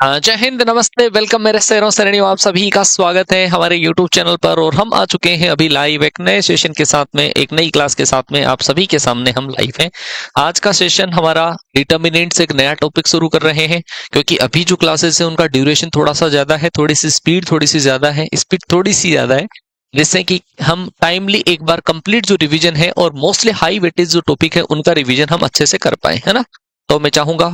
जय हिंद, नमस्ते, वेलकम मेरे शहरों सरणियों, आप सभी का स्वागत है हमारे YouTube चैनल पर। और हम आ चुके हैं अभी लाइव एक नए सेशन के साथ में, एक नई क्लास के साथ में। आप सभी के सामने हम लाइव हैं। आज का सेशन हमारा डिटर्मिनेंट्स एक नया टॉपिक शुरू कर रहे हैं, क्योंकि अभी जो क्लासेस है उनका ड्यूरेशन थोड़ा सा ज्यादा है, थोड़ी सी स्पीड थोड़ी सी ज्यादा है, स्पीड थोड़ी सी ज्यादा है, जिससे कि हम टाइमली एक बार कंप्लीट जो रिवीजन है और मोस्टली हाई वेटेज जो टॉपिक है उनका रिवीजन हम अच्छे से कर पाए, है ना। तो मैं चाहूंगा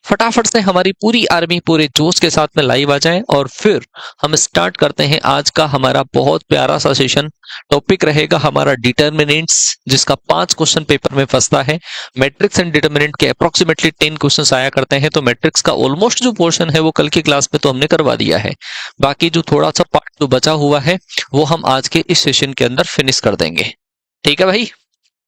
फटाफट से हमारी पूरी आर्मी पूरे जोश के साथ में लाइव आ जाए और फिर हम स्टार्ट करते हैं आज का हमारा बहुत प्यारा सा सेशन। टॉपिक रहेगा हमारा डिटर्मिनेंट्स, जिसका 5 क्वेश्चन पेपर में फंसता है। मैट्रिक्स एंड डिटर्मिनेंट के अप्रोक्सीमेटली 10 क्वेश्चन आया करते हैं, तो मैट्रिक्स का ऑलमोस्ट जो पोर्शन है वो कल की क्लास में तो हमने करवा दिया है। बाकी जो थोड़ा सा पार्ट जो बचा हुआ है वो हम आज के इस सेशन के अंदर फिनिश कर देंगे। ठीक है भाई,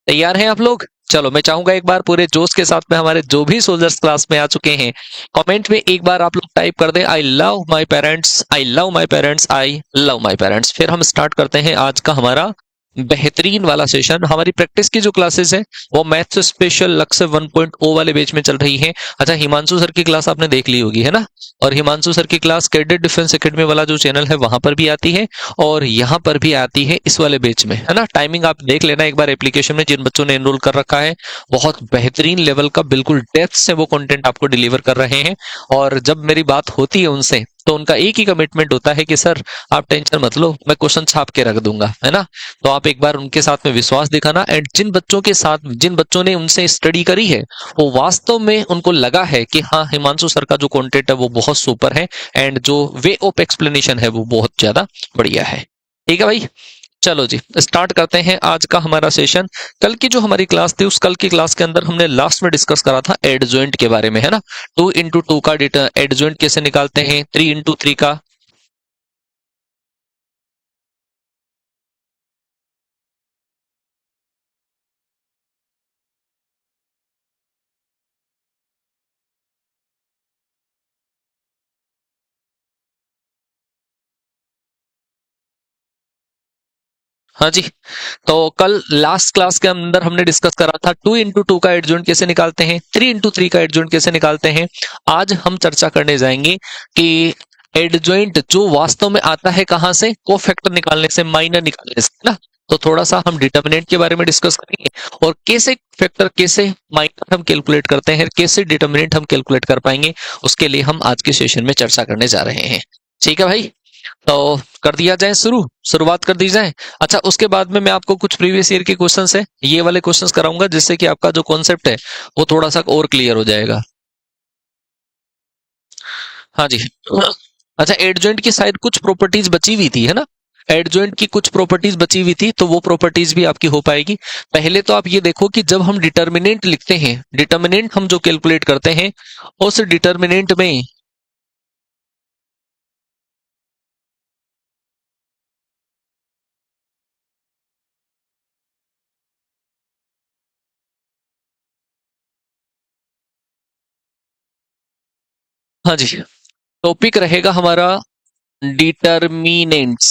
तैयार हैं आप लोग? चलो, मैं चाहूंगा एक बार पूरे जोश के साथ में हमारे जो भी सोल्जर्स क्लास में आ चुके हैं, कमेंट में एक बार आप लोग टाइप कर दें, I love my parents, I love my parents, I love my parents. फिर हम स्टार्ट करते हैं आज का हमारा बेहतरीन वाला सेशन। हमारी प्रैक्टिस की जो क्लासेस है वो मैथ्स स्पेशल लक्ष्य 1.0 वाले बैच में चल रही है। अच्छा, हिमांशु सर की क्लास आपने देख ली होगी, है ना। और हिमांशु सर की क्लास कैडेट डिफेंस एकेडमी वाला जो चैनल है वहां पर भी आती है और यहाँ पर भी आती है इस वाले बैच में, है ना। टाइमिंग आप देख लेना एक बार एप्लीकेशन में, जिन बच्चों ने एनरोल कर रखा है बहुत बेहतरीन लेवल का बिल्कुल डेप्थ से वो कंटेंट आपको डिलीवर कर रहे हैं। और जब मेरी बात होती है उनसे तो उनका एक ही कमिटमेंट होता है कि सर आप टेंशन मत लो, मैं क्वेश्चन छाप के रख दूंगा, है ना। तो आप एक बार उनके साथ में विश्वास दिखाना। एंड जिन बच्चों के साथ, जिन बच्चों ने उनसे स्टडी करी है, वो वास्तव में उनको लगा है कि हाँ, हिमांशु सर का जो कंटेंट है वो बहुत सुपर है एंड जो वे ऑफ एक्सप्लेनेशन है वो बहुत ज्यादा बढ़िया है। ठीक है भाई, चलो जी स्टार्ट करते हैं आज का हमारा सेशन। कल की जो हमारी क्लास थी उस कल की क्लास के अंदर हमने लास्ट में डिस्कस करा था एडजॉइंट के बारे में, है ना। 2 into 2 का डेटा एडजॉइंट कैसे निकालते हैं, 3 into 3 का। हाँ जी, तो कल लास्ट क्लास के अंदर हमने डिस्कस करा था 2 into 2 का एडजॉइंट कैसे निकालते हैं, 3 into 3 का एडजॉइंट कैसे निकालते हैं। आज हम चर्चा करने जाएंगे कि एडजॉइंट जो वास्तव में आता है कहां से, कोफैक्टर निकालने से, माइनर निकालने से ना। तो थोड़ा सा हम डिटर्मिनेंट के बारे में डिस्कस करेंगे और कैसे फैक्टर, कैसे माइनर हम कैलकुलेट करते हैं, कैसे डिटर्मिनेंट हम कैलकुलेट कर पाएंगे, उसके लिए हम आज के सेशन में चर्चा करने जा रहे हैं। ठीक है भाई, तो कर दिया जाए शुरुआत कर दी जाए। अच्छा, उसके बाद में मैं आपको कुछ प्रीवियस ईयर के क्वेश्चंस है ये वाले क्वेश्चंस कराऊंगा, जिससे कि आपका जो कॉन्सेप्ट है वो थोड़ा सा और क्लियर हो जाएगा। हाँ जी। अच्छा, एडजॉइंट की शायद कुछ प्रॉपर्टीज बची हुई थी, है ना। एडजॉइंट की कुछ प्रॉपर्टीज बची हुई थी, तो वो प्रॉपर्टीज भी आपकी हो पाएगी। पहले तो आप ये देखो कि जब हम डिटर्मिनेंट लिखते हैं, डिटर्मिनेंट हम जो कैलकुलेट करते हैं उस डिटर्मिनेंट में, हाँ जी, टॉपिक रहेगा हमारा डिटर्मिनेंट्स,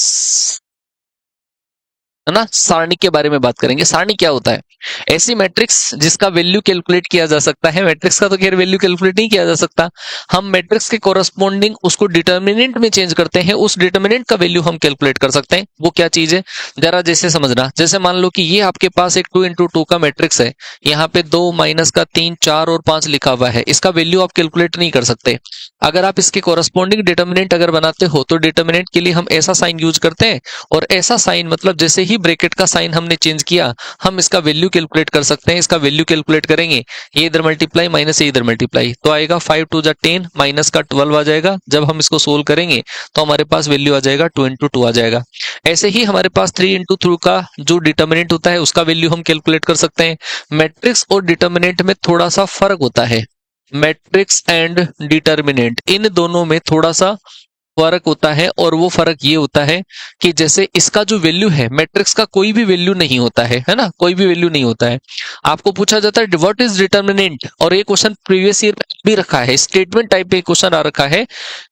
है ना। सारणी के बारे में बात करेंगे। सारणी क्या होता है? ऐसी मैट्रिक्स जिसका वैल्यू कैलकुलेट किया जा सकता है। मैट्रिक्स का तो खैर वैल्यू कैलकुलेट नहीं किया जा सकता, हम मैट्रिक्स के कोरस्पोंडिंग उसको डिटर्मिनेंट में चेंज करते हैं, उस डिटर्मिनेंट का वैल्यू हम कैलकुलेट कर सकते हैं। वो क्या चीज है जरा जैसे समझना। जैसे मान लो कि ये आपके पास एक 2 into 2 का मैट्रिक्स है, यहाँ पे 2 माइनस का 3 4 और 5 लिखा हुआ है, इसका वैल्यू आप कैलकुलेट नहीं कर सकते। अगर आप इसके कोरस्पोंडिंग डिटर्मिनेंट अगर बनाते हो तो डिटर्मिनेंट के लिए हम ऐसा साइन यूज करते हैं, और ऐसा साइन मतलब जैसे ही ब्रैकेट का साइन हमने चेंज किया हम इसका वैल्यू कैलकुलेट कर सकते हैं। इसका वैल्यू कैलकुलेट करेंगे, ये इधर मल्टीप्लाई माइनस ये इधर मल्टीप्लाई, तो आएगा 5 2 जा 10 माइनस का 12 आ जाएगा। जब हम इसको सोल्व करेंगे तो हमारे पास वैल्यू आ जाएगा 2 into 2 आ जाएगा। ऐसे ही हमारे पास 3 into 3 का जो डिटर्मिनेंट होता है उसका वैल्यू हम कैलकुलेट कर सकते हैं। मैट्रिक्स और डिटर्मिनेंट में थोड़ा सा फर्क होता है, मैट्रिक्स एंड डिटर्मिनेंट इन दोनों में थोड़ा सा फर्क होता है, और वो फर्क ये होता है कि जैसे इसका जो वैल्यू है, मैट्रिक्स का कोई भी वैल्यू नहीं होता है ना, कोई भी वैल्यू नहीं होता है। आपको पूछा जाता है व्हाट इज डिटर्मिनेंट, और ये क्वेश्चन प्रीवियस ईयर भी रखा है, स्टेटमेंट टाइप पे क्वेश्चन आ रखा है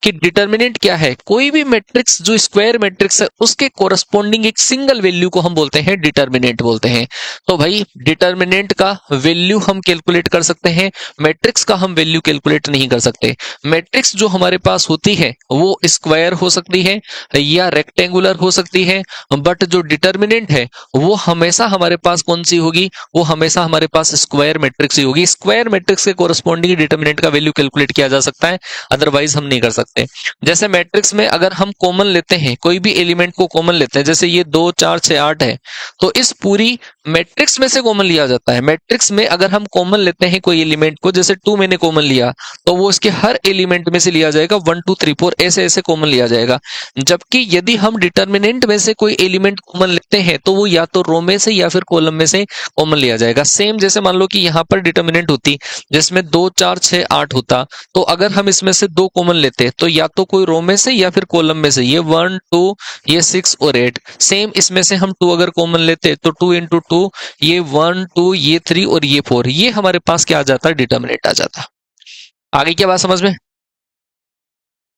कि डिटर्मिनेंट क्या है। कोई भी मैट्रिक्स जो स्क्वायर मैट्रिक्स है उसके कोरस्पॉन्डिंग एक सिंगल वैल्यू को हम बोलते हैं डिटर्मिनेंट बोलते हैं। तो भाई डिटर्मिनेंट का वैल्यू हम कैलकुलेट कर सकते हैं, मैट्रिक्स का हम वैल्यू कैलकुलेट नहीं कर सकते। मैट्रिक्स जो हमारे पास होती है वो स्क्वायर हो सकती है या रेक्टेंगुलर हो सकती है, बट जो डिटर्मिनेंट है वो हमेशा हमारे पास कौन सी होगी, वो हमेशा हमारे पास स्क्वायर मैट्रिक्स ही होगी। स्क्वायर मैट्रिक्स के कोरस्पॉन्डिंग डिटर्मिनेंट का वैल्यू कैलकुलेट किया जा सकता है, अदरवाइज हम नहीं कर सकते। जैसे मैट्रिक्स में अगर हम कॉमन लेते हैं, कोई भी एलिमेंट को कॉमन लेते हैं, जैसे ये 2 4 6 8 है, तो इस पूरी मैट्रिक्स में से कॉमन लिया जाता है। मैट्रिक्स में अगर हम कॉमन लेते हैं कोई एलिमेंट को, जैसे 2 मैंने कॉमन लिया, तो वो इसके हर एलिमेंट में से लिया जाएगा, 1 2 3 4 ऐसे ऐसे कॉमन लिया जाएगा। जबकि यदि हम डिटर्मिनेंट में से कोई एलिमेंट कॉमन लेते हैं तो वो या तो रो में से या फिर कॉलम में से कॉमन लिया जाएगा। सेम जैसे मान लो कि यहाँ पर डिटर्मिनेंट होती जिसमें 2 4 6 8 होता, तो अगर हम इसमें से 2 कॉमन लेते तो या तो कोई रो में से या फिर कॉलम में से, ये 1 2 ये 6 और 8। सेम इसमें से हम 2 अगर कॉमन लेते तो 2 इंटू 2 ये 1 2 ये 3 और ये 4, ये हमारे पास क्या आ जाता है, डिटर्मिनेंट आ जाता। आगे क्या बात समझ में?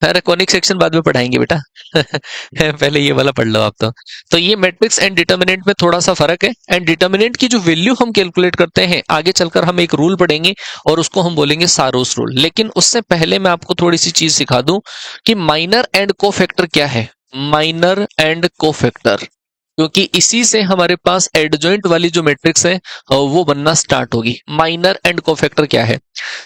अरे कॉनिक सेक्शन बाद में पढ़ाएंगे बेटा पहले ये वाला पढ़ लो आप तो ये मैट्रिक्स एंड डिटर्मिनेंट में थोड़ा सा फर्क है। एंड डिटर्मिनेंट की जो वैल्यू हम कैलकुलेट करते हैं, आगे चलकर हम एक रूल पढ़ेंगे और उसको हम बोलेंगे सारोस रूल। लेकिन उससे पहले मैं आपको थोड़ी सी चीज सिखा दूं कि माइनर एंड कोफैक्टर क्या है। माइनर एंड कोफैक्टर, क्योंकि इसी से हमारे पास एडजॉइंट वाली जो मैट्रिक्स है वो बनना स्टार्ट होगी। माइनर एंड कोफैक्टर क्या है,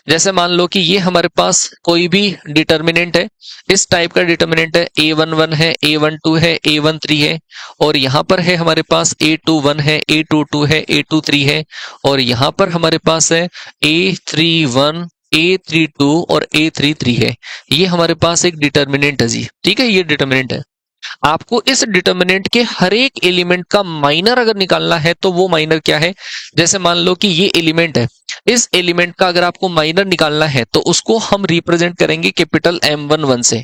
जैसे मान लो कि ये हमारे पास कोई भी डिटर्मिनेंट है, इस टाइप का डिटर्मिनेंट है, a11 है, a12 है, a13 है, और यहाँ पर है हमारे पास a21 है, a22 है, a23 है, और यहाँ पर हमारे पास है a31 a32 और a33 है। ये हमारे पास एक डिटर्मिनेंट है जी, ठीक है, ये डिटर्मिनेंट है। आपको इस डिटर्मिनेंट के हर एक एलिमेंट का माइनर अगर निकालना है तो वो माइनर क्या है, जैसे मान लो कि ये एलिमेंट है, इस एलिमेंट का अगर आपको माइनर निकालना है तो उसको हम रिप्रेजेंट करेंगे कैपिटल M11 से।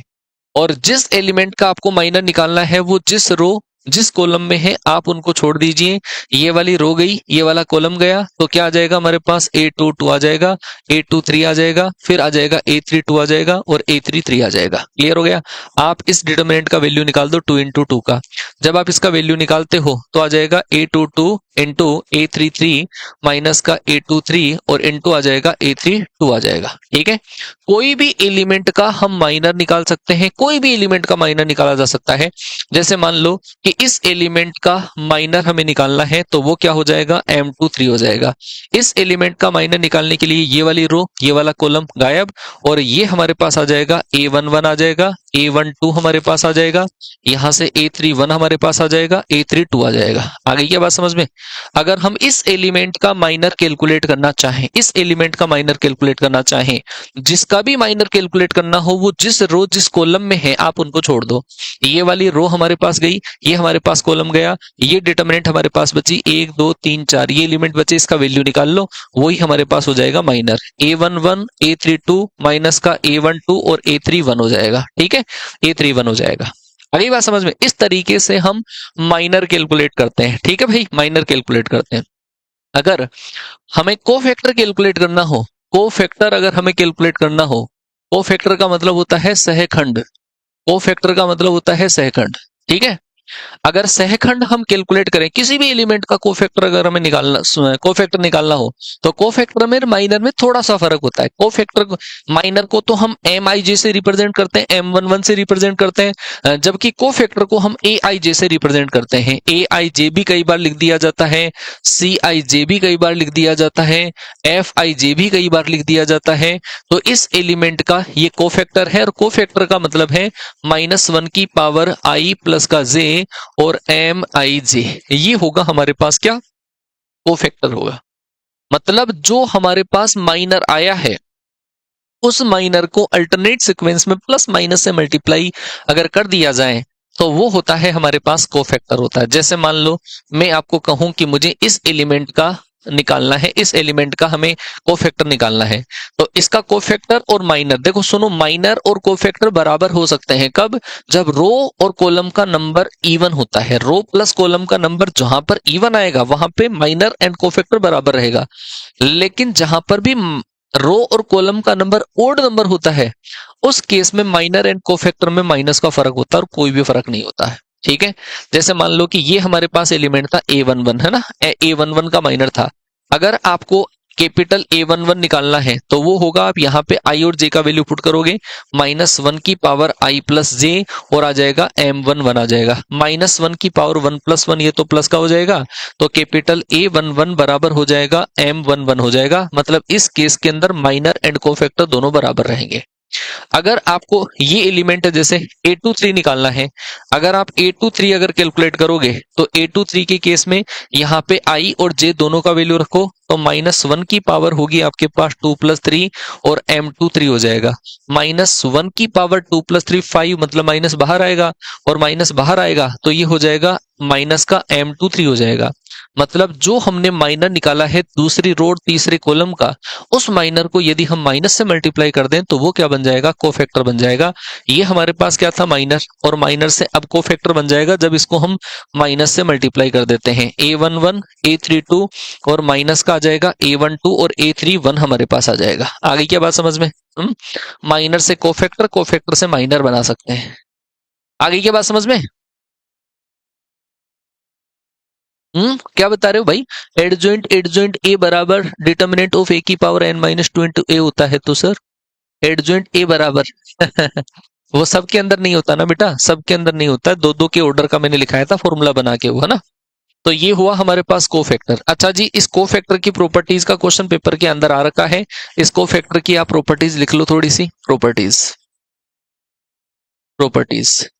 और जिस एलिमेंट का आपको माइनर निकालना है वो जिस रो जिस कॉलम में है आप उनको छोड़ दीजिए। ये वाली रो गई, ये वाला कॉलम गया, तो क्या आ जाएगा हमारे पास a22 आ जाएगा, a23 आ जाएगा, फिर आ जाएगा a32 आ जाएगा और a33 आ जाएगा। क्लियर हो गया? आप इस डिटर्मिनेंट का वैल्यू निकाल दो 2 इंटू 2 का। जब आप इसका वैल्यू निकालते हो तो आ जाएगा a22 इंटू a33 माइनस का a23 और इंटू आ जाएगा a32 आ जाएगा। ठीक है, कोई भी एलिमेंट का हम माइनर निकाल सकते हैं, कोई भी एलिमेंट का माइनर निकाला जा सकता है। जैसे मान लो कि इस एलिमेंट का माइनर हमें निकालना है तो वो क्या हो जाएगा, M23 हो जाएगा। इस एलिमेंट का माइनर निकालने के लिए ये वाली रो ये वाला कॉलम गायब, और ये हमारे पास आ जाएगा a11 आ जाएगा, a12 हमारे पास आ जाएगा, यहां से a31 हमारे पास आ जाएगा, a32 आ जाएगा। आगे क्या बात समझ में? अगर हम इस एलिमेंट का माइनर कैलकुलेट करना चाहें, इस एलिमेंट का माइनर कैलकुलेट करना चाहें, जिसका भी माइनर कैलकुलेट करना हो वो जिस रो जिस कॉलम में है आप उनको छोड़ दो। ये वाली रो हमारे पास गई, ये हमारे पास कॉलम गया, ये डिटर्मिनेंट हमारे पास बची 1 2 3 4, ये एलिमेंट बचे, इसका वैल्यू निकाल लो, वही हमारे पास हो जाएगा माइनर। a11 a32 माइनस का a12 और a31 हो जाएगा। ठीक है, a31 हो जाएगा। अगली बात समझ में? इस तरीके से हम माइनर कैलकुलेट करते हैं। ठीक है भाई, माइनर कैलकुलेट करते हैं। अगर हमें कोफैक्टर कैलकुलेट करना हो, कोफैक्टर अगर हमें कैलकुलेट करना हो, कोफैक्टर का मतलब होता है सहखंड, कोफैक्टर का मतलब होता है सहखंड। ठीक है, अगर सहखंड हम कैलकुलेट करें किसी भी एलिमेंट का कोफैक्टर अगर हमें कोफैक्टर निकालना हो तो कोफैक्टर में माइनर में थोड़ा सा फर्क होता है। कोफैक्टर माइनर को तो हम MIJ से रिप्रेजेंट करते हैं, M11 से रिप्रेजेंट करते हैं, जबकि कोफैक्टर को हम AIJ से रिप्रेजेंट करते हैं। AIJ भी कई बार लिख दिया जाता है, CIJ भी कई बार लिख दिया जाता है, FIJ भी कई बार लिख दिया जाता है। तो इस एलिमेंट का ये कोफैक्टर है, और कोफैक्टर का मतलब है -1 की पावर I प्लस का J और MIJ, ये होगा हमारे पास क्या, कोफैक्टर होगा। मतलब जो हमारे पास माइनर आया है उस माइनर को अल्टरनेट सीक्वेंस में प्लस माइनस से मल्टीप्लाई अगर कर दिया जाए तो वो होता है हमारे पास कोफैक्टर होता है। जैसे मान लो मैं आपको कहूं कि मुझे इस एलिमेंट का निकालना है, इस एलिमेंट का हमें कोफैक्टर निकालना है। तो इसका कोफैक्टर और माइनर, देखो सुनो, माइनर और कोफैक्टर बराबर हो सकते हैं कब? जब रो और कॉलम का नंबर इवन होता है। रो प्लस कॉलम का नंबर जहां पर इवन आएगा वहां पे माइनर एंड कोफैक्टर बराबर रहेगा। लेकिन जहां पर भी रो और कॉलम का नंबर ओड नंबर होता है, उस केस में माइनर एंड कोफैक्टर में माइनस का फर्क होता है और कोई भी फर्क नहीं होता है। ठीक है, जैसे मान लो कि ये हमारे पास एलिमेंट था A11 है ना, A11 का माइनर था। अगर आपको कैपिटल A11 निकालना है तो वो होगा, आप यहाँ पे I और J का वैल्यू पुट करोगे, -1 की पावर I प्लस J और आ जाएगा M11 आ जाएगा। -1 की पावर 1 + 1, ये तो प्लस का हो जाएगा, तो कैपिटल A11 बराबर हो जाएगा M11 हो जाएगा। मतलब इस केस के अंदर माइनर एंड कोफैक्टर दोनों बराबर रहेंगे। अगर आपको ये एलिमेंट जैसे A23 निकालना है, अगर आप A23 अगर कैलकुलेट करोगे तो A23 के केस में यहाँ पे I और J दोनों का वैल्यू रखो, तो -1 की पावर होगी आपके पास 2 + 3 और M23 हो जाएगा। -1 की पावर 2 + 3 5, मतलब माइनस बाहर आएगा, और माइनस बाहर आएगा तो ये हो जाएगा माइनस का M23 हो जाएगा। मतलब जो हमने माइनर निकाला है दूसरी रो तीसरे कॉलम का, उस माइनर को यदि हम माइनस से मल्टीप्लाई कर दें तो वो क्या बन जाएगा? कोफैक्टर बन जाएगा। ये हमारे पास क्या था? माइनर, और माइनर से अब कोफैक्टर बन जाएगा जब इसको हम माइनस से मल्टीप्लाई कर देते हैं। A11 A32 और माइनस का आ जाएगा A12 और A31 हमारे पास आ जाएगा। आगे क्या बात समझ में? माइनर से कोफैक्टर, कोफैक्टर से माइनर बना सकते हैं। आगे क्या बात समझ में? क्या बता रहे हो भाई? एडजॉइंट ए बराबर डिटर्मिनेंट ऑफ ए की पावर n-2 इंटू ए होता है, तो सर एडजॉइंट ए बराबर वो सबके अंदर नहीं होता ना बेटा, सबके अंदर नहीं होता, दो दो के ऑर्डर का मैंने लिखाया था फॉर्मूला बना के, वो है ना। तो ये हुआ हमारे पास कोफैक्टर। अच्छा जी, इस कोफैक्टर की प्रॉपर्टीज का क्वेश्चन पेपर के अंदर आ रखा है। इस कोफैक्टर की आप प्रॉपर्टीज लिख लो, थोड़ी सी प्रॉपर्टीज।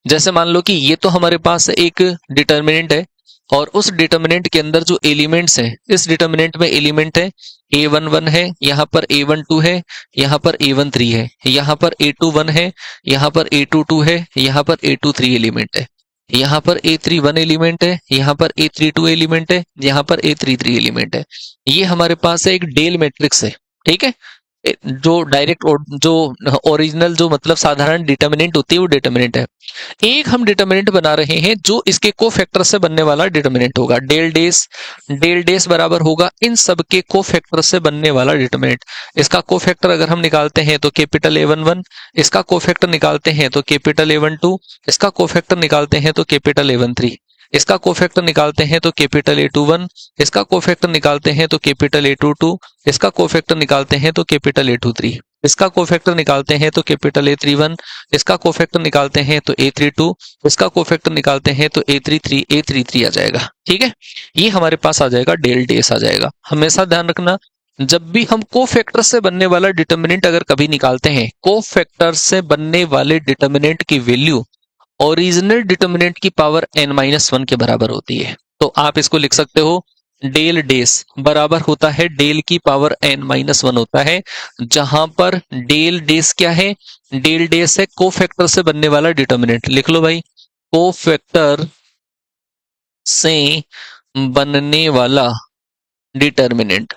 जैसे मान लो कि ये तो हमारे पास एक डिटर्मिनेंट है, और उस डिटर्मिनेंट के अंदर जो एलिमेंट्स हैं, इस डिटर्मिनेंट में एलिमेंट है A11 है, यहाँ पर A12 है, यहाँ पर A13 है, यहाँ पर A21 है, यहाँ पर A22 है, यहाँ पर A23 एलिमेंट है, यहाँ पर A31 एलिमेंट है, यहाँ पर A32 एलिमेंट है, यहाँ पर A33 एलिमेंट है। ये हमारे पास है एक डेल मैट्रिक्स है। ठीक है, जो डायरेक्ट जो ओरिजिनल जो मतलब साधारण डिटर्मिनेंट होती है वो डिटर्मिनेंट है। एक हम डिटर्मिनेंट बना रहे हैं जो इसके कोफैक्टर से बनने वाला डिटर्मिनेंट होगा। डेल डेस बराबर होगा इन सब के कोफैक्टर से बनने वाला डिटर्मिनेंट। इसका कोफैक्टर अगर हम निकालते हैं तो कैपिटल A11, इसका कोफैक्टर निकालते हैं तो कैपिटल A12, इसका कोफैक्टर निकालते हैं तो कैपिटल A13, इसका कोफैक्टर निकालते हैं तो कैपिटल A21, इसका कोफैक्टर निकालते हैं तो कैपिटल A22, इसका कोफैक्टर निकालते हैं तो कैपिटल A23, इसका कोफैक्टर निकालते हैं तो कैपिटल A31, इसका कोफैक्टर निकालते हैं तो A32, इसका कोफैक्टर निकालते हैं तो A33 आ जाएगा। ठीक है, ये हमारे पास आ जाएगा, डेल डेस आ जाएगा। हमेशा ध्यान रखना, जब भी हम कोफैक्टर से बनने वाला डिटर्मिनेंट अगर कभी निकालते हैं, कोफैक्टर से बनने वाले डिटर्मिनेंट की वैल्यू ओरिजिनल डिटर्मिनेंट की पावर n-1 के बराबर होती है। तो आप इसको लिख सकते हो, डेल डेस बराबर होता है डेल की पावर n-1 होता है, जहां पर डेल डेस क्या है? डेल डेस है कोफैक्टर से बनने वाला डिटर्मिनेंट। लिख लो भाई, कोफैक्टर से बनने वाला डिटर्मिनेंट।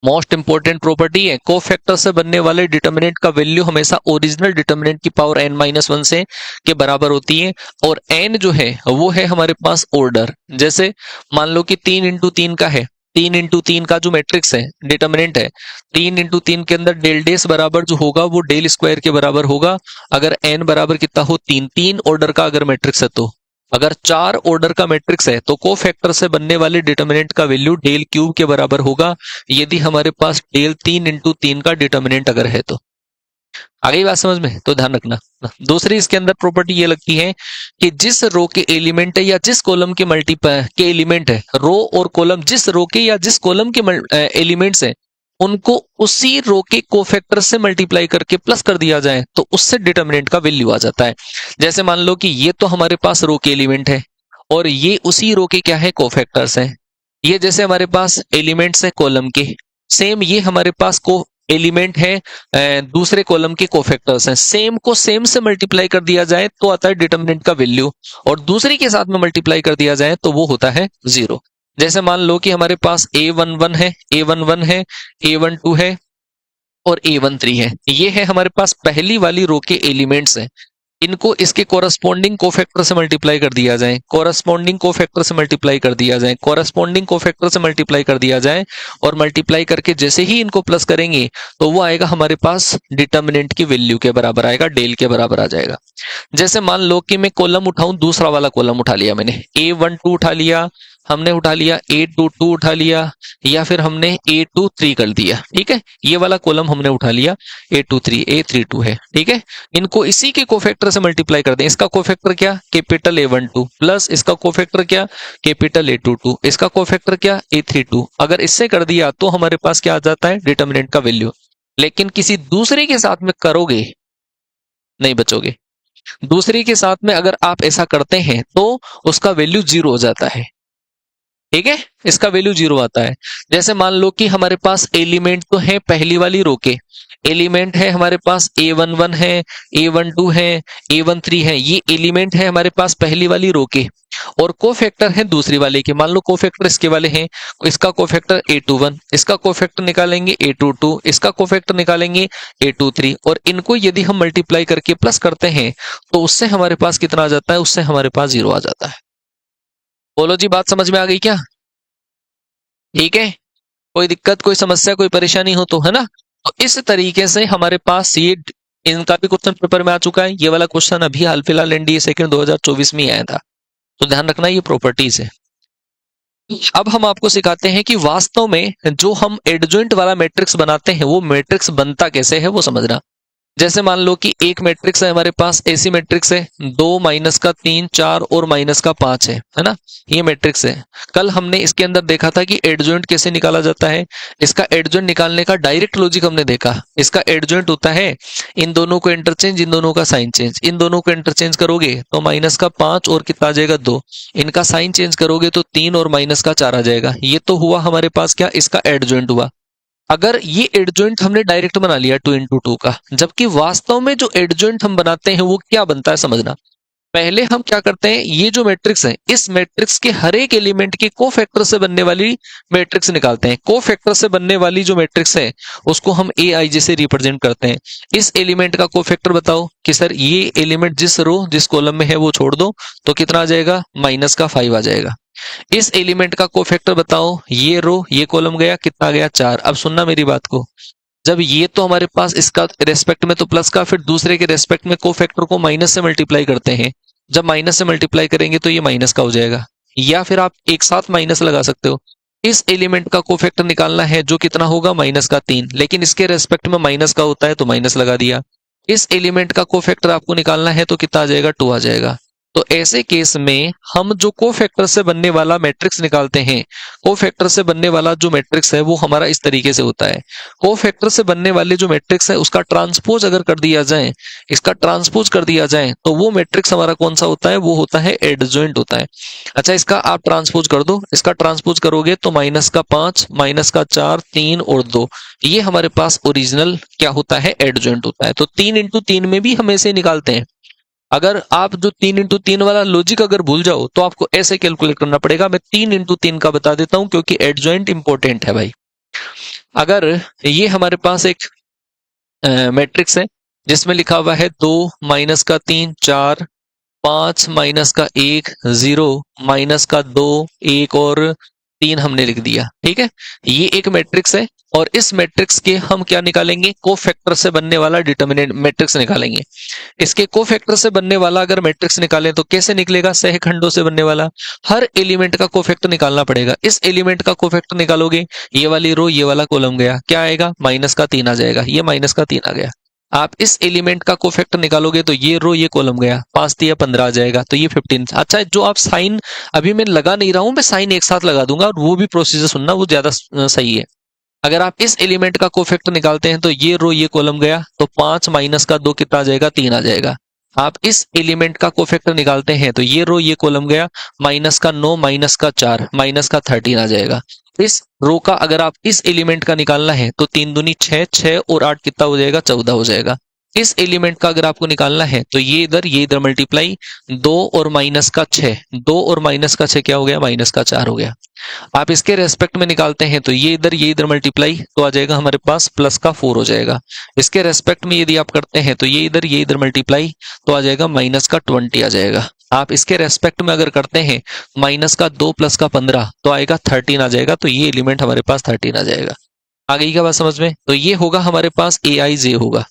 मोस्ट इंपोर्टेंट प्रॉपर्टी है, कोफैक्टर से बनने वाले डिटर्मिनेंट का वैल्यू हमेशा ओरिजिनल डिटर्मिनेंट की पावर n-1 से के बराबर होती है, और n जो है वो है हमारे पास ऑर्डर। जैसे मान लो कि 3 इंटू 3 का है, 3 इंटू 3 का जो मैट्रिक्स है डिटर्मिनेंट है, 3 इंटू 3 के अंदर डेल डेस बराबर जो होगा वो डेल स्क्वायर के बराबर होगा। अगर n बराबर कितना हो? 3, 3 ऑर्डर का अगर मैट्रिक्स है तो, अगर 4 ऑर्डर का मैट्रिक्स है तो कोफैक्टर से बनने वाले डिटर्मिनेंट का वैल्यू डेल क्यूब के बराबर होगा, यदि हमारे पास डेल 3 इंटू 3 का डिटर्मिनेंट अगर है तो। आ गई बात समझ में? तो ध्यान रखना। दूसरी इसके अंदर प्रॉपर्टी ये लगती है कि जिस रो के एलिमेंट है या जिस कॉलम के मल्टीपल के एलिमेंट है, रो और कॉलम जिस रो के या जिस कॉलम के एलिमेंट्स है, उनको उसी रो के कोफैक्टर से मल्टीप्लाई करके प्लस कर दिया जाए तो उससे डिटर्मिनेंट का वैल्यू आ जाता है। जैसे मान लो कि ये तो हमारे पास रो के एलिमेंट है और ये उसी रो के क्या है? कोफैक्टर्स हैं। ये जैसे हमारे पास एलिमेंट्स है कॉलम के, सेम ये हमारे पास एलिमेंट है, दूसरे कॉलम के कोफैक्टर्स हैं, सेम को सेम से मल्टीप्लाई कर दिया जाए तो आता है डिटर्मिनेंट का वैल्यू, और दूसरे के साथ में मल्टीप्लाई कर दिया जाए तो वो होता है 0। जैसे मान लो कि हमारे पास A11 है, A11 है, A12 है और A13 है। ये है हमारे पास पहली वाली रो के एलिमेंट्स हैं। इनको इसके कोरस्पॉन्डिंग कोफैक्टर से मल्टीप्लाई कर दिया जाए, कोरस्पॉन्डिंग कोफैक्टर से मल्टीप्लाई कर दिया जाए, कोरस्पॉन्डिंग कोफैक्टर से मल्टीप्लाई कर दिया जाए, और मल्टीप्लाई करके जैसे ही इनको प्लस करेंगे तो वो आएगा हमारे पास डिटर्मिनेंट की वैल्यू के बराबर आएगा, डेल के बराबर आ जाएगा। जैसे मान लो कि मैं कॉलम उठाऊं, दूसरा वाला कॉलम उठा लिया मैंने, A12 उठा लिया, हमने उठा लिया A22 उठा लिया, या फिर हमने A23 कर दिया, ठीक है। ये वाला कॉलम हमने उठा लिया, A23 A32 है, ठीक है। इनको इसी के कोफैक्टर से मल्टीप्लाई कर दें। इसका कोफैक्टर क्या, कैपिटल A12 प्लस इसका कोफैक्टर क्या, कैपिटल A22, इसका कोफैक्टर क्या, A32। अगर इससे कर दिया तो हमारे पास क्या आ जाता है, डिटर्मिनेंट का वैल्यू। लेकिन किसी दूसरे के साथ में करोगे नहीं बचोगे। दूसरे के साथ में अगर आप ऐसा करते हैं तो उसका वैल्यू 0 हो जाता है, ठीक है, इसका वैल्यू 0 आता है। जैसे मान लो कि हमारे पास एलिमेंट तो है पहली वाली रो के, एलिमेंट है हमारे पास A11 है, A12 है, A13 है, ये एलिमेंट है हमारे पास पहली वाली रो के, और कोफैक्टर है दूसरी वाले के। मान लो कोफैक्टर इसके वाले हैं, इसका कोफैक्टर A21, इसका कोफैक्टर निकालेंगे A22, इसका कोफैक्टर निकालेंगे A23, और इनको यदि हम मल्टीप्लाई करके प्लस करते हैं तो उससे हमारे पास कितना आ जाता है, उससे हमारे पास 0 आ जाता है। बोलो जी, बात समझ में आ गई क्या? ठीक है, कोई दिक्कत, कोई समस्या, कोई परेशानी हो तो, है ना। तो इस तरीके से हमारे पास ये इनका भी क्वेश्चन पेपर में आ चुका है। ये वाला क्वेश्चन अभी हाल फिलहाल एनडीए सेकंड 2024 में ही आया था, तो ध्यान रखना ये प्रॉपर्टीज है। अब हम आपको सिखाते हैं कि वास्तव में जो हम एडजॉइंट वाला मैट्रिक्स बनाते हैं वो मैट्रिक्स बनता कैसे है वो समझना। जैसे मान लो कि एक मैट्रिक्स है हमारे पास, ऐसी मैट्रिक्स है 2 माइनस का 3 4 और माइनस का 5 है ना, ये मैट्रिक्स है। कल हमने इसके अंदर देखा था कि एडजॉइंट कैसे निकाला जाता है। इसका एडजॉइंट निकालने का डायरेक्ट लॉजिक हमने देखा। इसका एडजॉइंट होता है इन दोनों को इंटरचेंज, इन दोनों का साइन चेंज। इन दोनों को इंटरचेंज करोगे तो माइनस का 5 और कितना आ जाएगा 2, इनका साइन चेंज करोगे तो 3 और माइनस का 4 आ जाएगा। ये तो हुआ हमारे पास क्या, इसका एडजॉइंट हुआ। अगर ये एडजॉइंट हमने डायरेक्ट बना लिया 2 into 2 का, जबकि वास्तव में जो एडजॉइंट हम बनाते हैं वो क्या बनता है समझना। पहले हम क्या करते हैं, ये जो मैट्रिक्स है इस मैट्रिक्स के हर एक एलिमेंट के कोफैक्टर से बनने वाली मैट्रिक्स निकालते हैं। कोफैक्टर से बनने वाली जो मैट्रिक्स है उसको हम AI से रिप्रेजेंट करते हैं। इस एलिमेंट का कोफैक्टर बताओ कि सर ये एलिमेंट जिस रो जिस कॉलम में है वो छोड़ दो तो कितना आ जाएगा, माइनस का 5 आ जाएगा। इस एलिमेंट का कोफैक्टर बताओ, ये रो ये कॉलम गया, कितना गया 4। अब सुनना मेरी बात को, जब ये तो हमारे पास इसका रेस्पेक्ट में तो प्लस का, फिर दूसरे के रेस्पेक्ट में कोफैक्टर को माइनस से मल्टीप्लाई करते हैं। जब माइनस से मल्टीप्लाई करेंगे तो ये माइनस का हो जाएगा, या फिर आप एक साथ माइनस लगा सकते हो। इस एलिमेंट का कोफैक्टर निकालना है जो कितना होगा, माइनस का 3, लेकिन इसके रेस्पेक्ट में माइनस का होता है तो माइनस लगा दिया। इस एलिमेंट का कोफैक्टर आपको निकालना है तो कितना आ जाएगा, 2 आ जाएगा। तो ऐसे केस में हम जो कोफैक्टर से बनने वाला मैट्रिक्स निकालते हैं, कोफैक्टर से बनने वाला जो मैट्रिक्स है वो हमारा इस तरीके से होता है। कोफैक्टर से बनने वाले जो मैट्रिक्स है उसका ट्रांसपोज अगर कर दिया जाए, इसका ट्रांसपोज कर दिया जाए तो वो मैट्रिक्स हमारा कौन सा होता है, वो होता है एडजॉइंट होता है। अच्छा, इसका आप ट्रांसपोज कर दो, इसका ट्रांसपोज करोगे तो माइनस का 5, माइनस का 4, 3 और 2, ये हमारे पास ओरिजिनल क्या होता है, एडजॉइंट होता है। तो 3 into 3 में भी हम ऐसे निकालते हैं। अगर आप जो 3 into 3 वाला लॉजिक अगर भूल जाओ तो आपको ऐसे कैलकुलेट करना पड़ेगा। मैं 3 into 3 का बता देता हूं क्योंकि एडजॉइंट इंपॉर्टेंट है भाई। अगर ये हमारे पास एक मैट्रिक्स है जिसमें लिखा हुआ है 2 माइनस का 3 4, 5 माइनस का 1 0, माइनस का 2 1 और 3 हमने लिख दिया, ठीक है। ये एक मैट्रिक्स है और इस मैट्रिक्स के हम क्या निकालेंगे, कोफैक्टर से बनने वाला डिटर्मिनेंट मैट्रिक्स निकालेंगे। इसके कोफैक्टर से बनने वाला अगर मैट्रिक्स निकालें तो कैसे निकलेगा, सहखंडों से बनने वाला। हर एलिमेंट का कोफैक्टर निकालना पड़ेगा। इस एलिमेंट का कोफैक्टर निकालोगे, ये वाली रो ये वाला कॉलम गया, क्या आएगा, माइनस का 3 आ जाएगा। ये माइनस का 3 आ गया। आप इस एलिमेंट का कोफैक्टर निकालोगे तो ये रो ये कॉलम गया, 5 3 15 आ जाएगा, तो ये 15। अच्छा, जो आप साइन अभी मैं लगा नहीं रहा हूं, मैं साइन एक साथ लगा दूंगा और वो भी प्रोसीजर सुनना, वो ज्यादा सही है। अगर आप इस एलिमेंट का कोफैक्टर निकालते हैं तो ये रो ये कॉलम गया, तो 5 माइनस का 2 कितना आ जाएगा, 3 आ जाएगा। आप इस एलिमेंट का कोफैक्टर निकालते हैं तो ये रो ये कॉलम गया, माइनस का 9 माइनस का 4 माइनस का 13 आ जाएगा। इस रो का अगर आप इस एलिमेंट का निकालना है तो 3 दूनी 6, 6 और 8 कितना हो जाएगा, 14 हो जाएगा। इस एलिमेंट का अगर आपको निकालना है तो ये इधर मल्टीप्लाई, 2 और माइनस का 6, 2 और माइनस का 6 क्या हो गया, माइनस का 4 हो गया। आप इसके रेस्पेक्ट में निकालते हैं तो ये इधर मल्टीप्लाई तो आ जाएगा हमारे पास प्लस का 4 हो जाएगा। इसके रेस्पेक्ट में यदि आप करते हैं तो ये इधर मल्टीप्लाई तो आ जाएगा माइनस का 20 आ जाएगा। आप इसके रेस्पेक्ट में अगर करते हैं माइनस का 2 प्लस का 15 तो आएगा 13 आ जाएगा। तो ये एलिमेंट हमारे पास 13 आ जाएगा। आ गई क्या बात समझ में? तो ये होगा हमारे पास ए आई जे होगा।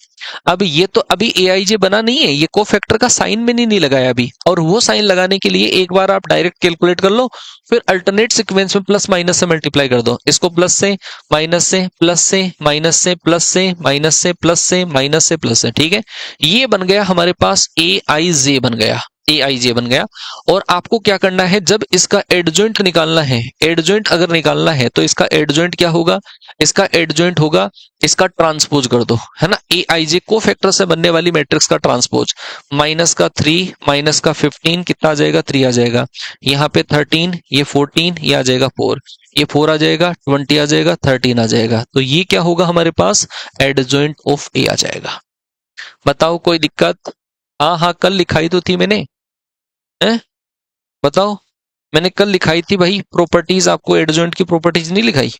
अब ये तो अभी ए आई जे बना नहीं है, ये कोफैक्टर का साइन मैंने नहीं लगाया अभी, और वो साइन लगाने के लिए एक बार आप डायरेक्ट कैलकुलेट कर लो, फिर अल्टरनेट सीक्वेंस में प्लस माइनस से मल्टीप्लाई कर दो। इसको प्लस से माइनस से प्लस से माइनस से प्लस से माइनस से प्लस से माइनस से प्लस से, ठीक है। ये बन गया हमारे पास ए आई जे बन गया, ए आई जे बन गया। और आपको क्या करना है, जब इसका एडजॉइंट निकालना है, एडजॉइंट अगर निकालना है तो इसका एडजॉइंट क्या होगा, इसका एडजॉइंट होगा इसका ट्रांसपोज कर दो, है ना। ए आई जे को फैक्टर से बनने वाली मैट्रिक्स का ट्रांसपोज, माइनस का 3 माइनस का 15 कितना आ जाएगा, 3 आ जाएगा। यहाँ पे 13, ये 14, ये आ जाएगा 4, ये 4 आ जाएगा, 20 आ जाएगा, 13 आ जाएगा। तो ये क्या होगा हमारे पास, एडजॉइंट ऑफ ए आ जाएगा। बताओ कोई दिक्कत? हाँ हाँ, कल लिखाई तो थी मैंने, हैं? बताओ, मैंने कल लिखाई थी भाई प्रॉपर्टीज, आपको एडजॉइंट की प्रॉपर्टीज नहीं लिखाई?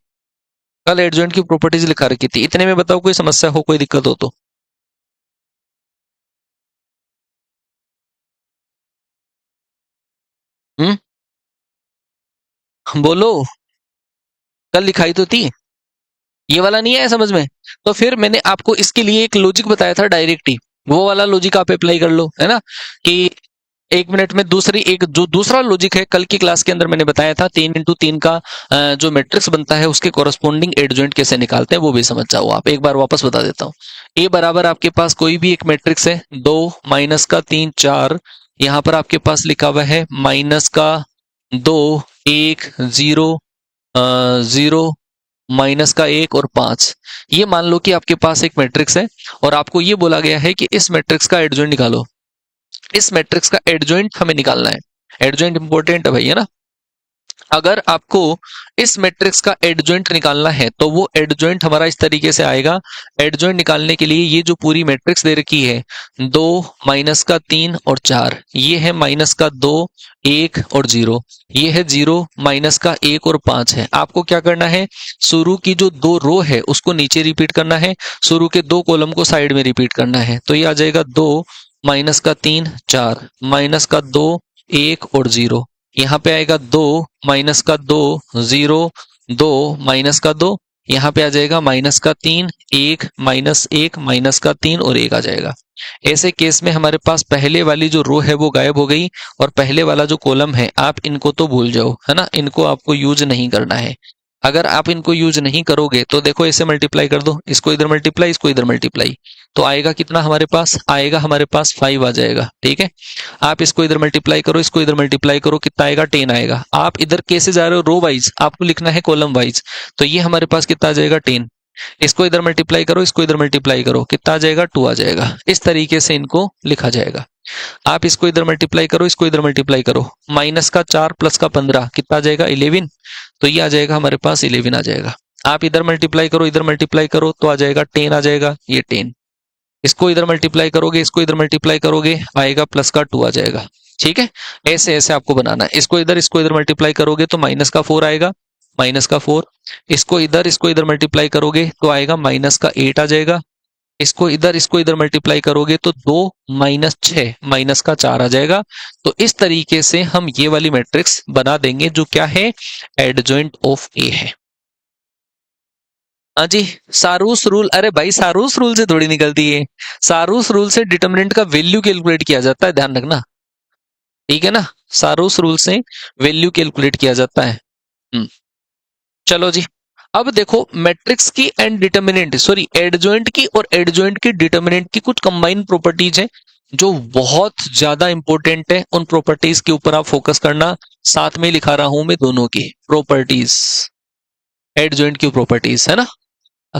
कल एडजॉइंट की प्रॉपर्टीज लिखा रखी थी। इतने में बताओ कोई समस्या हो, कोई दिक्कत हो तो। हम्म, बोलो। कल लिखाई तो थी, ये वाला नहीं आया समझ में? तो फिर मैंने आपको इसके लिए एक लॉजिक बताया था डायरेक्ट ही, वो वाला लॉजिक आप अप्लाई कर लो, है ना। कि 1 मिनट में दूसरी एक जो दूसरा लॉजिक है कल की क्लास के अंदर मैंने बताया था, 3 × 3 का जो मैट्रिक्स बनता है उसके कॉरस्पॉन्डिंग एडजॉइंट कैसे निकालते हैं वो भी समझ जाओ आप। एक बार वापस बता देता हूँ। ए बराबर आपके पास कोई भी एक मैट्रिक्स है, 2 माइनस का 3 4, यहाँ पर आपके पास लिखा हुआ है माइनस का 2 1 0 0 माइनस का 1 और 5। ये मान लो कि आपके पास एक मैट्रिक्स है और आपको ये बोला गया है कि इस मैट्रिक्स का एडजॉइंट निकालो। इस मैट्रिक्स का एडजॉइंट हमें निकालना है। एडजॉइंट इंपॉर्टेंट है भाई, है ना। अगर आपको इस मैट्रिक्स का एडजॉइंट निकालना है तो वो एडजॉइंट हमारा इस तरीके से आएगा। एडजॉइंट निकालने के लिए ये जो पूरी मैट्रिक्स दे रखी है, 2 माइनस का 3 और 4, ये है माइनस का 2 1 और 0, ये है 0 माइनस का 1 और 5 है। आपको क्या करना है, शुरू की जो 2 रो है उसको नीचे रिपीट करना है, शुरू के 2 कॉलम को साइड में रिपीट करना है। तो ये आ जाएगा 2 माइनस का 3 4 माइनस का 2 1 और 0, यहाँ पे आएगा 2 माइनस का 2 0 2 माइनस का 2, यहाँ पे आ जाएगा माइनस का 3 1 माइनस 1 माइनस का 3 और 1 आ जाएगा। ऐसे केस में हमारे पास पहले वाली जो रो है वो गायब हो गई और पहले वाला जो कॉलम है आप इनको तो भूल जाओ, है ना। इनको आपको यूज नहीं करना है। अगर आप इनको यूज नहीं करोगे तो देखो ऐसे मल्टीप्लाई कर दो, इसको इधर मल्टीप्लाई, इसको इधर मल्टीप्लाई, तो आएगा कितना हमारे पास, आएगा हमारे पास 5 आ जाएगा, ठीक है। आप इसको इधर मल्टीप्लाई करो, इसको इधर मल्टीप्लाई करो, कितना आएगा, 10 आएगा। आप इधर कैसे जा रहे हो, रो वाइज, आपको लिखना है कॉलम वाइज। तो ये हमारे पास कितना आ जाएगा, 10। इसको इधर मल्टीप्लाई करो, इसको इधर मल्टीप्लाई करो, कितना आ जाएगा, 2 आ जाएगा। इस तरीके से इनको लिखा जाएगा। आप इसको इधर मल्टीप्लाई करो, इसको इधर मल्टीप्लाई करो, माइनस का 4 प्लस का 15 कितना आ जाएगा, 11। तो ये आ जाएगा हमारे पास 11 आ जाएगा। आप इधर मल्टीप्लाई करो, इधर मल्टीप्लाई करो तो आ जाएगा 10 आ जाएगा, ये 10। इसको इधर मल्टीप्लाई करोगे, इसको इधर मल्टीप्लाई करोगे, आएगा प्लस का 2 आ जाएगा, ठीक है। ऐसे ऐसे आपको बनाना है। इसको इधर मल्टीप्लाई करोगे तो माइनस का 4 आएगा, माइनस का 4। इसको इधर मल्टीप्लाई करोगे तो आएगा माइनस का 8 आ जाएगा। इसको इधर मल्टीप्लाई करोगे तो 2 माइनस 6 माइनस का 4 आ जाएगा। तो इस तरीके से हम ये वाली मैट्रिक्स बना देंगे जो क्या है, एडजॉइंट ऑफ ए है। हाँ जी, सारूस रूल, अरे भाई सारूस रूल से थोड़ी निकलती है। सारूस रूल से डिटरमिनेंट का वैल्यू कैलकुलेट किया जाता है, ध्यान रखना, ठीक है ना। सारूस रूल से वैल्यू कैलकुलेट किया जाता है। चलो जी, अब देखो मैट्रिक्स की एंड डिटरमिनेंट, सॉरी एडजॉइंट की और एडजॉइंट की डिटरमिनेंट की कुछ कंबाइन प्रॉपर्टीज हैं जो बहुत ज्यादा इंपॉर्टेंट है। उन प्रॉपर्टीज के ऊपर आप फोकस करना। साथ में लिखा रहा हूं मैं दोनों की प्रॉपर्टीज, एडजॉइंट की प्रॉपर्टीज, है ना।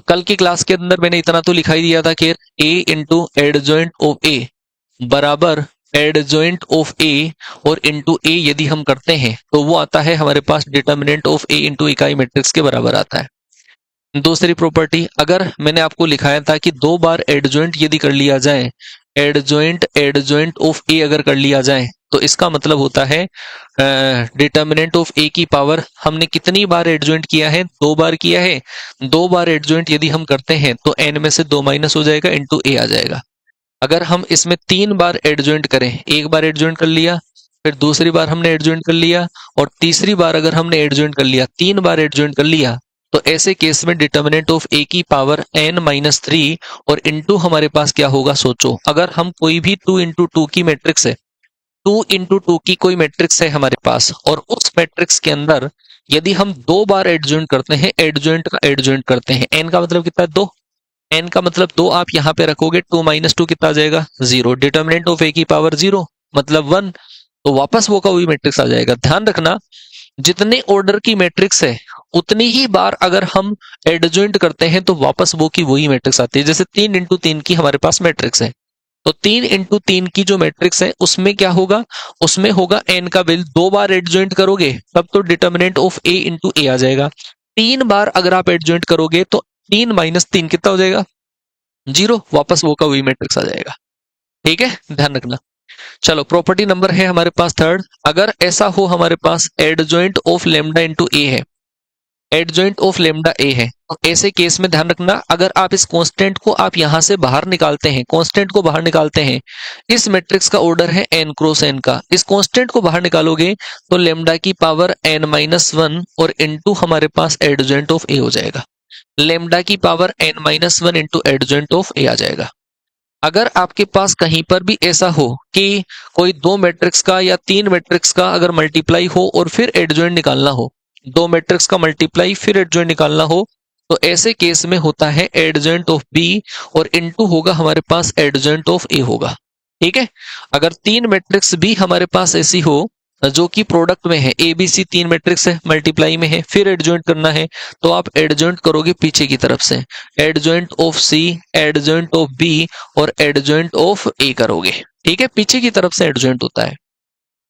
कल की क्लास के अंदर मैंने इतना तो लिखा ही दिया था कि ए इंटू एडजॉइंट ऑफ ए बराबर एडजॉइंट ऑफ ए और इनटू ए यदि हम करते हैं तो वो आता है हमारे पास डिटर्मिनेंट ऑफ ए इनटू इकाई मैट्रिक्स के बराबर आता है। दूसरी प्रॉपर्टी, अगर मैंने आपको लिखाया था कि 2 बार एडजॉइंट यदि कर लिया जाए, एडजॉइंट ऑफ ए अगर कर लिया जाए तो इसका मतलब होता है डिटर्मिनेंट ऑफ ए की पावर हमने कितनी बार एडजॉइंट किया है, 2 बार किया है। 2 बार एडजॉइंट यदि हम करते हैं तो एन में से 2 माइनस हो जाएगा, इनटू ए आ जाएगा। अगर हम इसमें 3 बार एडजॉइंट करें, एक बार एडजॉइंट कर लिया, फिर दूसरी बार हमने एडजॉइंट कर लिया और तीसरी बार अगर हमने एडजॉइंट कर लिया, 3 बार एडजॉइंट कर लिया, तो ऐसे केस में डिटर्मिनेंट ऑफ ए की पावर n माइनस 3 और इनटू हमारे पास क्या होगा सोचो। अगर हम कोई भी 2 इंटू 2 की मैट्रिक्स है, 2 इंटू 2 की कोई मैट्रिक्स है हमारे पास और उस मैट्रिक्स के अंदर यदि हम 2 बार एडजॉइंट करते हैं, एडजॉइंट का एडजॉइंट करते हैं, n का मतलब कितना है 2, n का मतलब 2 आप यहां पे रखोगे, 2 माइनस 2 कितना आ जाएगा 0, डिटर्मिनेंट ऑफ ए की पावर 0 मतलब 1, तो वापस वो का वही मैट्रिक्स आ जाएगा। ध्यान रखना जितने ऑर्डर की मैट्रिक्स है उतनी ही बार अगर हम एडजॉइंट करते हैं तो वापस वो की वही मैट्रिक्स आती है। जैसे 3 इंटू 3 की हमारे पास मैट्रिक्स है, तो 3 इंटू 3 की जो मैट्रिक्स है उसमें क्या होगा, उसमें होगा n का वैल्यू, 2 बार एडजॉइंट करोगे तब तो डिटर्मिनेंट ऑफ a इंटू ए आ जाएगा। 3 बार अगर आप एडजॉइंट करोगे तो 3 माइनस 3 कितना हो जाएगा 0, वापस वो का वही मैट्रिक्स आ जाएगा। ठीक है, ध्यान रखना। चलो प्रॉपर्टी नंबर है हमारे पास थर्ड, अगर ऐसा हो हमारे पास एडजॉइंट ऑफ लेमडा इंटू ए है, एडजॉइंट ऑफ लेमडा ए है, तो ऐसे केस में ध्यान रखना अगर आप इस कांस्टेंट को आप यहां से बाहर निकालते हैं, कांस्टेंट को बाहर निकालते हैं, इस मैट्रिक्स का ऑर्डर है n क्रॉस n का, इस कांस्टेंट को बाहर निकालोगे तो लेमडा की पावर n माइनस 1 और इनटू हमारे पास एडजॉइंट ऑफ ए हो जाएगा। लेमडा की power n minus 1 into adjoint of A आ जाएगा। अगर आपके पास कहीं पर भी ऐसा हो कि कोई 2 मैट्रिक्स का या 3 मैट्रिक्स का अगर मल्टीप्लाई हो और फिर एडजॉइंट निकालना हो, 2 मैट्रिक्स का मल्टीप्लाई फिर एडजॉइंट निकालना हो, तो ऐसे केस में होता है एडजॉइंट ऑफ बी और इनटू होगा हमारे पास एडजॉइंट ऑफ ए होगा। ठीक है, अगर 3 मैट्रिक्स भी हमारे पास ऐसी हो जो कि प्रोडक्ट में है, ए बी सी 3 मैट्रिक्स है, मल्टीप्लाई में है, फिर एडजॉइंट करना है, तो आप एडजॉइंट करोगे पीछे की तरफ से, adjoint of C, adjoint of B और एडजॉइंट ऑफ ए करोगे। ठीक है, पीछे की तरफ से एडजॉइंट होता है।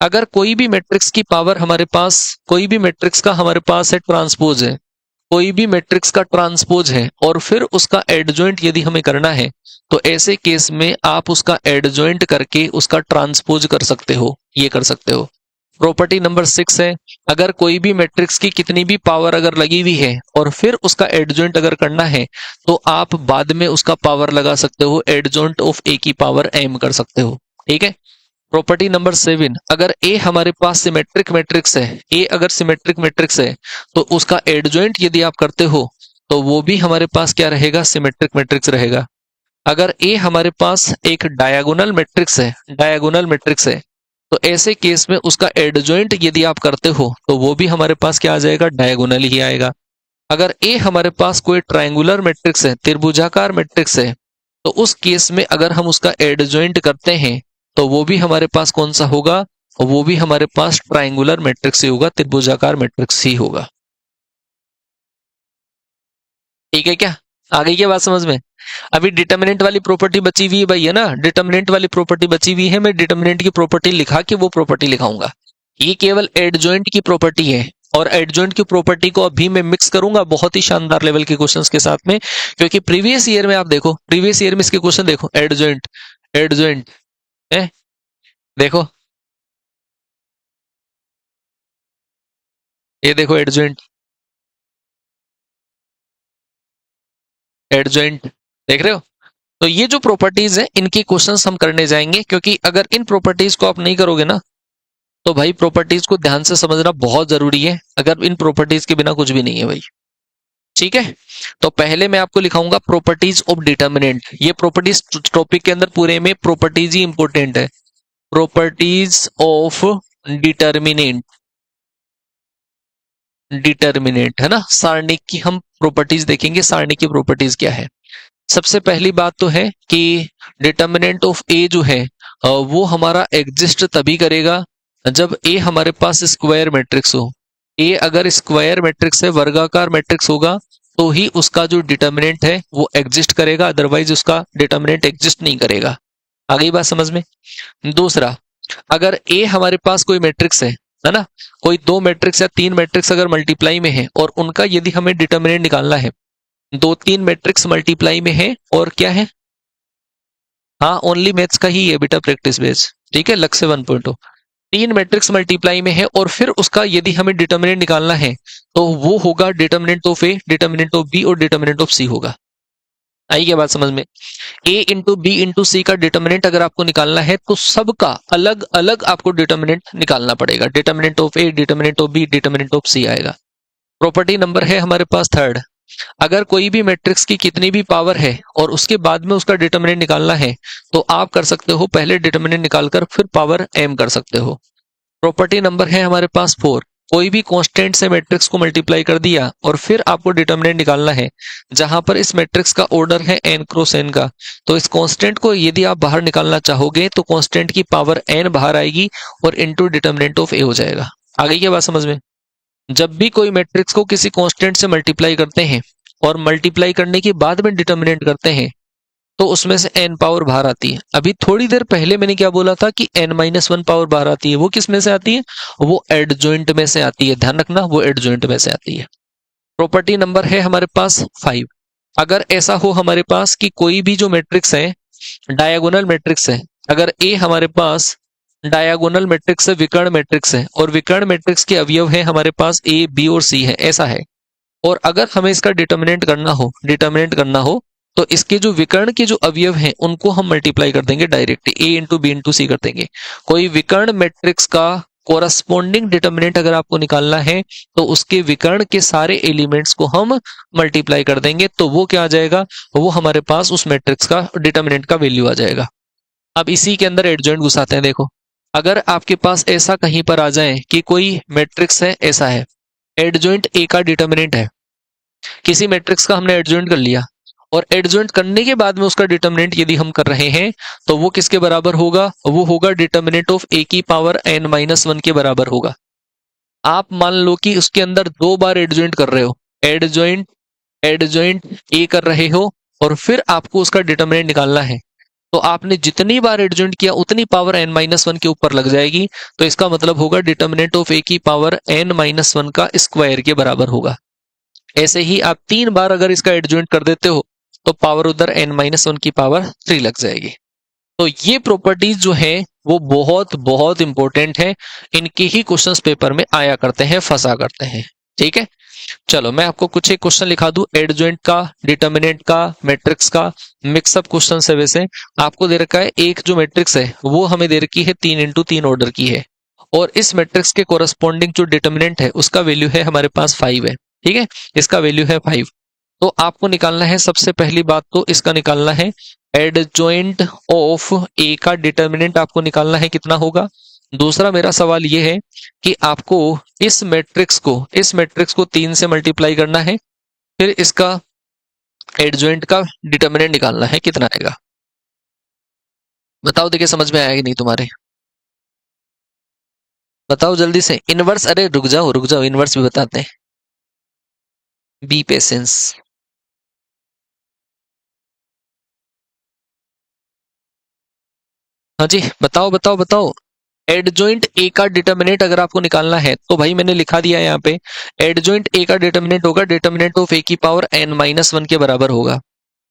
अगर कोई भी मैट्रिक्स की पावर हमारे पास, कोई भी मैट्रिक्स का हमारे पास है ट्रांसपोज है, कोई भी मैट्रिक्स का ट्रांसपोज है और फिर उसका एडजॉइंट यदि हमें करना है, तो ऐसे केस में आप उसका एडजॉइंट करके उसका ट्रांसपोज कर सकते हो, ये कर सकते हो। प्रॉपर्टी नंबर 6 है, अगर कोई भी मैट्रिक्स की कितनी भी पावर अगर लगी हुई है और फिर उसका एडजॉइंट अगर करना है तो आप बाद में उसका पावर लगा सकते हो, एडजॉइंट ऑफ ए की पावर m कर सकते हो। ठीक है, प्रॉपर्टी नंबर 7, अगर ए हमारे पास सिमेट्रिक मैट्रिक्स है, ए अगर सिमेट्रिक मैट्रिक्स है तो उसका एडजॉइंट यदि आप करते हो तो वो भी हमारे पास क्या रहेगा, सिमेट्रिक मैट्रिक्स रहेगा। अगर ए हमारे पास एक डायगोनल मैट्रिक्स है, डायगोनल मैट्रिक्स है, तो ऐसे केस में उसका एडजॉइंट यदि आप करते हो तो वो भी हमारे पास क्या आ जाएगा, डायगोनल ही आएगा। अगर ए हमारे पास कोई ट्रायंगुलर मैट्रिक्स है, त्रिभुजाकार मैट्रिक्स है, तो उस केस में अगर हम उसका एडजॉइंट करते हैं तो वो भी हमारे पास कौन सा होगा, वो भी हमारे पास ट्रायंगुलर मैट्रिक्स ही होगा, त्रिभुजाकार मैट्रिक्स ही होगा। ठीक है, क्या आ गई क्या बात समझ में? अभी डिटर्मिनेंट वाली प्रॉपर्टी बची हुई है भाई, है ना, डिटर्मिनेंट वाली प्रॉपर्टी बची हुई है, मैं डिटर्मिनेंट की प्रॉपर्टी लिखा के वो प्रॉपर्टी लिखाऊंगा। ये केवल एडजॉइंट की प्रॉपर्टी है और एडजॉइंट की प्रॉपर्टी को अभी मैं मिक्स करूंगा बहुत ही शानदार लेवल के क्वेश्चंस के साथ में, क्योंकि प्रीवियस ईयर में आप देखो, प्रीवियस ईयर में इसके क्वेश्चन देखो, एडजॉइंट एडजॉइंट है, देखो ये देखो एडजॉइंट एडजॉइंट, देख रहे हो? तो ये जो प्रॉपर्टीज है इनके क्वेश्चंस हम करने जाएंगे, क्योंकि अगर इन प्रॉपर्टीज को आप नहीं करोगे ना तो भाई प्रॉपर्टीज को ध्यान से समझना बहुत जरूरी है, अगर इन प्रॉपर्टीज के बिना कुछ भी नहीं है भाई। ठीक है, तो पहले मैं आपको लिखाऊंगा प्रॉपर्टीज ऑफ डिटर्मिनेंट। ये प्रॉपर्टीज टॉपिक के अंदर पूरे में प्रॉपर्टीज ही इंपॉर्टेंट है, प्रॉपर्टीज ऑफ डिटर्मिनेंट, डिटर्मिनेंट है ना, सारणिक की हम प्रॉपर्टीज देखेंगे, सारणिक की प्रॉपर्टीज क्या है। सबसे पहली बात तो है कि डिटर्मिनेंट ऑफ ए जो है वो हमारा एग्जिस्ट तभी करेगा जब ए हमारे पास स्क्वायर मैट्रिक्स हो। ए अगर स्क्वायर मैट्रिक्स है, वर्गाकार मैट्रिक्स होगा, तो ही उसका जो डिटर्मिनेंट है वो एग्जिस्ट करेगा, अदरवाइज उसका डिटर्मिनेंट एग्जिस्ट नहीं करेगा। आ गई बात समझ में। दूसरा, अगर ए हमारे पास कोई मैट्रिक्स है ना, कोई दो मैट्रिक्स या तीन मैट्रिक्स अगर मल्टीप्लाई में है और उनका यदि हमें डिटर्मिनेंट निकालना है, दो तीन मैट्रिक्स मल्टीप्लाई में है और क्या है, हाँ ओनली मैथ्स का ही है बेटा प्रैक्टिस बेस, ठीक है, लक्ष्य 1.0। तीन मैट्रिक्स मल्टीप्लाई में है और फिर उसका यदि हमें डिटर्मिनेंट निकालना है तो वो होगा determinant of A, determinant of B और डिटर्मिनेंट ऑफ सी होगा। आई क्या बात समझ में। A into B into C का डिटर्मिनेंट अगर आपको निकालना है तो सबका अलग अलग आपको डिटर्मिनेंट निकालना पड़ेगा। Determinant of A, determinant of B, determinant of C आएगा। प्रॉपर्टी नंबर है हमारे पास थर्ड, अगर कोई भी मैट्रिक्स की कितनी भी पावर है और उसके बाद में उसका डिटर्मिनेंट निकालना है तो आप कर सकते हो पहले डिटर्मिनेंट निकालकर फिर पावर एम कर सकते हो। प्रॉपर्टी नंबर है हमारे पास 4, कोई भी कांस्टेंट से मैट्रिक्स को मल्टीप्लाई कर दिया और फिर आपको डिटर्मिनेंट निकालना है, जहां पर इस मैट्रिक्स का ऑर्डर है n क्रॉस n का, तो इस कांस्टेंट को यदि आप बाहर निकालना चाहोगे तो कांस्टेंट की पावर n बाहर आएगी और इनटू डिटर्मिनेंट ऑफ a हो जाएगा। आ गई क्या बात समझ में। जब भी कोई मैट्रिक्स को किसी कांस्टेंट से मल्टीप्लाई करते हैं और मल्टीप्लाई करने के बाद में डिटर्मिनेंट करते हैं तो उसमें से n पावर बाहर आती है। अभी थोड़ी देर पहले मैंने क्या बोला था कि n-1 पावर बाहर आती है, वो किस में से आती है, वो एडजॉइंट में से आती है, ध्यान रखना वो एडजॉइंट में से आती है। प्रॉपर्टी नंबर है हमारे पास 5, अगर ऐसा हो हमारे पास कि कोई भी जो मैट्रिक्स है डायगोनल मैट्रिक्स है, अगर ए हमारे पास डायगोनल मैट्रिक्स है, विकर्ण मैट्रिक्स है और विकर्ण मैट्रिक्स के अवयव है हमारे पास ए, बी और सी है, ऐसा है, और अगर हमें इसका डिटर्मिनेंट करना हो तो इसके जो विकर्ण के जो अवयव हैं उनको हम मल्टीप्लाई कर देंगे डायरेक्ट, ए इंटू बी इंटू सी कर देंगे। कोई विकर्ण मैट्रिक्स का कोरस्पोंडिंग डिटर्मिनेंट अगर आपको निकालना है तो उसके विकर्ण के सारे एलिमेंट्स को हम मल्टीप्लाई कर देंगे, तो वो क्या आ जाएगा, वो हमारे पास उस मैट्रिक्स का डिटर्मिनेंट का वैल्यू आ जाएगा। अब इसी के अंदर एडजॉइंट घुसाते हैं। देखो, अगर आपके पास ऐसा कहीं पर आ जाए कि कोई मैट्रिक्स है, ऐसा है, एडजॉइंट ए का डिटर्मिनेंट है, किसी मैट्रिक्स का हमने एडजॉइंट कर लिया और एडजॉइंट करने के बाद में उसका डिटर्मिनेंट यदि हम कर रहे हैं तो वो किसके बराबर होगा, वो होगा डिटर्मिनेंट ऑफ ए की पावर n-1 के बराबर होगा। आप मान लो कि उसके अंदर दो बार एडजॉइंट कर रहे हो, एडजॉइंट ए कर रहे हो और फिर आपको उसका डिटर्मिनेंट निकालना है, तो आपने जितनी बार एडजॉइंट किया उतनी पावर n-1 के ऊपर लग जाएगी, तो इसका मतलब होगा डिटर्मिनेंट ऑफ ए की पावर n-1 का स्क्वायर के बराबर होगा। ऐसे ही आप 3 बार अगर इसका एडजॉइंट कर देते हो तो पावर उधर n-1 की पावर 3 लग जाएगी। तो ये प्रॉपर्टीज जो है वो बहुत बहुत इंपॉर्टेंट है, इनके ही क्वेश्चंस पेपर में आया करते हैं, फंसा करते हैं, ठीक है। चलो मैं आपको कुछ एक क्वेश्चन लिखा दूं, एडजॉइंट का, डिटर्मिनेंट का, मैट्रिक्स का मिक्सअप क्वेश्चन है। वैसे आपको दे रखा है एक जो मैट्रिक्स है वो हमें दे रखी है 3x3 ऑर्डर की है और इस मैट्रिक्स के कोरस्पोंडिंग जो डिटर्मिनेंट है उसका वैल्यू है हमारे पास 5 है, ठीक है, इसका वैल्यू है 5। तो आपको निकालना है, सबसे पहली बात तो इसका निकालना है एडजॉइंट ऑफ ए का डिटर्मिनेंट आपको निकालना है कितना होगा। दूसरा मेरा सवाल ये है कि आपको इस मैट्रिक्स को 3 से मल्टीप्लाई करना है, फिर इसका एडजॉइंट का डिटर्मिनेंट निकालना है, कितना आएगा बताओ। देखिए समझ में आया कि नहीं तुम्हारे, बताओ जल्दी से। इनवर्स, अरे रुक जाओ इनवर्स भी बताते हैं, बी पेशेंस। हाँ जी बताओ। एडजॉइंट ए का डिटर्मिनेंट अगर आपको निकालना है तो भाई मैंने लिखा दिया है यहाँ पे, एडजॉइंट ए का डिटर्मिनेंट होगा डिटर्मिनेंट ऑफ ए की पावर n-1 के बराबर होगा।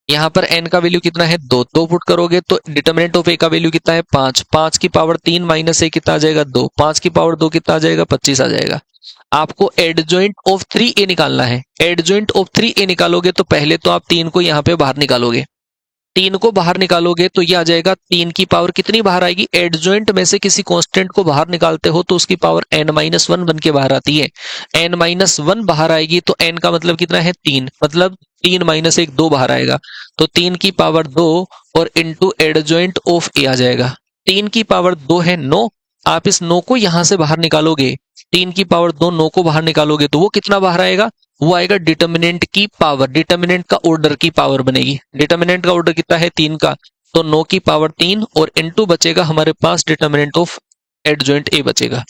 यहाँ पर n का वैल्यू कितना है, 2 पुट करोगे तो डिटर्मिनेंट ऑफ ए का वैल्यू कितना है 5, 5 की पावर 3 माइनस ए कितना आ जाएगा 2, 5 की पावर 2 कितना आ जाएगा 25 आ जाएगा। आपको एडजॉइंट ऑफ 3a निकालना है। एडजॉइंट ऑफ 3a निकालोगे तो पहले तो आप 3 को यहाँ पे बाहर निकालोगे, 3 को बाहर निकालोगे तो ये आ जाएगा 3 की पावर कितनी बाहर आएगी, एडजॉइंट में से किसी कांस्टेंट को बाहर निकालते हो तो उसकी पावर n-1 बन के बाहर आती है। n-1 बाहर आएगी तो n का मतलब कितना है 3, मतलब 3 माइनस 1 2 बाहर आएगा, तो 3 की पावर 2 और इंटू एडजॉइंट ऑफ ए आ जाएगा। 3 की पावर 2 है 9, आप इस 9 को यहां से बाहर निकालोगे, 3 की पावर 2 9 को बाहर निकालोगे तो वो कितना बाहर आएगा, वो आएगा डिटर्मिनेंट की पावर, डिटर्मिनेंट का ऑर्डर की पावर बनेगी। डिटर्मिनेंट का ऑर्डर कितना है 3 का, तो 9 की पावर 3 और इनटू बचेगा हमारे पास डिटर्मिनेंट ऑफ एडजॉइंट ए बचेगा।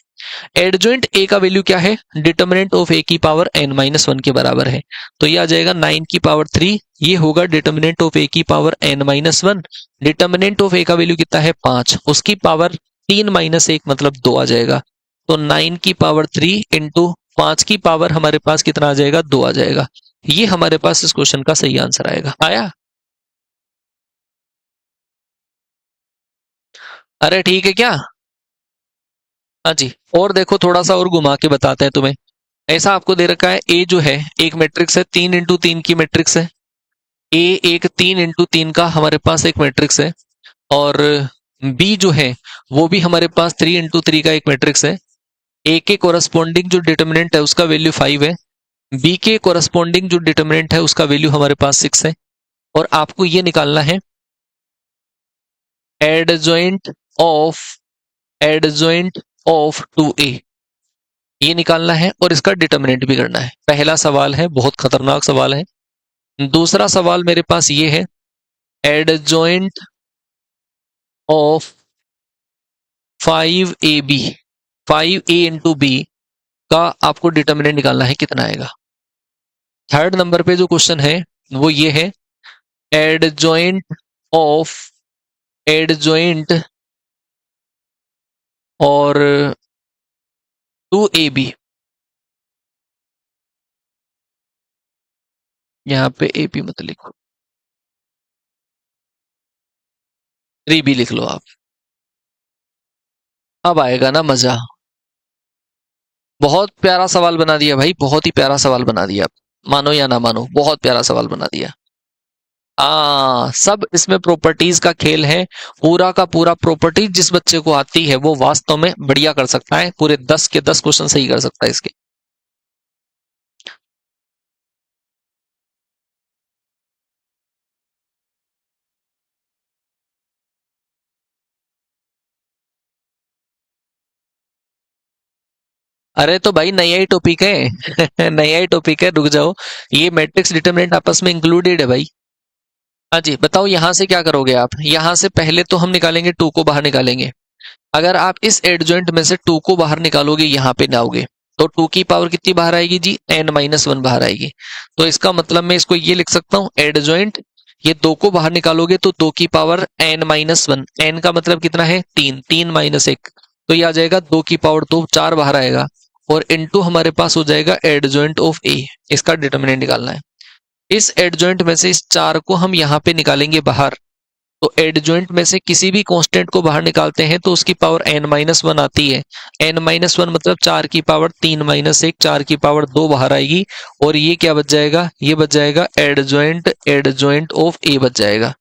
एडजॉइंट ए का वैल्यू क्या है, डिटर्मिनेंट ऑफ ए की पावर n-1 के बराबर है, तो ये आ जाएगा 9 की पावर 3, ये होगा डिटर्मिनेंट ऑफ ए की पावर n-1। डिटर्मिनेंट ऑफ ए का वैल्यू कितना है 5, उसकी पावर 3-1 मतलब 2 आ जाएगा, तो 9 की पावर 3 इंटू 5 की पावर हमारे पास कितना आ जाएगा, 2 आ जाएगा। ये हमारे पास इस क्वेश्चन का सही आंसर आएगा। आया? अरे ठीक है क्या? हाँ जी। और देखो थोड़ा सा और घुमा के बताते हैं तुम्हें। ऐसा आपको दे रखा है, ए जो है एक मैट्रिक्स है, 3 इंटू 3 की मैट्रिक्स है। ए एक 3 इंटू 3 का हमारे पास एक मैट्रिक्स है, और बी जो है वो भी हमारे पास 3 इंटू 3 का एक मैट्रिक्स है। ए के कोरस्पॉन्डिंग जो डिटर्मिनेंट है उसका वैल्यू 5 है, बी के कोरस्पॉन्डिंग जो डिटर्मिनेंट है उसका वैल्यू हमारे पास 6 है, और आपको ये निकालना है adjoint of adjoint of 2a, ये निकालना है और इसका डिटर्मिनेंट भी करना है। पहला सवाल है, बहुत खतरनाक सवाल है। दूसरा सवाल मेरे पास ये है, adjoint of 5ab, 5a into B का आपको डिटर्मिनेंट निकालना है, कितना आएगा। थर्ड नंबर पे जो क्वेश्चन है वो ये है, एडजॉइंट ऑफ एडजॉइंट और 2ab, यहां पे ab मत लिखो, 3b लिख लो आप। अब आएगा ना मजा। बहुत प्यारा सवाल बना दिया भाई, बहुत ही प्यारा सवाल बना दिया, मानो या ना मानो, बहुत प्यारा सवाल बना दिया। सब इसमें प्रॉपर्टीज का खेल है, पूरा का पूरा प्रॉपर्टी जिस बच्चे को आती है वो वास्तव में बढ़िया कर सकता है, पूरे 10 के 10 क्वेश्चन सही कर सकता है इसके। अरे तो भाई नया ही टॉपिक है नया ही टॉपिक है, रुक जाओ। ये मैट्रिक्स डिटरमिनेंट आपस में इंक्लूडेड है भाई। हाँ जी, बताओ यहां से क्या करोगे आप। यहां से पहले तो हम निकालेंगे 2 को बाहर निकालेंगे। अगर आप इस एडजॉइंट में से 2 को बाहर निकालोगे, यहाँ पे लाओगे, तो 2 की पावर कितनी बाहर आएगी जी, n-1 बाहर आएगी। तो इसका मतलब मैं इसको ये लिख सकता हूँ, एडजॉइंट, ये 2 को बाहर निकालोगे तो 2 की पावर n-1, n का मतलब कितना है 3, 3-1, तो ये आ जाएगा 2 की पावर 2, 4 बाहर आएगा, और इनटू हमारे पास हो जाएगा एडजॉइंट ऑफ ए, इसका डिटर्मिनेंट निकालना है। इस एडजॉइंट में से इस 4 को हम यहाँ पे निकालेंगे बाहर, तो एडजॉइंट में से किसी भी कांस्टेंट को बाहर निकालते हैं तो उसकी पावर n-1 आती है। n-1 मतलब 4 की पावर 3-1, 4 की पावर 2 बाहर आएगी, और ये क्या बच जाएगा, ये बच जाएगा एडजॉइंट एडजॉइंट ऑफ ए बच जाएगा।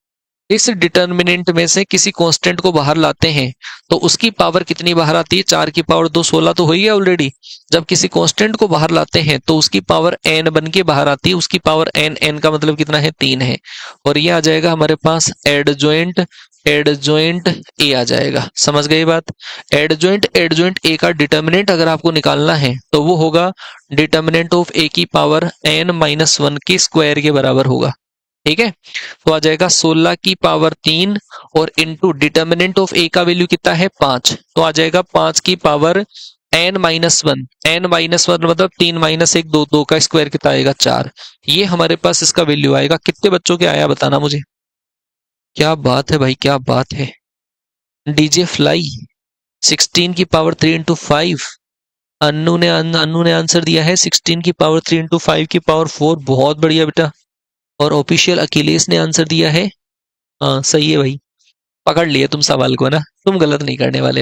इस डिटर्मिनेंट में से किसी कांस्टेंट को बाहर लाते हैं तो उसकी पावर कितनी बाहर आती है, 4 की पावर 2, 16 तो हो ही है ऑलरेडी। जब किसी कांस्टेंट को बाहर लाते हैं तो उसकी पावर n बन के बाहर आती है, उसकी पावर n, n का मतलब कितना है 3 है, और ये आ जाएगा हमारे पास एडजॉइंट एडजॉइंट ए आ जाएगा। समझ गए बात। एडजॉइंट एडजॉइंट ए का डिटर्मिनेंट अगर आपको निकालना है तो वो होगा डिटर्मिनेंट ऑफ ए की पावर n-1 के स्क्वायर के बराबर होगा। ठीक है, तो आ जाएगा 16 की पावर 3 और इनटू डिटर्मिनेंट ऑफ ए का वैल्यू कितना है 5, तो आ जाएगा 5 की पावर n-1, n-1 मतलब 3-1, 2, 2 का स्क्वायर कितना आएगा 4। ये हमारे पास इसका वैल्यू आएगा। कितने बच्चों के आया बताना मुझे। क्या बात है भाई, क्या बात है। डीजे फ्लाई 16 की पावर 3 इंटू 5, अन्नू ने आंसर दिया है 16 की पावर 3 इंटू 5 की पावर 4, बहुत बढ़िया बेटा। और ऑफिशियल अखिलेश ने आंसर दिया है, हाँ सही है भाई, पकड़ लिए तुम सवाल को ना, तुम गलत नहीं करने वाले।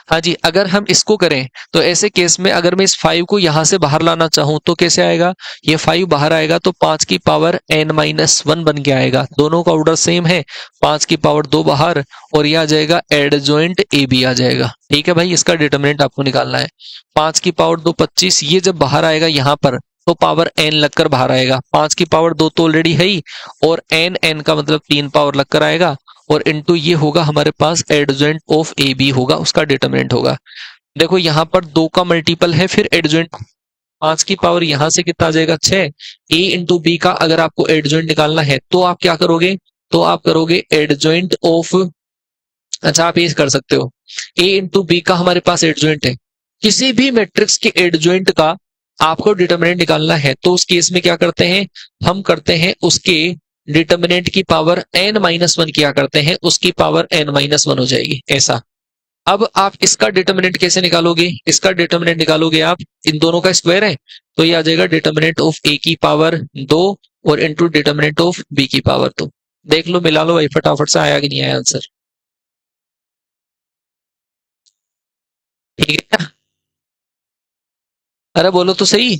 हाँ जी, अगर हम इसको करें तो ऐसे केस में अगर मैं इस 5 को यहां से बाहर लाना चाहूं तो कैसे आएगा, ये 5 बाहर आएगा तो 5 की पावर n-1 बन के आएगा। दोनों का ऑर्डर सेम है, 5 की पावर 2 बाहर, और ये आ जाएगा एडजॉइंट ए बी आ जाएगा। ठीक है भाई, इसका डिटर्मिनेंट आपको निकालना है। 5 की पावर 2 25, ये जब बाहर आएगा यहाँ पर तो पावर n लगकर बाहर आएगा। 5 की पावर 2 तो ऑलरेडी है ही, और n का मतलब 3 पावर लगकर आएगा, और इनटू ये होगा हमारे पास एडजॉइंट ऑफ ए बी होगा, उसका डिटर्मिनेंट होगा। देखो यहाँ पर 2 का मल्टीपल है, फिर एडजॉइंट 5 की पावर यहां से कितना आ जाएगा 6, ए इंटू बी का अगर आपको एडजॉइंट निकालना है तो आप क्या करोगे, तो आप करोगे एडजॉइंट ऑफ, अच्छा आप ये कर सकते हो, ए इंटू बी का हमारे पास एडजॉइंट है, किसी भी मैट्रिक्स के एडजॉइंट का आपको डिटरमिनेंट निकालना है तो उस केस में क्या करते हैं, हम करते हैं उसके डिटरमिनेंट की पावर n-1 किया करते हैं, उसकी पावर n-1 हो जाएगी ऐसा। अब आप इसका डिटरमिनेंट कैसे निकालोगे, इसका डिटरमिनेंट निकालोगे आप, इन दोनों का स्क्वायर है तो ये आ जाएगा डिटरमिनेंट ऑफ a की पावर 2 और इनटू डिटरमिनेंट ऑफ b की पावर 2। देख लो, मिला लो भाई फटाफट से, आया कि नहीं आया आंसर। ठीक है, अरे बोलो तो सही,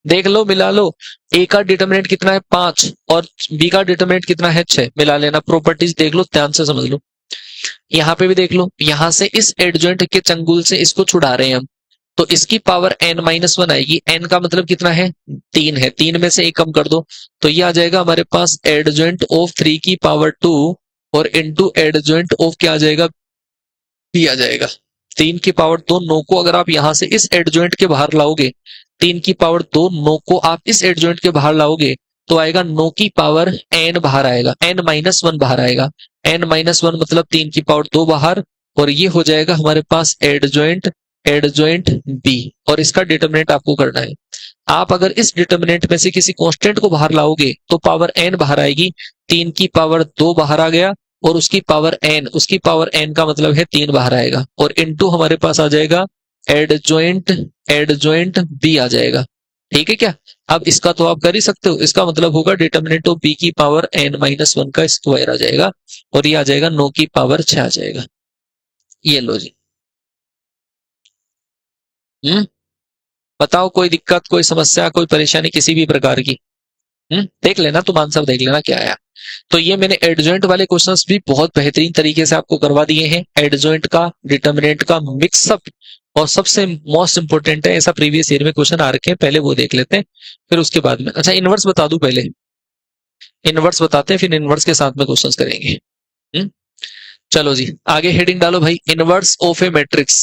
देख लो मिला लो। ए का डिटरमिनेंट कितना है 5 और बी का डिटरमिनेंट कितना है 6, मिला लेना। प्रॉपर्टीज देख लो, ध्यान से समझ लो। यहाँ पे भी देख लो, यहां से इस एडजॉइंट के चंगुल से इसको छुड़ा रहे हैं हम, तो इसकी पावर n-1 आएगी। n का मतलब कितना है 3 है, 3 में से 1 कम कर दो तो ये आ जाएगा हमारे पास एडजॉइंट ऑफ 3 की पावर 2 और इनटू एडजॉइंट ऑफ क्या आ जाएगा, b आ जाएगा। 3 की पावर 2 9 को अगर आप यहां से इस एडजॉइंट के बाहर लाओगे, 3 की पावर 2 9 को आप इस एडजॉइंट के बाहर लाओगे तो आएगा 9 की पावर n बाहर आएगा, n-1 बाहर आएगा। n-1 मतलब 3 की पावर 2 बाहर, और ये हो जाएगा हमारे पास एडजॉइंट एडजॉइंट बी, और इसका डिटरमिनेंट आपको करना है। आप अगर इस डिटरमिनेंट में से किसी कांस्टेंट को बाहर लाओगे तो पावर n बाहर आएगी, 3 की पावर 2 बाहर आ गया और उसकी पावर n, उसकी पावर n का मतलब है 3 बाहर आएगा, और इनटू हमारे पास आ जाएगा एडजॉइंट एडजॉइंट बी आ जाएगा। ठीक है क्या, अब इसका तो आप कर ही सकते हो, इसका मतलब होगा डिटरमिनेंट ऑफ बी की पावर n-1 का स्क्वायर आ जाएगा, और ये आ जाएगा 9 की पावर 6 आ जाएगा। ये लो जी। बताओ, कोई दिक्कत, कोई समस्या, कोई परेशानी किसी भी प्रकार की? देख लेना, तुम आंसर देख लेना क्या आया। तो ये मैंने एडजॉइंट वाले क्वेश्चंस भी बहुत बेहतरीन तरीके से आपको करवा दिए हैं। एडजॉइंट का, डिटरमिनेंट का मिक्सअप, और सबसे मोस्ट इंपोर्टेंट है, ऐसा प्रीवियस ईयर में क्वेश्चन आ रखे हैं, पहले वो देख लेते हैं फिर उसके बाद में। अच्छा, इनवर्स बता दूं पहले, इनवर्स बताते हैं फिर इनवर्स के साथ में क्वेश्चंस करेंगे। हम्म चलो जी, आगे हेडिंग डालो भाई, inverse of A matrix.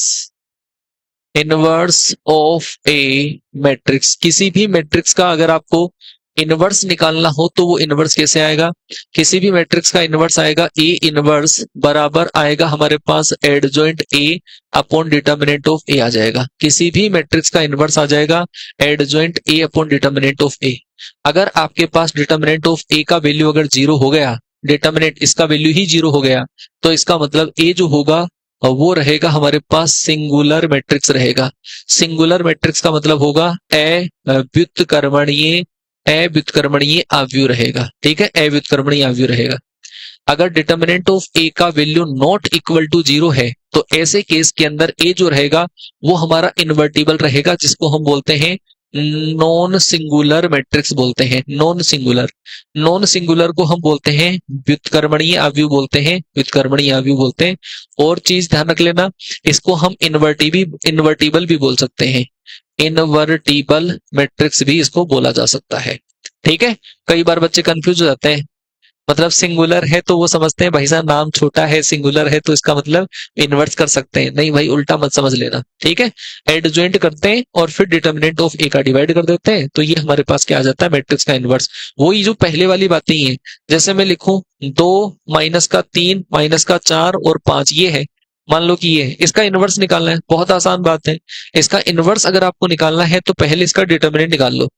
Inverse of A matrix, किसी भी मैट्रिक्स का अगर आपको इनवर्स निकालना हो तो वो इनवर्स कैसे आएगा, किसी भी मैट्रिक्स का इनवर्स आएगा ए इनवर्स बराबर आएगा हमारे पास adjoint A upon determinant of A आ जाएगा। किसी भी मैट्रिक्स का इनवर्स आ जाएगा adjoint A upon determinant of A. अगर आपके पास डिटरमिनेंट ऑफ ए का वैल्यू अगर 0 हो गया, डिटरमिनेंट इसका वैल्यू ही 0 हो गया, तो इसका मतलब ए जो होगा वो रहेगा हमारे पास सिंगुलर मैट्रिक्स रहेगा। सिंगुलर मैट्रिक्स का मतलब होगा व्युत्क्रमणीय, व्युत्क्रमणीय आव्यूह रहेगा। ठीक है, व्युत्क्रमणीय आव्यूह रहेगा। अगर डिटरमिनेंट ऑफ ए का वैल्यू नॉट इक्वल टू 0 है तो ऐसे केस के अंदर ए जो रहेगा वो हमारा इन्वर्टिबल रहेगा, जिसको हम बोलते हैं नॉन सिंगुलर मैट्रिक्स बोलते हैं। नॉन सिंगुलर, नॉन सिंगुलर को हम बोलते हैं व्युत्क्रमणीय आव्यूह बोलते हैं, व्युत्क्रमणीय आव्यूह बोलते हैं। और चीज ध्यान रख लेना, इसको हम इन्वर्टिबल भी बोल सकते हैं, इनवर्टिबल मैट्रिक्स भी इसको बोला जा सकता है। ठीक है, कई बार बच्चे कंफ्यूज हो जाते हैं, मतलब सिंगुलर है तो वो समझते हैं भाई साहब नाम छोटा है, सिंगुलर है तो इसका मतलब इन्वर्स कर सकते हैं। नहीं भाई, उल्टा मत समझ लेना। ठीक है, एडजॉइंट करते हैं और फिर डिटरमिनेंट ऑफ ए का डिवाइड कर देते हैं, तो ये हमारे पास क्या आ जाता है, मैट्रिक्स का इन्वर्स। वही जो पहले वाली बातें ही है, जैसे मैं लिखूं 2 माइनस का 3 माइनस का 4 और 5, ये है, मान लो कि ये है, इसका इनवर्स निकालना है, बहुत आसान बात है। इसका इनवर्स अगर आपको निकालना है तो पहले इसका डिटरमिनेंट निकाल लो।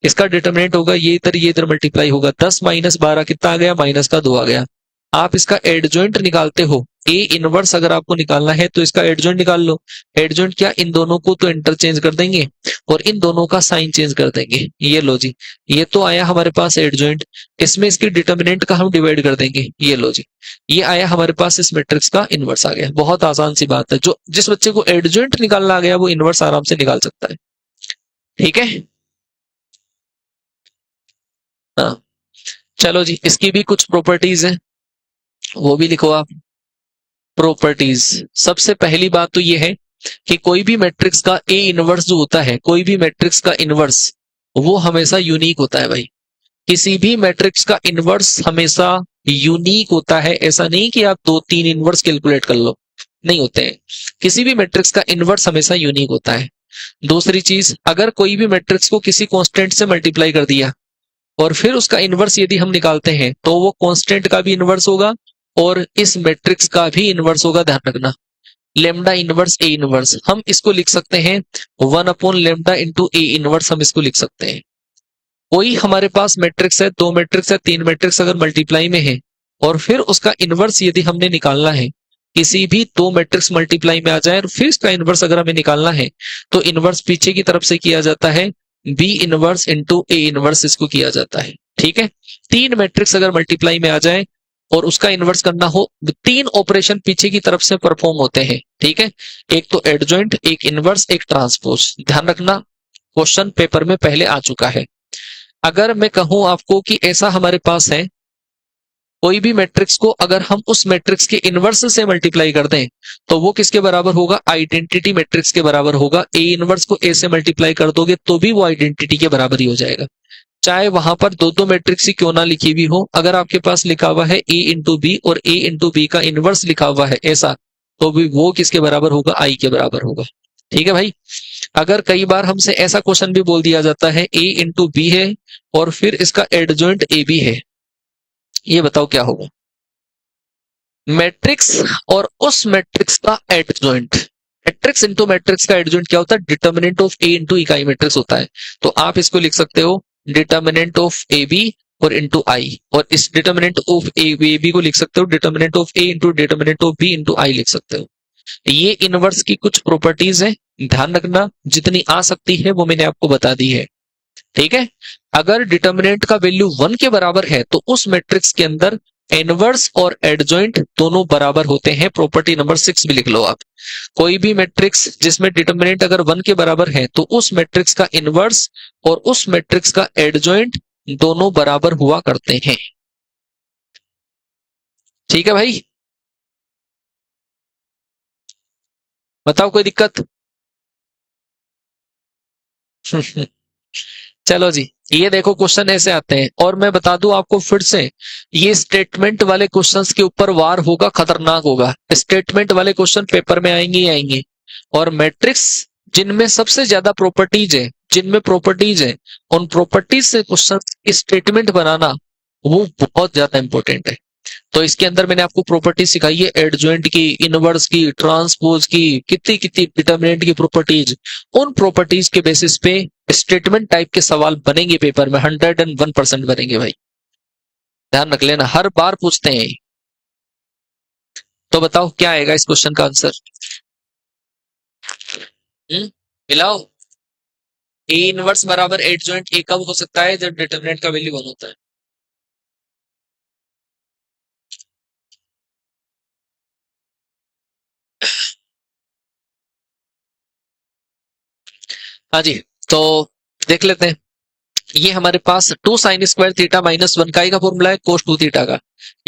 इसका डिटरमिनेंट होगा ये इधर मल्टीप्लाई होगा, 10 माइनस 12 कितना आ गया, माइनस का 2 आ गया। आप इसका एडजॉइंट निकालते हो, ए इनवर्स अगर आपको निकालना है तो इसका एडजॉइंट निकाल लो। एडजॉइंट क्या, इन दोनों को तो इंटरचेंज कर देंगे और इन दोनों का साइन चेंज कर देंगे। ये लो जी, ये तो आया हमारे पास एडजॉइंट, इसमें इसकी डिटरमिनेंट का हम डिवाइड कर देंगे। ये लो जी, ये आया हमारे पास इस मैट्रिक्स का इनवर्स आ गया। बहुत आसान सी बात है, जो जिस बच्चे को एडजॉइंट निकालना आ गया वो इनवर्स आराम से निकाल सकता है। ठीक है, हाँ चलो जी, इसकी भी कुछ प्रॉपर्टीज है, वो भी लिखो आप। प्रॉपर्टीज, सबसे पहली बात तो ये है कि कोई भी मैट्रिक्स का ए इनवर्स जो होता है, कोई भी मैट्रिक्स का इनवर्स वो हमेशा यूनिक होता है भाई। किसी भी मैट्रिक्स का इनवर्स हमेशा यूनिक होता है, ऐसा नहीं कि आप 2-3 इनवर्स कैलकुलेट कर लो, नहीं होते हैं। किसी भी मैट्रिक्स का इनवर्स हमेशा यूनिक होता है। दूसरी चीज, अगर कोई भी मैट्रिक्स को किसी कांस्टेंट से मल्टीप्लाई कर दिया और फिर उसका इनवर्स यदि हम निकालते हैं तो वो कांस्टेंट का भी इनवर्स होगा और इस मैट्रिक्स का भी इनवर्स होगा, ध्यान रखना। लेमडा इनवर्स ए इनवर्स, हम इसको लिख सकते हैं 1/लेमडा इंटू ए इनवर्स, हम इसको लिख सकते हैं। कोई हमारे पास मैट्रिक्स है, 2 मैट्रिक्स है, 3 मैट्रिक्स अगर मल्टीप्लाई में है और फिर उसका इनवर्स यदि हमने निकालना है, किसी भी 2 मैट्रिक्स मल्टीप्लाई में आ जाए और फिर इसका इनवर्स अगर हमें निकालना है तो इनवर्स पीछे की तरफ से किया जाता है, B inverse into A inverse इसको किया जाता है। ठीक है, 3 मैट्रिक्स अगर मल्टीप्लाई में आ जाए और उसका इनवर्स करना हो, 3 ऑपरेशन पीछे की तरफ से परफॉर्म होते हैं। ठीक है, एक तो एडजॉइंट, एक इनवर्स, एक ट्रांसपोज। ध्यान रखना, क्वेश्चन पेपर में पहले आ चुका है। अगर मैं कहूं आपको कि ऐसा हमारे पास है, कोई भी मैट्रिक्स को अगर हम उस मैट्रिक्स के इनवर्स से मल्टीप्लाई कर दें तो वो किसके बराबर होगा? आइडेंटिटी मैट्रिक्स के बराबर होगा। ए इनवर्स को ए से मल्टीप्लाई कर दोगे तो भी वो आइडेंटिटी के बराबर ही हो जाएगा, चाहे वहां पर 2 मैट्रिक्स ही क्यों ना लिखी हुई हो। अगर आपके पास लिखा हुआ है ए इंटू बी और ए इंटू बी का इनवर्स लिखा हुआ है ऐसा, तो भी वो किसके बराबर होगा? आई के बराबर होगा। ठीक है भाई, अगर कई बार हमसे ऐसा क्वेश्चन भी बोल दिया जाता है ए इंटू बी है और फिर इसका एडजॉइंट ए बी है, ये बताओ क्या होगा? मैट्रिक्स और उस मैट्रिक्स का एडजॉइंट, मैट्रिक्स इंटू मैट्रिक्स का एडजॉइंट क्या होता है? डिटर्मिनेंट ऑफ ए इंटू इकाई मैट्रिक्स होता है। तो आप इसको लिख सकते हो डिटर्मिनेंट ऑफ ए बी और इंटू आई, और इस डिटर्मिनेंट ऑफ ए बी को लिख सकते हो determinant of A into determinant of B into I लिख सकते हो। ये इनवर्स की कुछ प्रॉपर्टीज है, ध्यान रखना, जितनी आ सकती है वो मैंने आपको बता दी है। ठीक है, अगर डिटर्मिनेंट का वैल्यू 1 के बराबर है तो उस मैट्रिक्स के अंदर इनवर्स और एडजॉइंट दोनों बराबर होते हैं। प्रॉपर्टी नंबर 6 भी लिख लो आप। कोई भी मैट्रिक्स जिसमें डिटर्मिनेंट अगर 1 के बराबर है तो उस मैट्रिक्स का इनवर्स और उस मैट्रिक्स का एडजॉइंट दोनों बराबर हुआ करते हैं। ठीक है भाई, बताओ कोई दिक्कत? चलो जी, ये देखो क्वेश्चन ऐसे आते हैं, और मैं बता दूं आपको फिर से, ये स्टेटमेंट वाले क्वेश्चंस के ऊपर वार होगा, खतरनाक होगा। स्टेटमेंट वाले क्वेश्चन पेपर में आएंगे ही आएंगे, और मैट्रिक्स जिनमें सबसे ज्यादा प्रॉपर्टीज है, जिनमें प्रॉपर्टीज है, उन प्रॉपर्टीज से क्वेश्चन स्टेटमेंट बनाना वो बहुत ज्यादा इंपॉर्टेंट है। तो इसके अंदर मैंने आपको प्रॉपर्टी सिखाई है, एडजॉइंट की, इनवर्स की, ट्रांसपोज की, कितनी कितनी डिटर्मिनेंट की प्रॉपर्टीज। उन प्रॉपर्टीज के बेसिस पे स्टेटमेंट टाइप के सवाल बनेंगे पेपर में, 101% बनेंगे भाई, ध्यान रख लेना, हर बार पूछते हैं। तो बताओ क्या आएगा इस क्वेश्चन का आंसर? मिलाओ, ए इनवर्स बराबर एडजॉइंट ए कब हो सकता है? जब डिटर्मिनेंट का वैल्यू 1 होता है। हाँ जी, तो देख लेते हैं। ये हमारे पास 2 साइन स्क्वायर थीटा माइनस 1 का फॉर्मूला है कोस 2 थीटा का।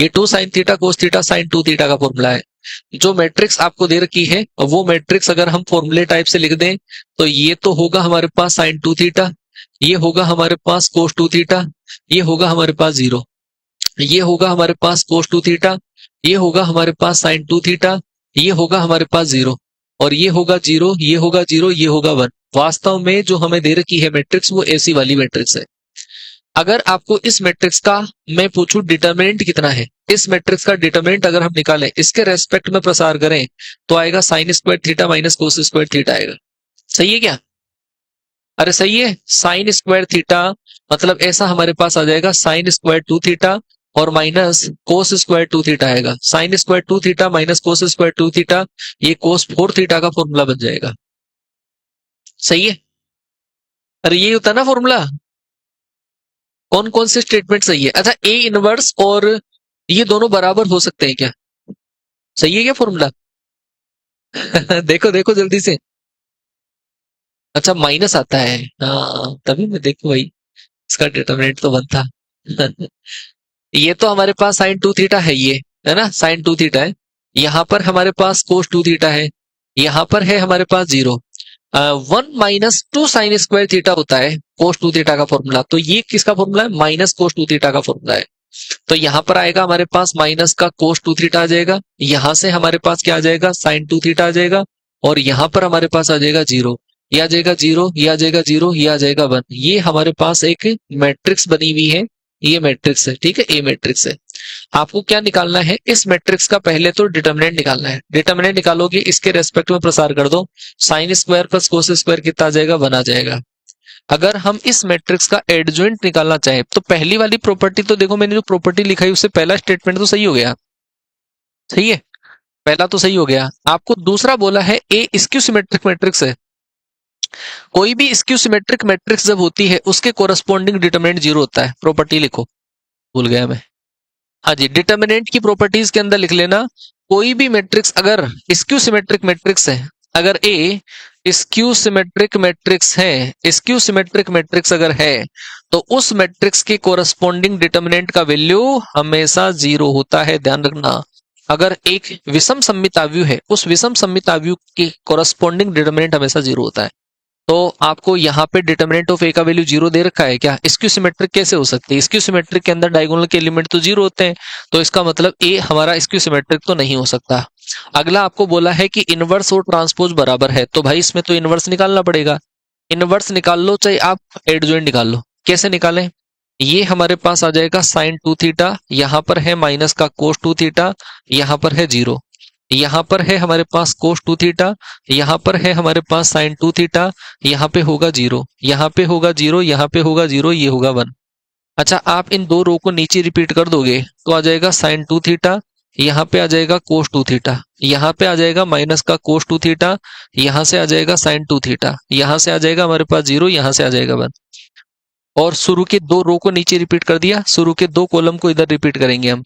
ये 2 sine theta cos theta sine 2 theta का फॉर्मूला है। जो मैट्रिक्स आपको दे रखी है वो मैट्रिक्स अगर हम फॉर्मूले टाइप से लिख दें तो ये तो होगा हमारे पास साइन 2 थीटा, ये होगा हमारे पास कोस 2 थीटा, ये होगा हमारे पास 0, ये होगा हमारे पास कोस 2 थीटा, ये होगा हमारे पास साइन 2 थीटा, ये होगा हमारे पास 0, और ये होगा 0, ये होगा 0, ये होगा 1। वास्तव में जो हमें दे रखी है मैट्रिक्स वो ऐसी वाली मैट्रिक्स है। अगर आपको इस मैट्रिक्स का मैं पूछूं डिटर्मिनेंट कितना है, इस मैट्रिक्स का डिटर्मिनेंट अगर हम निकालें, इसके रेस्पेक्ट में प्रसार करें, तो आएगा sine square theta minus cos square theta आएगा। सही है क्या? अरे सही है, साइन स्क्वायर थीटा मतलब ऐसा हमारे पास आ जाएगा साइन स्क्वायर 2 थीटा और माइनस कोस स्क्वायर 2 थीटा आएगा। Sine square 2 theta minus cos square 2 theta, ये कोस 4 थीटा का फॉर्मूला बन जाएगा। सही है, अरे ये होता है ना फॉर्मूला। कौन कौन से स्टेटमेंट सही है? अच्छा, ए इनवर्स और ये दोनों बराबर हो सकते हैं क्या? सही है क्या फॉर्मूला? देखो देखो जल्दी से। अच्छा, माइनस आता है, हाँ तभी मैं देखू भाई, इसका डिटरमिनेंट तो 1 था। ये तो हमारे पास साइन 2 थीटा है, ये है ना, साइन 2 थीटा है। यहां पर हमारे पास कोस 2 थीटा है, यहां पर है हमारे पास 0। 1 माइनस 2 साइन स्क्वायर थीटा होता है कोस 2 थीटा का फॉर्मूला। तो ये किसका फॉर्मूला है? माइनस कोस 2 थीटा का फॉर्मूला है। तो यहां पर आएगा हमारे पास माइनस का कोस 2 थीटा आ जाएगा, यहां से हमारे पास क्या आ जाएगा? साइन 2 थीटा आ जाएगा, और यहां पर हमारे पास आ जाएगा 0, ये आ जाएगा 0, ये आ जाएगा 0, ये आ जाएगा 1। ये हमारे पास एक मैट्रिक्स बनी हुई है, ये मैट्रिक्स है, ठीक है, ए मैट्रिक्स है। आपको क्या निकालना है, इस मैट्रिक्स का पहले तो डिटर्मिनेंट निकालना है। डिटर्मिनेंट निकालोगे, इसके रेस्पेक्ट में प्रसार कर दो, sine square plus cos square कितना आ जाएगा, 1 आ जाएगा। अगर हम इस मैट्रिक्स का एडजॉइंट निकालना चाहें तो पहली वाली प्रॉपर्टी तो देखो, मैंने जो प्रॉपर्टी लिखाई उससे पहला स्टेटमेंट तो सही हो गया, सही है, पहला तो सही हो गया। आपको दूसरा बोला है ए स्क्यू सिमेट्रिक मैट्रिक्स है। कोई भी स्क्यू सिमेट्रिक मैट्रिक्स जब होती है उसके कोरस्पॉन्डिंग डिटर्मिनेंट 0 होता है। प्रॉपर्टी लिखो, भूल गया मैं। हाँ जी, डिटर्मिनेंट की प्रॉपर्टीज के अंदर लिख लेना, कोई भी मैट्रिक्स अगर स्क्यू सिमेट्रिक मैट्रिक्स है, अगर ए स्क्यू सिमेट्रिक मैट्रिक्स है, स्क्यू सिमेट्रिक मैट्रिक्स अगर है, तो उस मैट्रिक्स के कोरस्पॉन्डिंग डिटर्मिनेंट का वैल्यू हमेशा 0 होता है, ध्यान रखना। अगर एक विषम सममिताव्यू है, उस विषम सममिताव्यू के कोरस्पॉन्डिंग डिटर्मिनेंट हमेशा 0 होता है। तो आपको यहाँ पे डिटर्मिनेंट ऑफ ए का वैल्यू 0 दे रखा है क्या? स्क्यू सिमेट्रिक कैसे हो सकती है? स्क्यू सिमेट्रिक के अंदर डायगोनल के एलिमेंट तो 0 होते हैं, तो इसका मतलब ए हमारा स्क्यू सिमेट्रिक तो नहीं हो सकता। अगला आपको बोला है कि इनवर्स और ट्रांसपोज बराबर है, तो भाई इसमें तो इनवर्स निकालना पड़ेगा। इनवर्स निकाल लो, चाहे आप एडजॉइंट निकाल लो। कैसे निकालें? ये हमारे पास आ जाएगा साइन 2 थीटा, यहाँ पर है माइनस का कोस 2 थीटा, यहाँ पर है 0, यहाँ पर है हमारे पास कोस 2 थीटा, यहाँ पर है हमारे पास साइन 2 थीटा, यहाँ पे होगा 0, यहाँ पे होगा 0, यहाँ पे होगा 0, ये होगा 1। अच्छा, आप इन दो रो को नीचे रिपीट कर दोगे तो आ जाएगा साइन 2 थीटा, यहाँ पे आ जाएगा कोस 2 थीटा, यहाँ पे आ जाएगा माइनस का कोस 2 थीटा, यहाँ से आ जाएगा साइन 2 थीटा, यहाँ से आ जाएगा हमारे पास 0, यहाँ से आ जाएगा 1। और शुरू के दो रो को नीचे रिपीट कर दिया, शुरू के दो कॉलम को इधर रिपीट करेंगे हम,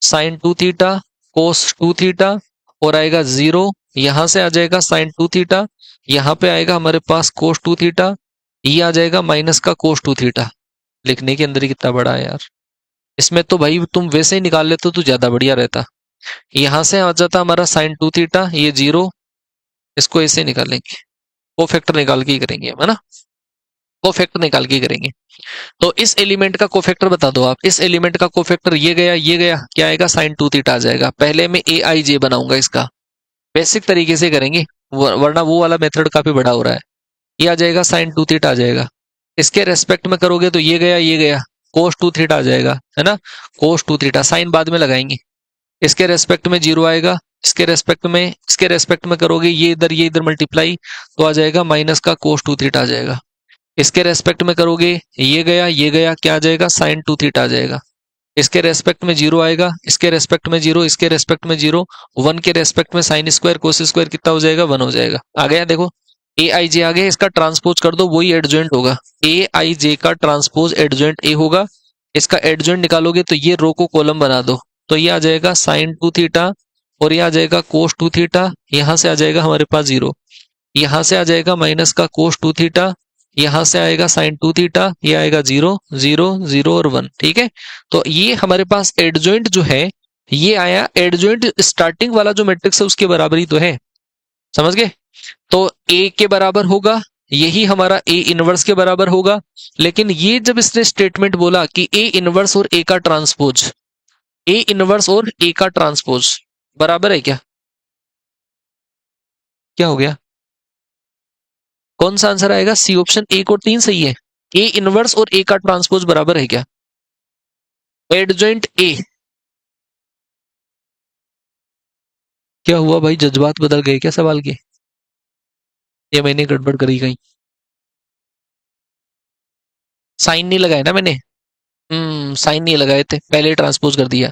साइन 2 थीटा कोस 2 थीटा और आएगा 0, यहां से आ जाएगा साइन 2 थीटा, यहाँ पे आएगा हमारे पास कोस 2 थीटा, ये आ जाएगा माइनस का कोस 2 थीटा। लिखने के अंदर ही कितना बड़ा है यार, इसमें तो भाई तुम वैसे ही निकाल लेते तो ज्यादा बढ़िया रहता। यहां से आ जाता हमारा साइन 2 थीटा, ये 0, इसको ऐसे निकालेंगे, वो फैक्टर निकाल के ही करेंगे, है ना, वो फैक्टर निकाल के ही करेंगे। तो इस एलिमेंट का कोफैक्टर बता दो आप, इस एलिमेंट का कोफैक्टर ये गया, ये गया, क्या आएगा, साइन 2 थीटा आ जाएगा। पहले मैं ए आई जे बनाऊंगा, इसका बेसिक तरीके से करेंगे, वरना वो वाला मेथड काफी बड़ा हो रहा है। ये आ जाएगा साइन 2 थीटा आ जाएगा, इसके रेस्पेक्ट में करोगे तो ये गया, ये गया, कोस 2 थीटा आ जाएगा, है ना, कोस 2 थीटा, साइन बाद में लगाएंगे। इसके रेस्पेक्ट में 0 आएगा, इसके रेस्पेक्ट में करोगे ये इधर मल्टीप्लाई, तो आ जाएगा माइनस का कोस 2 थीटा आ जाएगा। इसके रेस्पेक्ट में करोगे ये गया, ये गया, क्या आ जाएगा, साइन 2 थीटा आ जाएगा। इसके रेस्पेक्ट में 0 आएगा, इसके रेस्पेक्ट में 0, इसके रेस्पेक्ट में 0, 1 के रेस्पेक्ट में साइन स्क्वायर कोस स्क्वायर कितना हो जाएगा, 1 हो जाएगा। आ गया, देखो ए आई जे आ गया, इसका ट्रांसपोज कर दो, वही एडजॉइंट होगा। ए आई जे का ट्रांसपोज एडजॉइंट ए होगा, इसका एडजॉइंट निकालोगे तो ये रो को कॉलम बना दो, तो ये आ जाएगा साइन 2 थीटा और ये आ जाएगा कोस 2 थीटा, यहां से आ जाएगा हमारे पास 0, यहां से आ जाएगा माइनस का कोस 2 थीटा, यहां से आएगा साइन 2 थीटा, ये आएगा 0 0 0 और 1, ठीक है। तो ये हमारे पास एडजॉइंट जो है ये आया, एडजॉइंट स्टार्टिंग वाला जो मैट्रिक्स है उसके बराबर ही तो है, समझ गए। तो ए के बराबर होगा, यही हमारा ए इनवर्स के बराबर होगा। लेकिन ये जब इसने स्टेटमेंट बोला कि ए इनवर्स और ए का ट्रांसपोज, ए इनवर्स और ए का ट्रांसपोज बराबर है क्या, क्या हो गया, कौन सा आंसर आएगा, सी ऑप्शन, 1 और 3 सही है। ए इनवर्स और ए का ट्रांसपोज बराबर है क्या, एडजॉइंट ए, क्या हुआ भाई, जज्बात बदल गए क्या सवाल के, ये मैंने गड़बड़ करी कहीं, साइन नहीं लगाया ना मैंने, साइन नहीं लगाए थे, पहले ट्रांसपोज कर दिया।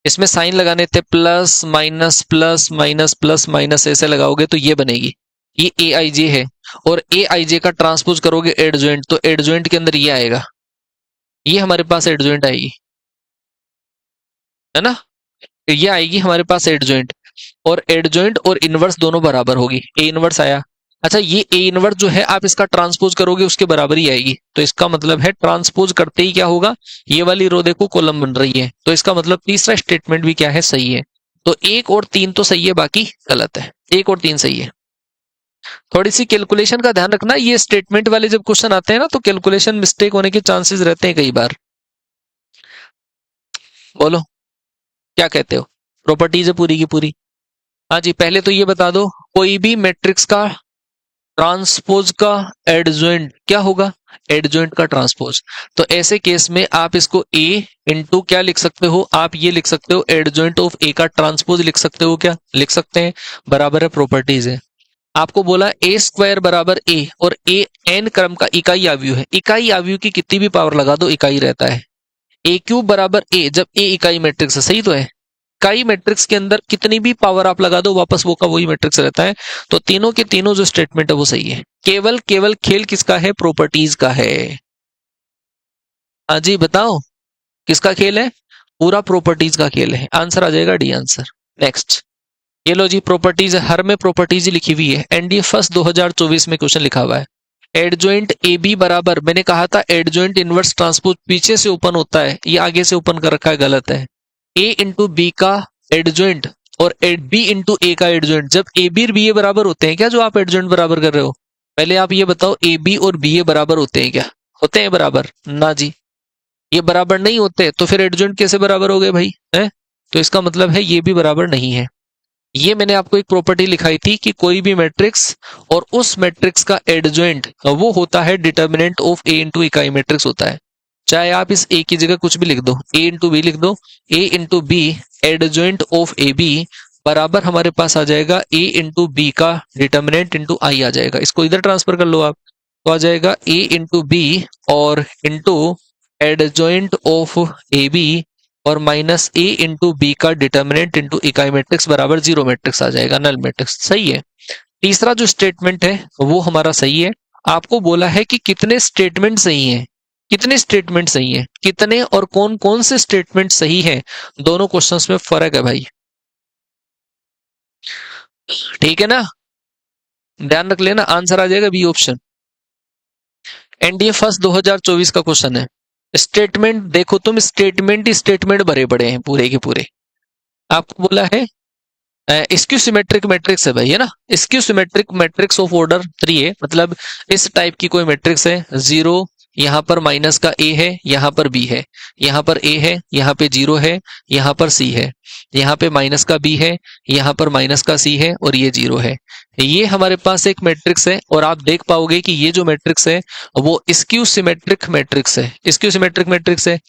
इसमें साइन लगाने थे, plus minus plus minus plus minus ऐसे लगाओगे तो ये बनेगी, ये ए आई जे है, और ए आई जे का ट्रांसपोज करोगे एडजॉइंट, तो एडजॉइंट के अंदर ये आएगा, ये हमारे पास एडजॉइंट आएगी, है ना, ये आएगी हमारे पास एडजॉइंट। और एडजॉइंट और इनवर्स दोनों बराबर होगी, ए इनवर्स आया। अच्छा, ये ए इनवर्स जो है आप इसका ट्रांसपोज करोगे उसके बराबर ही आएगी, तो इसका मतलब है ट्रांसपोज करते ही क्या होगा, ये वाली रो देखो कॉलम बन रही है, तो इसका मतलब तीसरा स्टेटमेंट भी क्या है, सही है। तो 1 और 3 तो सही है, बाकी गलत है, 1 और 3 सही है। थोड़ी सी कैलकुलेशन का ध्यान रखना, ये स्टेटमेंट वाले जब क्वेश्चन आते हैं ना तो कैलकुलेशन मिस्टेक होने के चांसेस रहते हैं कई बार। बोलो क्या कहते हो, प्रॉपर्टीज है पूरी की पूरी। हाँ जी, पहले तो ये बता दो, कोई भी मैट्रिक्स का ट्रांसपोज का एडजॉइंट क्या होगा, एडजॉइंट का ट्रांसपोज। तो ऐसे केस में आप इसको ए इंटू क्या लिख सकते हो, आप ये लिख सकते हो एडजॉइंट ऑफ ए का ट्रांसपोज लिख सकते हो, क्या लिख सकते हैं, बराबर है प्रॉपर्टीज है। आपको बोला ए स्क्वायर बराबर ए, और ए एन क्रम का इकाई आव्यूह है, इकाई आव्यूह की कितनी भी पावर लगा दो इकाई रहता है। ए क्यूब बराबर ए, जब ए इकाई मैट्रिक्स है, सही तो है, इकाई मैट्रिक्स के अंदर कितनी भी पावर आप लगा दो वापस वो का वही मैट्रिक्स रहता है। तो तीनों के तीनों जो स्टेटमेंट है वो सही है, केवल केवल खेल किसका है, प्रॉपर्टीज का है। हाँ जी बताओ, किसका खेल है, पूरा प्रॉपर्टीज का खेल है, आंसर आ जाएगा डी आंसर। नेक्स्ट, ये लो जी प्रॉपर्टीज, हर में प्रॉपर्टीज लिखी हुई है, एनडीए फर्स्ट 2024 में क्वेश्चन लिखा हुआ है। एडजॉइंट ए बी बराबर, मैंने कहा था एडजॉइंट इनवर्स ट्रांसपोज पीछे से ओपन होता है, ये आगे से ओपन कर रखा है, गलत है। ए इंटू बी का एडजॉइंट और बी इंटू ए का एडजॉइंट, जब ए बी और बी ए बराबर होते हैं क्या, जो आप एडजॉइंट बराबर कर रहे हो, पहले आप ये बताओ ए बी और बी ए बराबर होते हैं क्या, होते हैं बराबर ना जी, ये बराबर नहीं होते, तो फिर एडजॉइंट कैसे बराबर हो गए भाई, है, तो इसका मतलब है ये भी बराबर नहीं है। ये मैंने आपको एक प्रॉपर्टी लिखाई थी कि कोई भी मैट्रिक्स और उस मैट्रिक्स का एडजॉइंट वो होता है डिटर्मिनेंट ऑफ ए इंटू इकाई मैट्रिक्स होता है। चाहे आप इस ए की जगह कुछ भी लिख दो, ए इंटू बी लिख दो, A into B adjoint of A B बराबर हमारे पास आ जाएगा ए इंटू बी का डिटर्मिनेंट इंटू आई आ जाएगा, इसको इधर ट्रांसफर कर लो आप, तो आ जाएगा ए इंटू बी और into adjoint of A B और माइनस ए इंटू बी का डिटर्मिनेंट इंटू इकाई मैट्रिक्स बराबर जीरो मैट्रिक्स आ जाएगा, नल मैट्रिक्स, सही है। तीसरा जो स्टेटमेंट है वो हमारा सही है। आपको बोला है कि कितने स्टेटमेंट सही हैं, कितने स्टेटमेंट सही हैं, कितने और कौन कौन से स्टेटमेंट सही हैं, दोनों क्वेश्चंस में फर्क है भाई, ठीक है ना, ध्यान रख लेना, आंसर आ जाएगा बी ऑप्शन। एनडीए फर्स्ट 2024 का क्वेश्चन है। स्टेटमेंट देखो तुम, स्टेटमेंट ही स्टेटमेंट भरे पड़े हैं पूरे के पूरे। आपको बोला है स्क्यू सिमेट्रिक मैट्रिक्स है भाई, है ना, skew symmetric matrix of order 3 है, मतलब इस टाइप की कोई मैट्रिक्स है, जीरो यहाँ पर माइनस का ए है, यहाँ पर बी है, यहाँ पर ए है, यहाँ पे जीरो है, यहाँ पर सी है, यहाँ पे माइनस का बी है, यहाँ पर माइनस का सी है और ये जीरो है। ये हमारे पास एक मैट्रिक्स है और आप देख पाओगे कि ये जो मैट्रिक्स है वो स्क्यू सिमेट्रिक मैट्रिक्स है, स्क्यू सिमेट्रिक मैट्रिक्स है।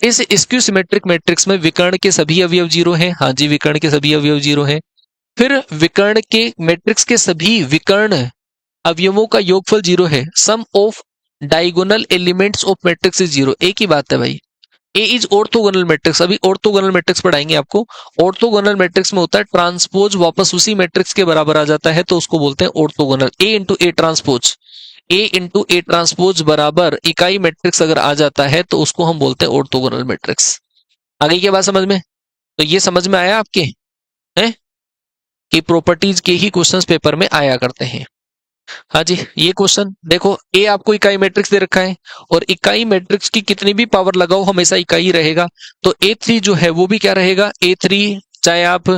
इस स्क्यू सिमेट्रिक मैट्रिक्स में विकर्ण के सभी अवयव जीरो हैं, हाँ जी विकर्ण के सभी अवयव जीरो हैं। फिर विकर्ण के मैट्रिक्स के सभी विकर्ण अवयवों का योगफल जीरो है, sum of diagonal elements of matrix is zero, एक ही बात है भाई। ए इज ऑर्थोगोनल मैट्रिक्स, अभी ऑर्थोगोनल मैट्रिक्स पढ़ाएंगे आपको। ऑर्थोगोनल मैट्रिक्स में होता है ट्रांसपोज वापस उसी मैट्रिक्स के बराबर आ जाता है, तो उसको बोलते हैं orthogonal. A into A transpose, A into A transpose बराबर इकाई मैट्रिक्स अगर आ जाता है तो उसको हम बोलते हैं ऑर्थोगोनल मैट्रिक्स। आ गई क्या बात समझ में, तो ये समझ में आया आपके, हैं कि प्रॉपर्टीज के ही क्वेश्चंस पेपर में आया करते हैं। हाँ जी, ये क्वेश्चन देखो, ए आपको इकाई मैट्रिक्स दे रखा है और इकाई मैट्रिक्स की कितनी भी पावर लगाओ हमेशा इकाई रहेगा, तो A3 जो है वो भी क्या रहेगा, A3 चाहे आप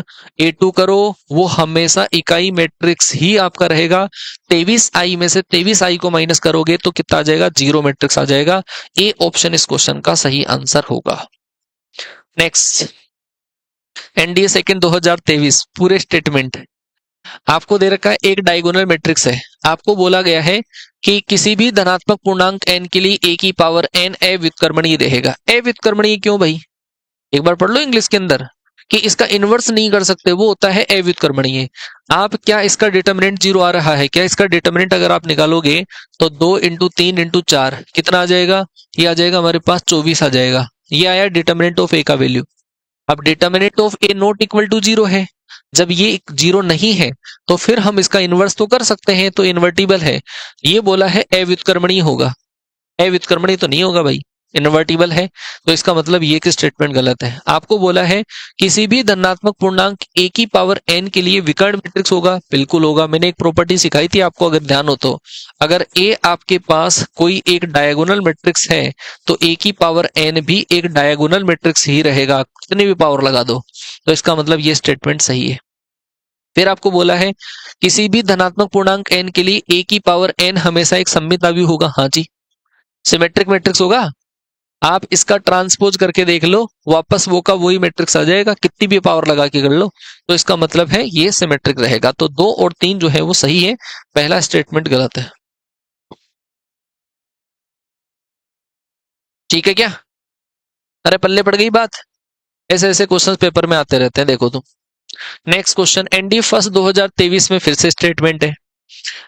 A2 करो वो हमेशा इकाई मैट्रिक्स ही आपका रहेगा। 23i में से 23i को माइनस करोगे तो कितना आ जाएगा, जीरो मैट्रिक्स आ जाएगा। ए ऑप्शन इस क्वेश्चन का सही आंसर होगा। नेक्स्ट, एनडीए सेकंड 2023 पूरे स्टेटमेंट आपको दे रखा है, एक डायगोनल मैट्रिक्स है, आपको बोला गया है कि किसी भी धनात्मक पूर्णांक n के लिए a की पावर n अव्युत्क्रमणीय रहेगा। अव्युत्क्रमणीय क्यों भाई, एक बार पढ़ लो इंग्लिश के अंदर कि इसका इनवर्स नहीं कर सकते, वो होता है अव्युत्क्रमणीय। आप क्या इसका डिटर्मिनेंट जीरो आ रहा है क्या, इसका डिटर्मिनेंट अगर आप निकालोगे तो 2 इंटू 3 इंटू 4 कितना आ जाएगा, ये आ जाएगा हमारे पास 24 आ जाएगा, ये आया डिटर्मिनेंट ऑफ ए का वैल्यू। अब determinant of A not equal to zero है, जब ये जीरो नहीं है तो फिर हम इसका इन्वर्स तो कर सकते हैं, तो इन्वर्टिबल है। ये बोला है अव्युत्क्रमणीय होगा, अव्युत्क्रमणीय तो नहीं होगा भाई, इन्वर्टिबल है, तो इसका मतलब ये कि स्टेटमेंट गलत है। आपको बोला है किसी भी धनात्मक पूर्णांक a की पावर n के लिए विकर्ण मैट्रिक्स होगा, बिल्कुल होगा, मैंने एक प्रॉपर्टी सिखाई थी आपको अगर ध्यान हो तो। अगर a आपके पास कोई एक डायगोनल मैट्रिक्स है तो a की पावर n भी एक डायगोनल मैट्रिक्स ही रहेगा, कितनी भी पावर लगा दो, तो इसका मतलब ये स्टेटमेंट सही है। फिर आपको बोला है किसी भी धनात्मक पूर्णांक n के लिए a की पावर n हमेशा एक सममित अवयव होगा, हाँ जी सिमेट्रिक मैट्रिक्स होगा। आप इसका ट्रांसपोज करके देख लो, वापस वो का वही मैट्रिक्स आ जाएगा, कितनी भी पावर लगा के कर लो, तो इसका मतलब है ये सिमेट्रिक रहेगा। तो 2 और 3 जो है वो सही है, पहला स्टेटमेंट गलत है। ठीक है क्या? अरे पल्ले पड़ गई बात। ऐसे ऐसे क्वेश्चंस पेपर में आते रहते हैं, देखो तुम। नेक्स्ट क्वेश्चन, एनडी फर्स्ट 2023 में फिर से स्टेटमेंट है।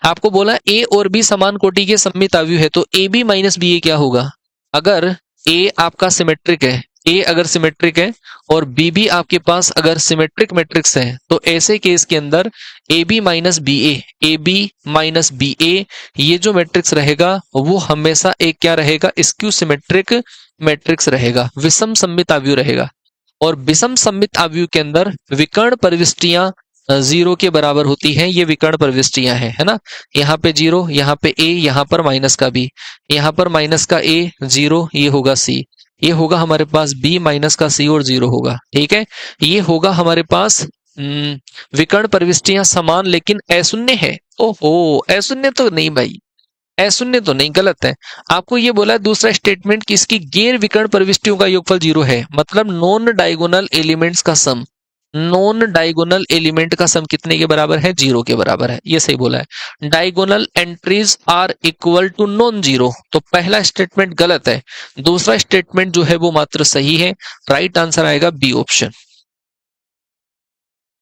आपको बोला ए और बी समान कोटि के सममित आव्यूह है, तो ए बी माइनस बी ए क्या होगा? अगर ए आपका सिमेट्रिक है, ए अगर सिमेट्रिक है और बी भी आपके पास अगर सिमेट्रिक मैट्रिक्स है, तो ऐसे केस के अंदर A B minus B A B minus B A, ये जो मैट्रिक्स रहेगा वो हमेशा एक क्या रहेगा? स्क्यू सिमेट्रिक मैट्रिक्स रहेगा, विषम सममित आव्यूह रहेगा। और विषम सममित आव्यूह के अंदर विकर्ण प्रविष्टियां 0 के बराबर होती हैं। ये विकर्ण प्रविष्टियां हैं, है ना? यहाँ पे 0, यहाँ पे a, यहाँ पर माइनस का b, यहाँ पर माइनस का a 0, ये होगा c, ये होगा हमारे पास b माइनस का c और 0 होगा। ठीक है, ये होगा हमारे पास विकर्ण प्रविष्टियां समान लेकिन अशून्य है। ओहो, अशून्य तो नहीं भाई, अशून्य तो नहीं, गलत है। आपको ये बोला दूसरा स्टेटमेंट कि इसकी गैर विकर्ण प्रविष्टियों का योगफल 0 है, मतलब नॉन डायगोनल एलिमेंट्स का सम, नॉन डायगोनल एलिमेंट का सम कितने के बराबर है? 0 के बराबर है, ये सही बोला है। Diagonal entries are equal to non zero, तो पहला स्टेटमेंट गलत है, दूसरा स्टेटमेंट जो है वो मात्र सही है। राइट आंसर आएगा बी ऑप्शन।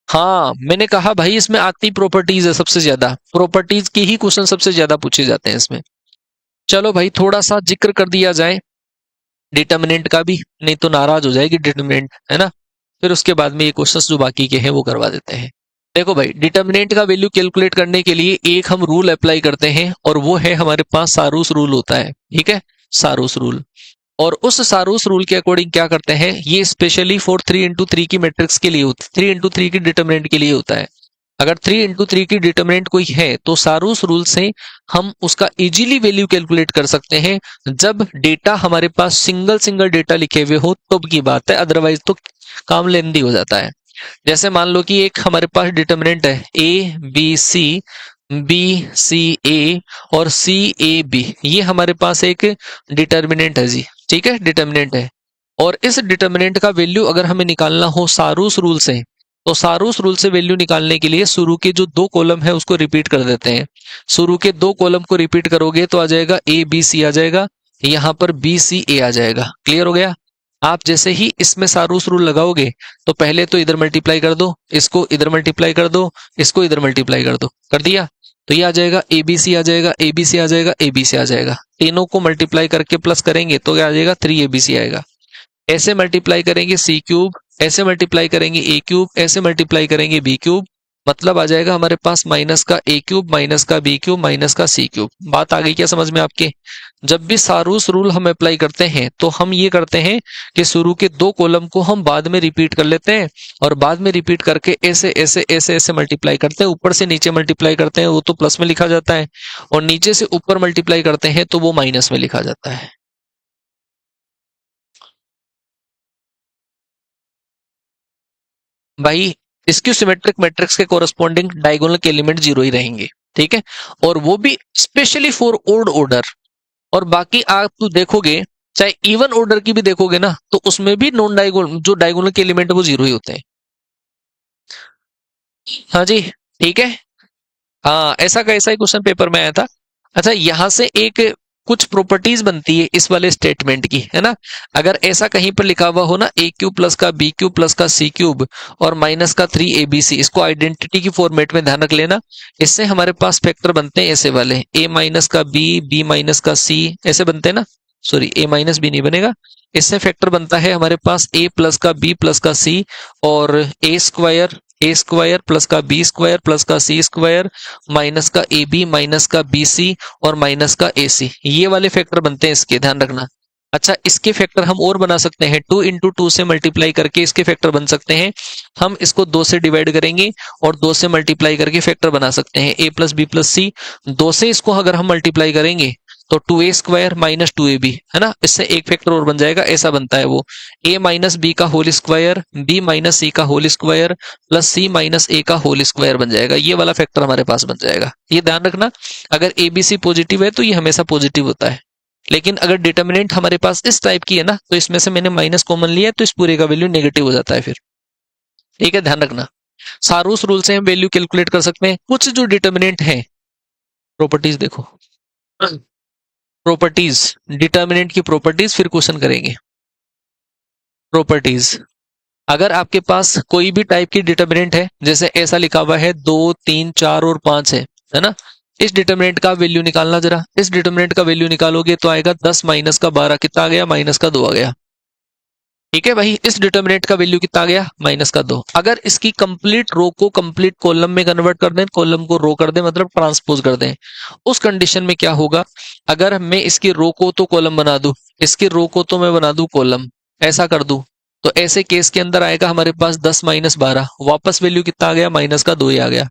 हाँ, मैंने कहा भाई इसमें आती प्रॉपर्टीज है, सबसे ज्यादा प्रॉपर्टीज के ही क्वेश्चन सबसे ज्यादा पूछे जाते हैं इसमें। चलो भाई थोड़ा सा जिक्र कर दिया जाए डिटर्मिनेंट का भी, नहीं तो नाराज हो जाएगी डिटर्मिनेंट, है ना? फिर उसके बाद में ये क्वेश्चंस जो बाकी के हैं वो करवा देते हैं। देखो भाई, डिटर्मिनेंट का वैल्यू कैलकुलेट करने के लिए एक हम रूल अप्लाई करते हैं और वो है हमारे पास सारूस रूल होता है। ठीक है, सारूस रूल। और उस सारूस रूल के अकॉर्डिंग क्या करते हैं, ये स्पेशली फॉर 3x3 की मैट्रिक्स के लिए होता है, 3x3 की डिटर्मिनेंट के लिए होता है। अगर 3x3 की डिटर्मिनेंट कोई है तो सारूस रूल से हम उसका इजीली वैल्यू कैलकुलेट कर सकते हैं। जब डेटा हमारे पास सिंगल सिंगल डेटा लिखे हुए हो तब की बात है, अदरवाइज तो काम लेंदी हो जाता है। जैसे मान लो कि एक हमारे पास डिटर्मिनेंट है ए बी सी ए और सी ए बी, ये हमारे पास एक डिटर्मिनेंट है जी। ठीक है, डिटर्मिनेंट है। और इस डिटर्मिनेंट का वैल्यू अगर हमें निकालना हो सारूस रूल से, तो सारूस रूल से वैल्यू निकालने के लिए शुरू के जो 2 कॉलम है उसको रिपीट कर देते हैं। शुरू के 2 कॉलम को रिपीट करोगे तो आ जाएगा ए बी सी आ जाएगा, यहाँ पर बी सी ए आ जाएगा। क्लियर हो गया? आप जैसे ही इसमें सारूस रूल लगाओगे तो पहले तो इधर मल्टीप्लाई कर दो, इसको इधर मल्टीप्लाई कर दो, इसको इधर मल्टीप्लाई कर दो, कर दिया तो ये आ जाएगा ए बी सी आ जाएगा, ए बी सी आ जाएगा, ए बी सी आ जाएगा। तीनों को मल्टीप्लाई करके प्लस करेंगे तो क्या आ जाएगा? 3abc आएगा। ऐसे मल्टीप्लाई करेंगे सी क्यूब, ऐसे मल्टीप्लाई करेंगे ए क्यूब, ऐसे मल्टीप्लाई करेंगे बी क्यूब, मतलब आ जाएगा हमारे पास माइनस का ए क्यूब माइनस का बी क्यूब माइनस का सी क्यूब। बात आ गई क्या समझ में आपके? जब भी सारूस रूल हम अप्लाई करते हैं तो हम ये करते हैं कि शुरू के 2 कॉलम को हम बाद में रिपीट कर लेते हैं और बाद में रिपीट करके ऐसे ऐसे ऐसे ऐसे मल्टीप्लाई करते हैं। ऊपर से नीचे मल्टीप्लाई करते हैं वो तो प्लस में लिखा जाता है, और नीचे से ऊपर मल्टीप्लाई करते हैं तो वो माइनस में लिखा जाता है। भाई स्क्यू सिमेट्रिक मैट्रिक्स के कोरस्पॉन्डिंग डायगोनल के एलिमेंट 0 ही रहेंगे। ठीक है, और वो भी स्पेशली फॉर ओड ऑर्डर। और बाकी आप तो देखोगे चाहे इवन ऑर्डर की भी देखोगे ना, तो उसमें भी नॉन डायगोनल जो डायगोनल के एलिमेंट है वो 0 ही होते हैं। हाँ जी, ठीक है। हाँ, ऐसा का ऐसा ही क्वेश्चन पेपर में आया था। अच्छा, यहां से एक कुछ प्रॉपर्टीज बनती है इस वाले स्टेटमेंट की, है ना? अगर ऐसा कहीं पर लिखा हुआ हो ना, ए क्यूब प्लस का बी क्यूब प्लस का सी क्यूब और माइनस का 3abc, इसको आइडेंटिटी की फॉर्मेट में ध्यान रख लेना। इससे हमारे पास फैक्टर बनते हैं ऐसे वाले, ए माइनस का बी माइनस का सी, ऐसे बनते हैं ना। सॉरी, ए माइनस बी नहीं बनेगा। इससे फैक्टर बनता है हमारे पास ए प्लस का बी प्लस का सी और ए स्क्वायर प्लस का बी स्क्वायर प्लस का सी स्क्वायर माइनस का ए बी माइनस का बी सी और माइनस का ए सी, ये वाले फैक्टर बनते हैं इसके, ध्यान रखना। अच्छा, इसके फैक्टर हम और बना सकते हैं, 2 इंटू 2 से मल्टीप्लाई करके इसके फैक्टर बन सकते हैं। हम इसको 2 से डिवाइड करेंगे और 2 से मल्टीप्लाई करके फैक्टर बना सकते हैं, ए प्लस बी प्लस सी। 2 से इसको अगर हम मल्टीप्लाई करेंगे तो 2a स्क्वायर माइनस 2ab, है ना? इससे एक फैक्टर और बन जाएगा, ऐसा बनता है वो, a माइनस बी का whole square, b minus C का whole square plus c minus a का होल स्क्वायर बन जाएगा। ये वाला फैक्टर हमारे पास बन जाएगा। ये ध्यान रखना, अगर abc पॉजिटिव है तो ये हमेशा पॉजिटिव होता है। लेकिन अगर डिटर्मिनेंट हमारे पास इस टाइप की है ना, तो इसमें से मैंने माइनस कॉमन लिया तो इस पूरे का वैल्यू नेगेटिव हो जाता है फिर। ठीक है, ध्यान रखना। सारूस रूल से हम वैल्यू कैलकुलेट कर सकते हैं। कुछ जो डिटर्मिनेंट है, प्रॉपर्टीज देखो। प्रॉपर्टीज, डिटर्मिनेंट की प्रॉपर्टीज, फिर क्वेश्चन करेंगे। प्रॉपर्टीज, अगर आपके पास कोई भी टाइप की डिटर्मिनेंट है, जैसे ऐसा लिखा हुआ है 2 3 4 और 5 है ना, इस डिटर्मिनेंट का वैल्यू निकालना जरा। इस डिटर्मिनेंट का वैल्यू निकालोगे तो आएगा 10 माइनस का 12, कितना आ गया? माइनस का 2 आ गया। ठीक है भाई, इस डिटर्मिनेंट का वैल्यू कितना आ गया? माइनस का 2। अगर इसकी कंप्लीट रो को कंप्लीट कॉलम में कन्वर्ट कर दें, कॉलम को रो कर दें, मतलब ट्रांसपोज कर दें, उस कंडीशन में क्या होगा? अगर मैं इसकी रो को तो कॉलम बना दूं, इसकी रो को तो मैं बना दूं कॉलम, ऐसा कर दूं, तो ऐसे केस के अंदर आएगा हमारे पास 10 माइनस 12, वापस वैल्यू कितना आ गया? माइनस का 2 ही आ गया।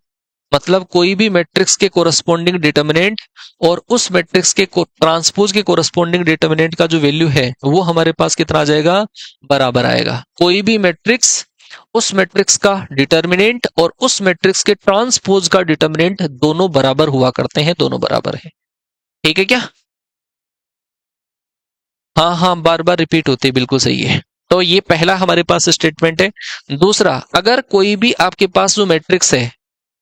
मतलब कोई भी मैट्रिक्स के कोरस्पॉन्डिंग डिटर्मिनेंट और उस मैट्रिक्स के ट्रांसपोज के कोरस्पॉन्डिंग डिटर्मिनेंट का जो वैल्यू है वो हमारे पास कितना आ जाएगा? बराबर आएगा। कोई भी मैट्रिक्स, उस मैट्रिक्स का डिटर्मिनेंट और उस मैट्रिक्स के ट्रांसपोज का डिटर्मिनेंट दोनों बराबर हुआ करते हैं, दोनों बराबर है। ठीक है क्या? हाँ हाँ, बार बार रिपीट होते, बिल्कुल सही है। तो ये पहला हमारे पास स्टेटमेंट है। दूसरा, अगर कोई भी आपके पास जो मैट्रिक्स है,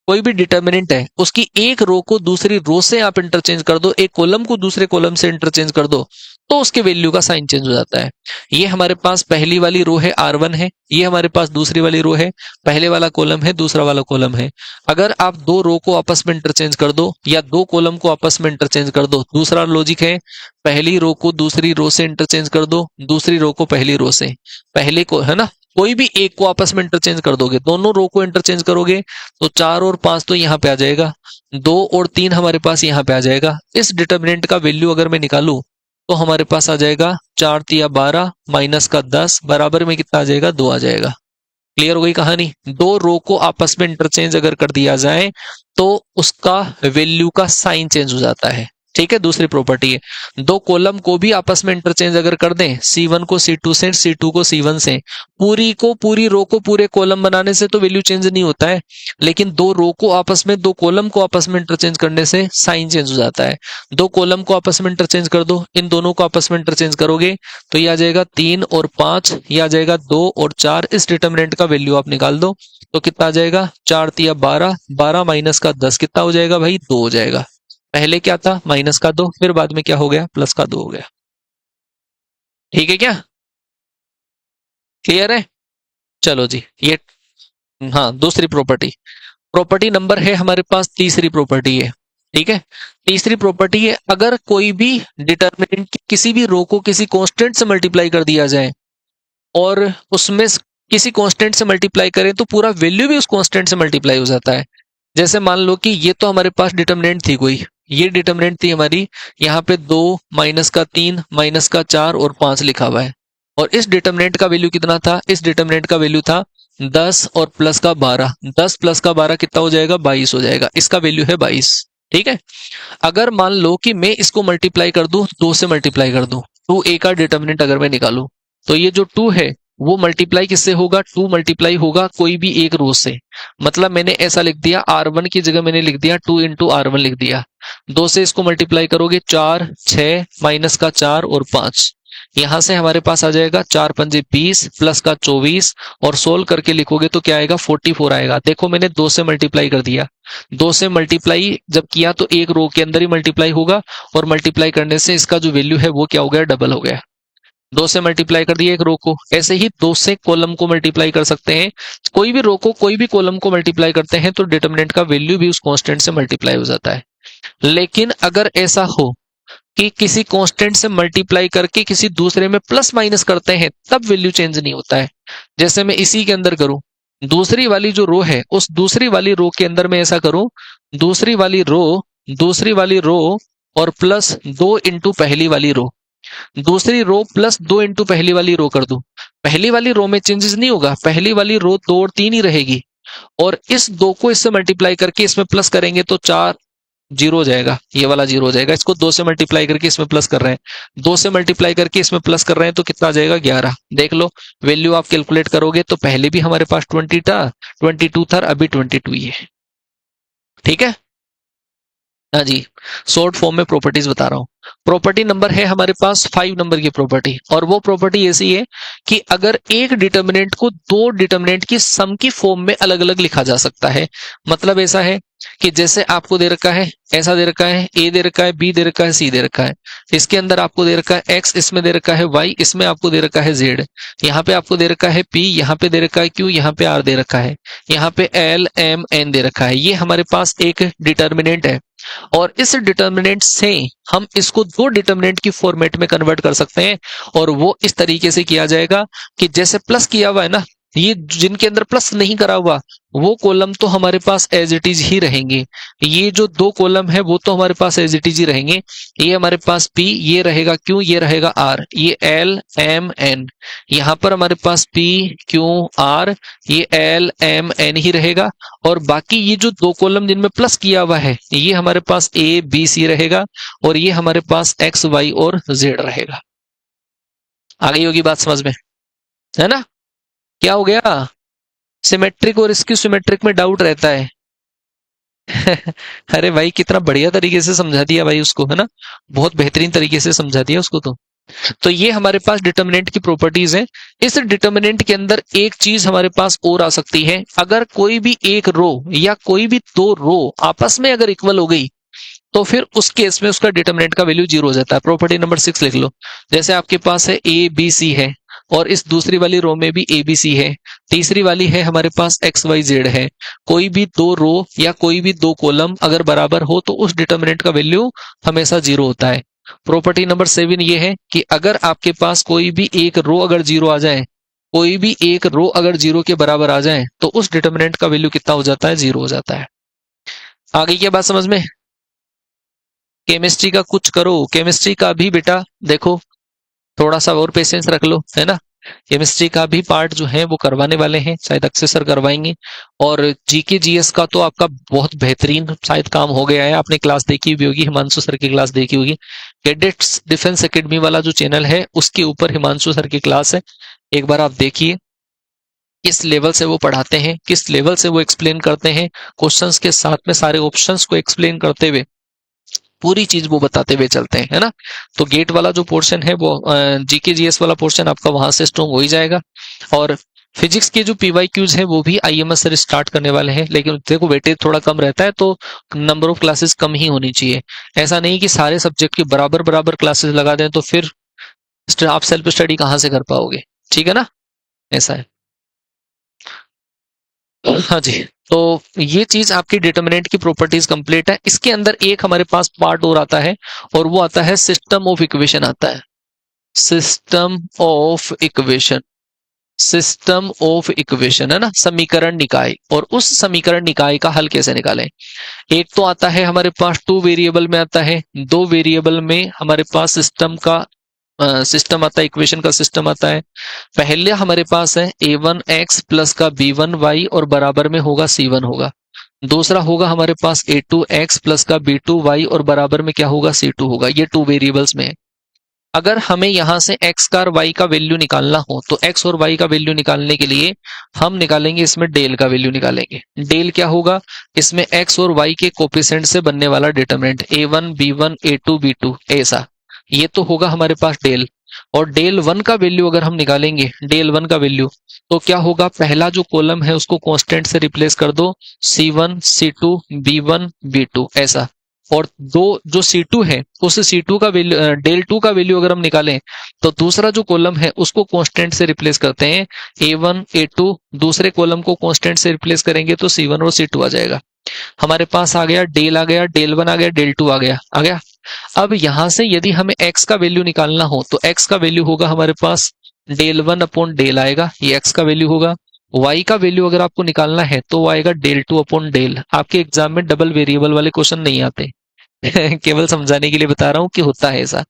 कोई भी डिटर्मिनेंट है, उसकी एक रो को दूसरी रो से आप इंटरचेंज कर दो, एक कॉलम को दूसरे कॉलम से इंटरचेंज कर दो, तो उसके वैल्यू का साइन चेंज हो जाता है। ये हमारे पास पहली वाली रो है R1 है, ये हमारे पास दूसरी वाली रो है, पहले वाला कॉलम है, दूसरा वाला कॉलम है। अगर आप दो रो को आपस में इंटरचेंज कर दो या दो कॉलम को आपस में इंटरचेंज कर दो, दूसरा लॉजिक है, पहली रो को दूसरी रो से इंटरचेंज कर दो, दूसरी रो को पहली रो से, पहले को, है ना, कोई भी एक को आपस में इंटरचेंज कर दोगे, दोनों रो को इंटरचेंज करोगे तो 4 और 5 तो यहाँ पे आ जाएगा, 2 और 3 हमारे पास यहाँ पे आ जाएगा। इस डिटर्मिनेंट का वैल्यू अगर मैं निकालूं तो हमारे पास आ जाएगा 4 तिया 12 माइनस का 10 बराबर में कितना आ जाएगा? 2 आ जाएगा। क्लियर हो गई कहानी? दो रो को आपस में इंटरचेंज अगर कर दिया जाए तो उसका वैल्यू का साइन चेंज हो जाता है। ठीक है, दूसरी प्रॉपर्टी है। दो कॉलम को भी आपस में इंटरचेंज अगर कर दें, C1 को C2 से, C2 को C1 से, पूरी को पूरी रो को पूरे कॉलम बनाने से तो वैल्यू चेंज नहीं होता है, लेकिन दो रो को आपस में, दो कॉलम को आपस में इंटरचेंज करने से साइन चेंज हो जाता है। दो कॉलम को आपस में इंटरचेंज कर दो, इन दोनों को आपस में इंटरचेंज करोगे तो ये आ जाएगा 3 और 5, ये आ जाएगा 2 और 4। इस डिटर्मिनेंट का वैल्यू आप निकाल दो तो कितना आ जाएगा? 4 तिया 12, 12 माइनस का 10 कितना हो जाएगा भाई? 2 हो जाएगा। पहले क्या था? माइनस का 2, फिर बाद में क्या हो गया? प्लस का 2 हो गया। ठीक है क्या? क्लियर है? चलो जी, ये, हाँ, दूसरी प्रॉपर्टी। प्रॉपर्टी नंबर है हमारे पास, तीसरी प्रॉपर्टी है। ठीक है, तीसरी प्रॉपर्टी है, अगर कोई भी डिटर्मिनेंट किसी भी रो को किसी कांस्टेंट से मल्टीप्लाई कर दिया जाए और उसमें किसी कांस्टेंट से मल्टीप्लाई करें तो पूरा वैल्यू भी उस कांस्टेंट से मल्टीप्लाई हो जाता है। जैसे मान लो कि ये तो हमारे पास डिटर्मिनेंट थी कोई, ये डिटर्मिनेंट थी हमारी, यहाँ पे 2 माइनस का 3 माइनस का 4 और 5 लिखा हुआ है, और इस डिटर्मिनेंट का वैल्यू कितना था? इस डिटर्मिनेंट का वैल्यू था 10 और प्लस का 12, 10 प्लस का 12 कितना हो जाएगा? 22 हो जाएगा। इसका वैल्यू है 22। ठीक है, अगर मान लो कि मैं इसको मल्टीप्लाई कर दूं, 2 से मल्टीप्लाई कर दूं, 2a का डिटर्मिनेंट अगर मैं निकालूं तो ये जो 2 है वो मल्टीप्लाई किससे होगा? 2 मल्टीप्लाई होगा कोई भी एक रो से। मतलब मैंने ऐसा लिख दिया, R1 की जगह मैंने लिख दिया 2 इंटू R1 लिख दिया। 2 से इसको मल्टीप्लाई करोगे 4, 6 माइनस का 4 और 5, यहां से हमारे पास आ जाएगा 4 पंजे 20 प्लस का 24, और सोल्व करके लिखोगे तो क्या आएगा? 44 आएगा। देखो मैंने 2 से मल्टीप्लाई कर दिया, 2 से मल्टीप्लाई जब किया तो एक रो के अंदर ही मल्टीप्लाई होगा, और मल्टीप्लाई करने से इसका जो वैल्यू है वो क्या हो गया? डबल हो गया। 2 से मल्टीप्लाई कर दिया एक रो को, ऐसे ही 2 से कॉलम को मल्टीप्लाई कर सकते हैं। कोई भी रो को कोई भी कॉलम को मल्टीप्लाई करते हैं तो डिटर्मिनेंट का वैल्यू भी उस कांस्टेंट से मल्टीप्लाई हो जाता है। लेकिन अगर ऐसा हो कि किसी कांस्टेंट से मल्टीप्लाई करके किसी दूसरे में प्लस माइनस करते हैं तब वैल्यू चेंज नहीं होता है। जैसे मैं इसी के अंदर करूं, दूसरी वाली जो रो है उस दूसरी वाली रो के अंदर मैं ऐसा करूं, दूसरी वाली रो और प्लस 2 इंटू पहली वाली रो, दूसरी रो प्लस 2 इंटू पहली वाली रो कर दूं, पहली वाली रो में चेंजेस नहीं होगा, पहली वाली रो 2 और 3 ही रहेगी, और इस 2 को इससे मल्टीप्लाई करके इसमें प्लस करेंगे तो 4 जीरो हो जाएगा, ये वाला जीरो हो जाएगा। इसको 2 से मल्टीप्लाई करके इसमें प्लस कर रहे हैं, 2 से मल्टीप्लाई करके इसमें प्लस कर रहे हैं तो कितना आ जाएगा? 11। देख लो वैल्यू आप कैलकुलेट करोगे तो पहले भी हमारे पास 22 था, अभी 22 ही है। ठीक है, हाँ जी, शॉर्ट फॉर्म में प्रॉपर्टीज बता रहा हूँ। प्रॉपर्टी नंबर है हमारे पास 5 नंबर की प्रॉपर्टी, और वो प्रॉपर्टी ऐसी है कि अगर एक डिटर्मिनेंट को दो डिटर्मिनेंट की सम की फॉर्म में अलग अलग लिखा जा सकता है। मतलब ऐसा है कि जैसे आपको दे रखा है, ऐसा दे रखा है, ए दे रखा है, बी दे रखा है, सी दे रखा है। इसके अंदर आपको दे रखा है एक्स, इसमें दे रखा है वाई, इसमें आपको दे रखा है जेड। यहाँ पे आपको दे रखा है पी, यहाँ पे दे रखा है क्यू, यहाँ पे आर दे रखा है, यहाँ पे एल एम एन दे रखा है। ये हमारे पास एक डिटर्मिनेंट है, और इस डिटर्मिनेंट से हम इसको दो डिटर्मिनेंट की फॉर्मेट में कन्वर्ट कर सकते हैं। और वो इस तरीके से किया जाएगा कि जैसे प्लस किया हुआ है ना, ये जिनके अंदर प्लस नहीं करा हुआ वो कॉलम तो हमारे पास एज इट इज ही रहेंगे। ये जो दो कॉलम है वो तो हमारे पास एज इट इज ही रहेंगे। ये हमारे पास पी, ये रहेगा क्यू, ये रहेगा आर, ये एल एम एन। यहां पर हमारे पास पी क्यू आर, ये एल एम एन ही रहेगा। और बाकी ये जो दो कॉलम जिनमें प्लस किया हुआ है ये हमारे पास ए बी सी रहेगा, और ये हमारे पास एक्स वाई और जेड रहेगा। आ गई होगी बात समझ में, है ना? क्या हो गया? सिमेट्रिक और इसकी सिमेट्रिक में डाउट रहता है। अरे भाई कितना बढ़िया तरीके से समझा दिया भाई उसको, है ना? बहुत बेहतरीन तरीके से समझा दिया उसको। तो ये हमारे पास डिटर्मिनेंट की प्रॉपर्टीज हैं। इस डिटर्मिनेंट के अंदर एक चीज हमारे पास और आ सकती है, अगर कोई भी एक रो या कोई भी दो रो आपस में अगर इक्वल हो गई तो फिर उस केस में उसका डिटर्मिनेंट का वैल्यू 0 हो जाता है। प्रॉपर्टी नंबर 6 लिख लो। जैसे आपके पास है ए बी सी है, और इस दूसरी वाली रो में भी ए बी सी है, तीसरी वाली है हमारे पास एक्स वाई जेड है। कोई भी दो रो या कोई भी दो कॉलम अगर बराबर हो तो उस डिटर्मिनेंट का वैल्यू हमेशा 0 होता है। प्रॉपर्टी नंबर 7 ये है कि अगर आपके पास कोई भी एक रो अगर 0 आ जाए, कोई भी एक रो अगर 0 के बराबर आ जाए तो उस डिटर्मिनेंट का वैल्यू कितना हो जाता है? 0 हो जाता है। आगे क्या बात समझ में? केमिस्ट्री का कुछ करो, केमिस्ट्री का भी बेटा देखो, थोड़ा सा और पेशेंस रख लो, है ना? केमिस्ट्री का भी पार्ट जो है वो करवाने वाले हैं, शायद अक्षय सर करवाएंगे। और जीके जीएस का तो आपका बहुत बेहतरीन शायद काम हो गया है, आपने क्लास देखी भी होगी, हिमांशु सर की क्लास देखी होगी। कैडेट्स डिफेंस एकेडमी वाला जो चैनल है उसके ऊपर हिमांशु सर की क्लास है, एक बार आप देखिए किस लेवल से वो पढ़ाते हैं, किस लेवल से वो एक्सप्लेन करते हैं, क्वेश्चंस के साथ में सारे ऑप्शंस को एक्सप्लेन करते हुए पूरी चीज वो बताते हुए चलते हैं, है ना? तो गेट वाला जो पोर्शन है वो जीके जीएस वाला पोर्शन आपका वहां से स्ट्रॉन्ग हो ही जाएगा। और फिजिक्स के जो पीवाईक्यूज है वो भी आईएमएस सर स्टार्ट करने वाले हैं, लेकिन देखो वेटेज थोड़ा कम रहता है तो नंबर ऑफ क्लासेस कम ही होनी चाहिए। ऐसा नहीं कि सारे सब्जेक्ट के बराबर बराबर क्लासेस लगा दें तो फिर आप सेल्फ स्टडी कहाँ से कर पाओगे? ठीक है ना? ऐसा है। हाँ जी। तो ये चीज आपकी डिटर्मिनेंट की प्रॉपर्टीज कंप्लीट है। इसके अंदर एक हमारे पास पार्ट और आता है, और वो आता है सिस्टम ऑफ इक्वेशन आता है। System of equation, system of equation, है ना? समीकरण निकाय। और उस समीकरण निकाय का हल कैसे निकालें? एक तो आता है हमारे पास 2 वेरिएबल में आता है, 2 वेरिएबल में हमारे पास सिस्टम का सिस्टम आता है, इक्वेशन का सिस्टम आता है। पहले हमारे पास है a1x प्लस का b1y और बराबर में होगा c1 होगा। दूसरा होगा हमारे पास a2x प्लस का b2y और बराबर में क्या होगा? c2 होगा। ये 2 वेरिएबल्स में है। अगर हमें यहां से x का और y का वैल्यू निकालना हो तो x और y का वैल्यू निकालने के लिए हम निकालेंगे इसमें डेल का वैल्यू निकालेंगे। डेल क्या होगा? इसमें x और y के कोफिशिएंट से बनने वाला determinant a1 b1 a2 b2 ऐसा, ये तो होगा हमारे पास डेल। और डेल 1 का वैल्यू अगर हम निकालेंगे, डेल 1 का वैल्यू, तो क्या होगा? पहला जो कॉलम है उसको कांस्टेंट से रिप्लेस कर दो, c1 c2 b1 b2 ऐसा। और दो जो C2 है उस C2 का वैल्यू, डेल 2 का वैल्यू अगर हम निकालें तो दूसरा जो कॉलम है उसको कांस्टेंट से रिप्लेस करते हैं, A1 A2, दूसरे कॉलम को कांस्टेंट से रिप्लेस करेंगे तो C1 और C2 आ जाएगा। हमारे पास आ गया डेल, आ गया डेल 1, आ गया डेल 2, आ गया। अब यहां से यदि हमें x का वैल्यू निकालना हो तो x का वैल्यू होगा हमारे पास डेल 1 अपॉन डेल आएगा, ये x का वैल्यू होगा। y का वैल्यू अगर आपको निकालना है तो वो आएगा डेल 2 अपॉन डेल। आपके एग्जाम में डबल वेरिएबल वाले क्वेश्चन नहीं आते। केवल समझाने के लिए बता रहा हूं कि होता है ऐसा।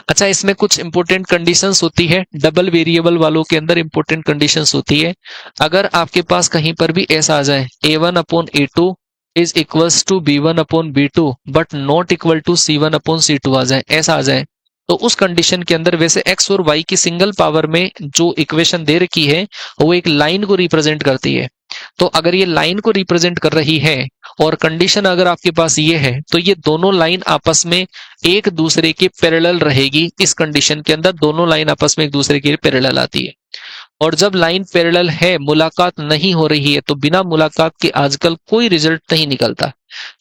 अच्छा, इसमें कुछ इंपॉर्टेंट कंडीशंस होती है, डबल वेरिएबल वालों के अंदर इंपॉर्टेंट कंडीशंस होती है। अगर आपके पास कहीं पर भी ऐसा आ जाए a1 upon a2 is equals to b1 upon b2 but not equal to c1 upon c2 आ जाए, ऐसा आ जाए, तो उस कंडीशन के अंदर वैसे x और y की सिंगल पावर में जो इक्वेशन दे रखी है वो एक लाइन को रिप्रेजेंट करती है। तो अगर ये लाइन को रिप्रेजेंट कर रही है और कंडीशन अगर आपके पास ये है तो ये दोनों लाइन आपस में एक दूसरे के पैरेलल रहेगी। इस कंडीशन के अंदर दोनों लाइन आपस में एक दूसरे के पैरेलल आती है। और जब लाइन पैरेलल है, मुलाकात नहीं हो रही है, तो बिना मुलाकात के आजकल कोई रिजल्ट नहीं निकलता।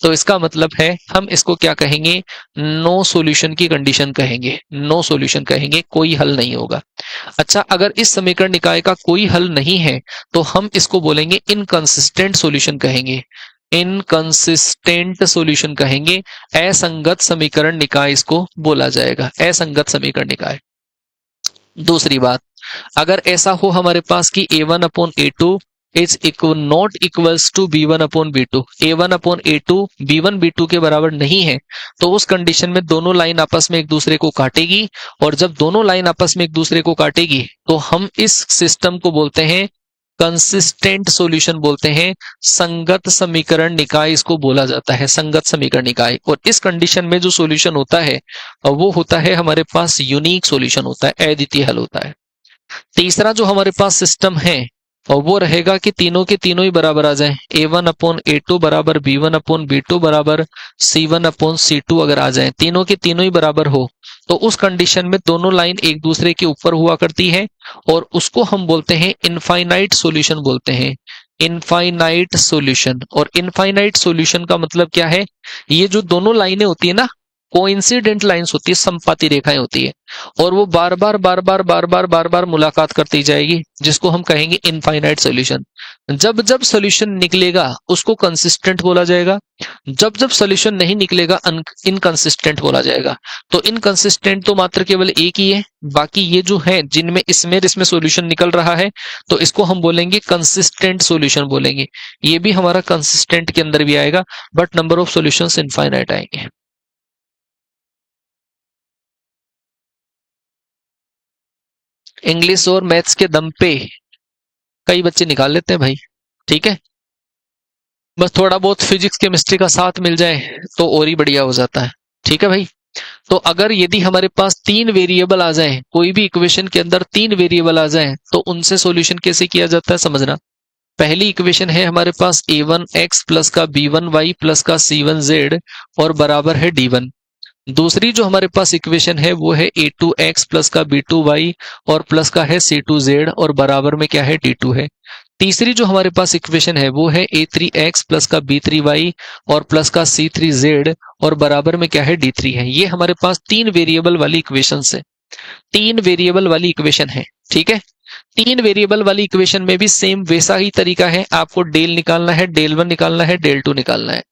तो इसका मतलब है हम इसको क्या कहेंगे, नो सॉल्यूशन की कंडीशन कहेंगे। नो सॉल्यूशन कहेंगे, कोई हल नहीं होगा। अच्छा, अगर इस समीकरण निकाय का कोई हल नहीं है तो हम इसको बोलेंगे इनकंसिस्टेंट सॉल्यूशन कहेंगे। इनकंसिस्टेंट सॉल्यूशन कहेंगे। असंगत समीकरण निकाय इसको बोला जाएगा, असंगत समीकरण निकाय। दूसरी बात, अगर ऐसा हो हमारे पास कि a1/a2 is equal not equals to b1/b2, a1/a2 b1/b2 के बराबर नहीं है, तो उस कंडीशन में दोनों लाइन आपस में एक दूसरे को काटेगी। और जब दोनों लाइन आपस में एक दूसरे को काटेगी तो हम इस सिस्टम को बोलते हैं कंसिस्टेंट सॉल्यूशन बोलते हैं। संगत समीकरण निकाय इसको बोला जाता है, संगत समीकरण निकाय। और इस कंडीशन में जो सॉल्यूशन होता है वो होता है हमारे पास यूनिक सॉल्यूशन होता है, अद्वितीय हल होता है। तीसरा जो हमारे पास सिस्टम है और वो रहेगा कि तीनों के तीनों ही बराबर आ जाए। a1/a2 बराबर b1/b2 बराबर c1/c2 अगर आ जाए, तीनों के तीनों ही बराबर हो, तो उस कंडीशन में दोनों लाइन एक दूसरे के ऊपर हुआ करती है और उसको हम बोलते हैं इनफाइनाइट सॉल्यूशन बोलते हैं। Infinite solution. और इनफाइनाइट सॉल्यूशन का मतलब क्या है, ये जो दोनों लाइनें होती है ना, कोइंसिडेंट लाइंस होती है, समपाती रेखाएं होती है, और वो बार बार मुलाकात करती जाएगी, जिसको हम कहेंगे इनफाइनाइट सॉल्यूशन। जब जब सॉल्यूशन निकलेगा उसको कंसिस्टेंट बोला जाएगा, जब जब सॉल्यूशन नहीं निकलेगा इनकंसिस्टेंट बोला जाएगा। तो इनकंसिस्टेंट तो मात्र केवल एक ही है, बाकी ये जो है जिनमें इसमें सॉल्यूशन निकल रहा है तो इसको हम बोलेंगे कंसिस्टेंट सॉल्यूशन बोलेंगे। ये भी हमारा कंसिस्टेंट के अंदर भी आएगा, but number of solutions infinite आएंगे। इंग्लिश और मैथ्स के दम पे कई बच्चे निकाल लेते हैं भाई, ठीक है। बस थोड़ा बहुत फिजिक्स केमिस्ट्री का साथ मिल जाए तो और ही बढ़िया हो जाता है, ठीक है भाई। तो अगर यदि हमारे पास तीन वेरिएबल आ जाए, कोई भी इक्वेशन के अंदर तीन वेरिएबल आ जाए, तो उनसे सॉल्यूशन कैसे किया जाता है समझना। पहली इक्वेशन है हमारे पास a1x प्लस का b1y प्लस का c1z और बराबर है d1। दूसरी जो हमारे पास इक्वेशन है वो है a2x प्लस का b2y और प्लस का है c2z और बराबर में क्या है d2 है। तीसरी जो हमारे पास इक्वेशन है वो है a3x प्लस का b3y और प्लस का c3z और बराबर में क्या है d3 है। ये हमारे पास तीन वेरिएबल वाली इक्वेशन है, तीन वेरिएबल वाली इक्वेशन है, ठीक है। तीन वेरिएबल वाली इक्वेशन में भी सेम वैसा ही तरीका है, आपको डेल निकालना है, डेल 1 निकालना है, डेल 2 निकालना है।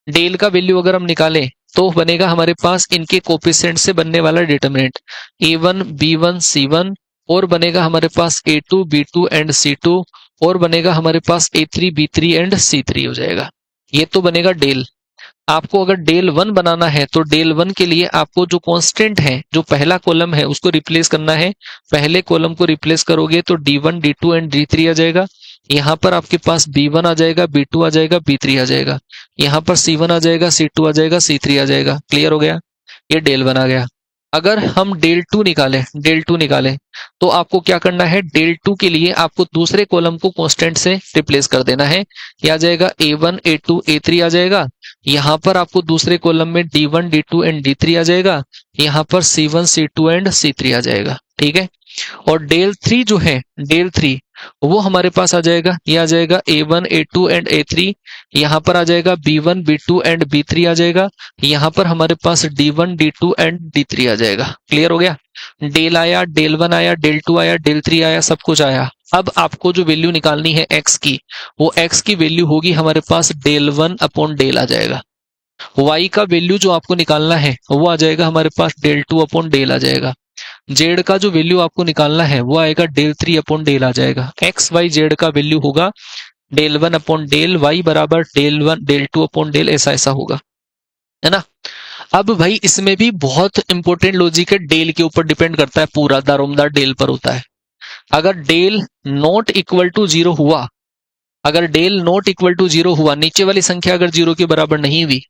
डेल का वैल्यू अगर हम निकालें तो बनेगा हमारे पास इनके कोफिशिएंट से बनने वाला डिटरमिनेंट a1 b1 c1 और बनेगा हमारे पास a2 b2 एंड c2 और बनेगा हमारे पास a3 b3 एंड c3 हो जाएगा। ये तो बनेगा डेल। आपको अगर डेल 1 बनाना है तो डेल 1 के लिए आपको जो कांस्टेंट है, जो पहला कॉलम है उसको रिप्लेस करना है। पहले कॉलम को रिप्लेस करोगे तो d1 d2 एंड d3 आ जाएगा। यहाँ पर आपके पास b1 आ जाएगा, b2 आ जाएगा, b3 आ जाएगा। यहाँ पर c1 आ जाएगा, c2 आ जाएगा, c3 आ जाएगा। क्लियर हो गया, ये डेल 1 आ गया। अगर हम डेल 2 निकालें, डेल 2 निकालें तो आपको क्या करना है, डेल 2 के लिए आपको दूसरे कॉलम को कांस्टेंट से रिप्लेस कर देना है। क्या आ जाएगा, a1 a2 a3 आ जाएगा। यहाँ पर आपको दूसरे कॉलम में d1 d2 एंड d3 आ जाएगा। यहाँ पर c1 c2 एंड c3 आ जाएगा, ठीक है। और डेल 3 जो है, डेल 3 वो हमारे पास आ जाएगा, ये आ जाएगा a1 a2 एंड a3। यहाँ पर आ जाएगा b1 b2 एंड b3 आ जाएगा। यहाँ पर हमारे पास d1 d2 एंड d3 आ जाएगा। क्लियर हो गया, डेल आया, डेल 1 आया, डेल 2 आया, डेल 3 आया, सब कुछ आया। अब आपको जो वैल्यू निकालनी है x की, वो x की वैल्यू होगी हमारे पास डेल 1 अपॉन डेल आ जाएगा। y का वैल्यू जो आपको निकालना है वो आ जाएगा हमारे पास डेल 2 अपॉन डेल आ जाएगा। जेड का जो वैल्यू आपको निकालना है वो आएगा डेल 3 अपॉन डेल आ जाएगा। एक्स वाई जेड का वैल्यू होगा डेल 1 अपॉन डेल y बराबर डेल 1 डेल 2 अपॉन डेल, ऐसा ऐसा होगा, है ना। अब भाई इसमें भी बहुत इंपॉर्टेंट लॉजिक है, डेल के ऊपर डिपेंड करता है, पूरा दारोमदार डेल पर होता है। अगर डेल नॉट इक्वल टू 0 हुआ, अगर डेल नॉट इक्वल टू 0 हुआ, नीचे वाली संख्या अगर 0 के बराबर नहीं हुई,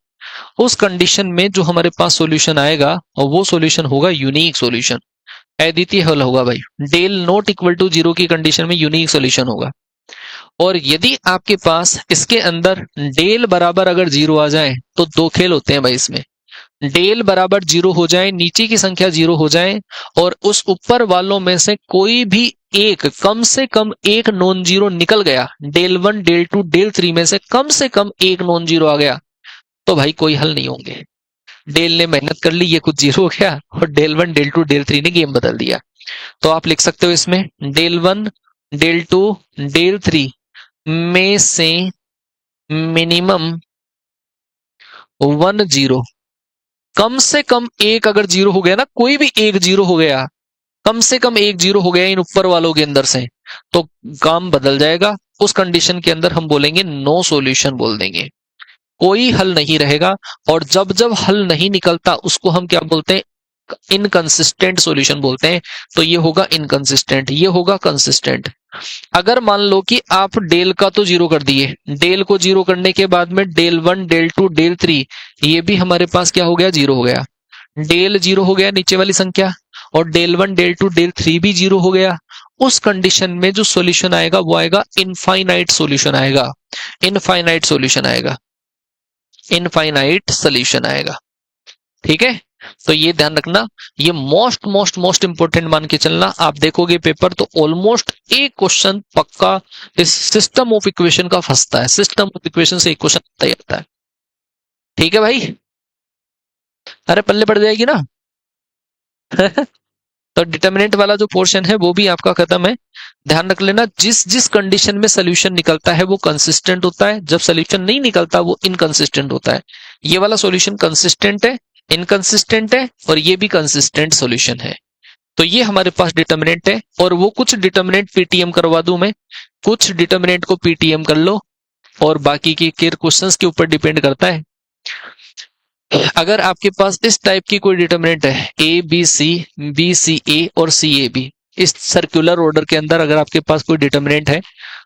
उस कंडीशन में जो हमारे पास सॉल्यूशन आएगा और वो सॉल्यूशन होगा यूनिक सॉल्यूशन, अद्वितीय हल होगा भाई। डेल नॉट इक्वल टू 0 की कंडीशन में यूनिक सॉल्यूशन होगा। और यदि आपके पास इसके अंदर डेल बराबर अगर 0 आ जाए तो दो खेल होते हैं भाई इसमें। डेल बराबर 0 हो जाए, नीचे की संख्या 0 हो जाए और उस ऊपर वालों में से कोई भी एक, कम से कम एक नॉन जीरो निकल गया, डेल 1 डेल 2 डेल 3 में से कम एक नॉन जीरो आ गया, तो भाई कोई हल नहीं होंगे। डेल ने मेहनत कर ली, ये कुछ 0 हो गया, और डेल 1 डेल 2 डेल 3 ने गेम बदल दिया। तो आप लिख सकते हो इसमें डेल 1 डेल 2 डेल 3 में से मिनिमम 1 0, कम से कम एक अगर 0 हो गया ना, कोई भी एक 0 हो गया, कम से कम एक 0 हो गया इन ऊपर वालों के अंदर से, तो काम बदल जाएगा। उस कंडीशन के अंदर हम बोलेंगे नो सॉल्यूशन बोल देंगे, कोई हल नहीं रहेगा। और जब जब हल नहीं निकलता उसको हम क्या बोलते हैं, इनकंसिस्टेंट सॉल्यूशन बोलते हैं। तो ये होगा इनकंसिस्टेंट, ये होगा कंसिस्टेंट। अगर मान लो कि आप डेल का तो 0 कर दिए, डेल को 0 करने के बाद में डेल 1 डेल 2 डेल 3 ये भी हमारे पास क्या हो गया, 0 हो गया। डेल 0 हो गया नीचे वाली संख्या, और डेल 1 डेल 2 डेल 3 भी 0 हो गया। उस कंडीशन में जो सॉल्यूशन आएगा वो आएगा इनफाइनाइट सॉल्यूशन आएगा, इनफाइनाइट सॉल्यूशन आएगा, इनफाइनाइट सॉल्यूशन आएगा। ठीक है, तो ये ध्यान रखना, ये मोस्ट मोस्ट मोस्ट इंपोर्टेंट मान के चलना। आप देखोगे पेपर तो ऑलमोस्ट एक क्वेश्चन पक्का इस सिस्टम ऑफ इक्वेशन का फंसता है, सिस्टम ऑफ इक्वेशन से एक क्वेश्चन तय होता है। ठीक है भाई, अरे पल्ले पड़ जाएगी ना। तो डिटर्मिनेंट वाला जो पोर्शन है वो भी आपका खत्म है। ध्यान रख लेना, जिस जिस कंडीशन में सोल्यूशन निकलता है वो कंसिस्टेंट होता है, जब सोल्यूशन नहीं निकलता वो इनकंसिस्टेंट होता है। ये वाला सॉल्यूशन कंसिस्टेंट है, इनकंसिस्टेंट है, और ये भी कंसिस्टेंट सॉल्यूशन है। तो ये हमारे पास डिटर्मिनेंट है। और वो कुछ डिटर्मिनेंट पीटीएम करवा दूं मैं, कुछ डिटर्मिनेंट को पीटीएम कर लो, और बाकी के क्वेश्चंस के ऊपर डिपेंड करता है। अगर आपके पास इस टाइप की कोई डिटर्मिनेंट है, ए बी सी ए और सी ए बी, इस सर्कुलर ऑर्डर के अंदर अगर आपके पास कोई डिटर्मिनेंट है,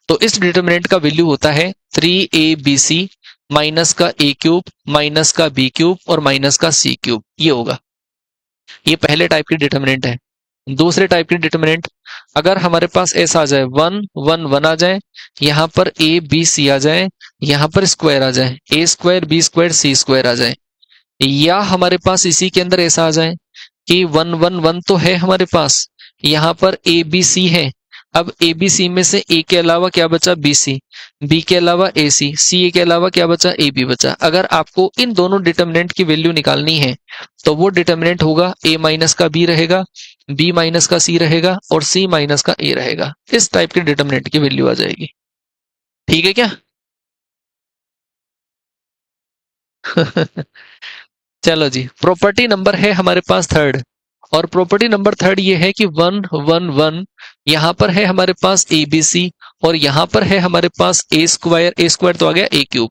तो इस डिटर्मिनेंट का वैल्यू होता है 3ab माइनस का ए क्यूब माइनस का बी क्यूब और माइनस का सी क्यूब, ये होगा। ये पहले टाइप की डिटर्मिनेंट है। दूसरे टाइप की डिटर्मिनेंट, अगर हमारे पास ऐसा आ जाए 1 1 1 आ जाए, यहां पर ए बी सी आ जाए, यहां पर स्क्वायर आ जाए, A square B square C square आ जाए, या हमारे पास इसी के अंदर ऐसा आ जाए कि 1 1 1 तो है हमारे पास, यहां पर ए बी सी है, अब ए बी सी में से ए के अलावा क्या बचा, बी सी, बी के अलावा ए सी के अलावा क्या बचा, ए बी बचा। अगर आपको इन दोनों डिटर्मिनेंट की वैल्यू निकालनी है तो वो डिटर्मिनेंट होगा ए माइनस का बी रहेगा, बी माइनस का सी रहेगा और सी माइनस का ए रहेगा। इस टाइप के डिटर्मिनेंट की वैल्यू आ जाएगी। ठीक है क्या? चलो जी, प्रॉपर्टी नंबर है हमारे पास थर्ड, और प्रॉपर्टी नंबर थर्ड ये है कि 1 1 1 यहां पर है हमारे पास ए बी सी, और यहां पर है हमारे पास ए स्क्वायर तो आ गया ए क्यूब,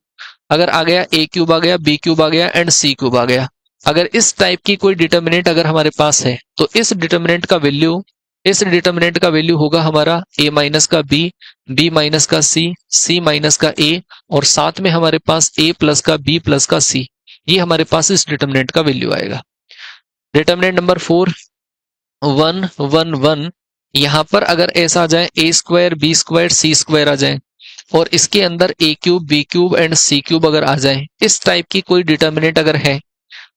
अगर आ गया ए क्यूब आ गया, बी क्यूब आ गया एंड सी क्यूब आ गया। अगर इस टाइप की कोई डिटर्मिनेंट अगर हमारे पास है तो इस डिटर्मिनेंट का वैल्यू होगा हमारा ए माइनस का बी, बी माइनस का सी माइनस का ए, और साथ में हमारे पास ए प्लस का बी प्लस का सी। ये हमारे पास इस डिटर्मिनेंट का वैल्यू आएगा। डिटर्मिनेंट नंबर 4 1 1 1 यहां पर अगर ऐसा आ जाए A square B square C square आ जाए, और इसके अंदर A cube B cube and C cube अगर आ जाए, इस टाइप की कोई डिटर्मिनेंट अगर है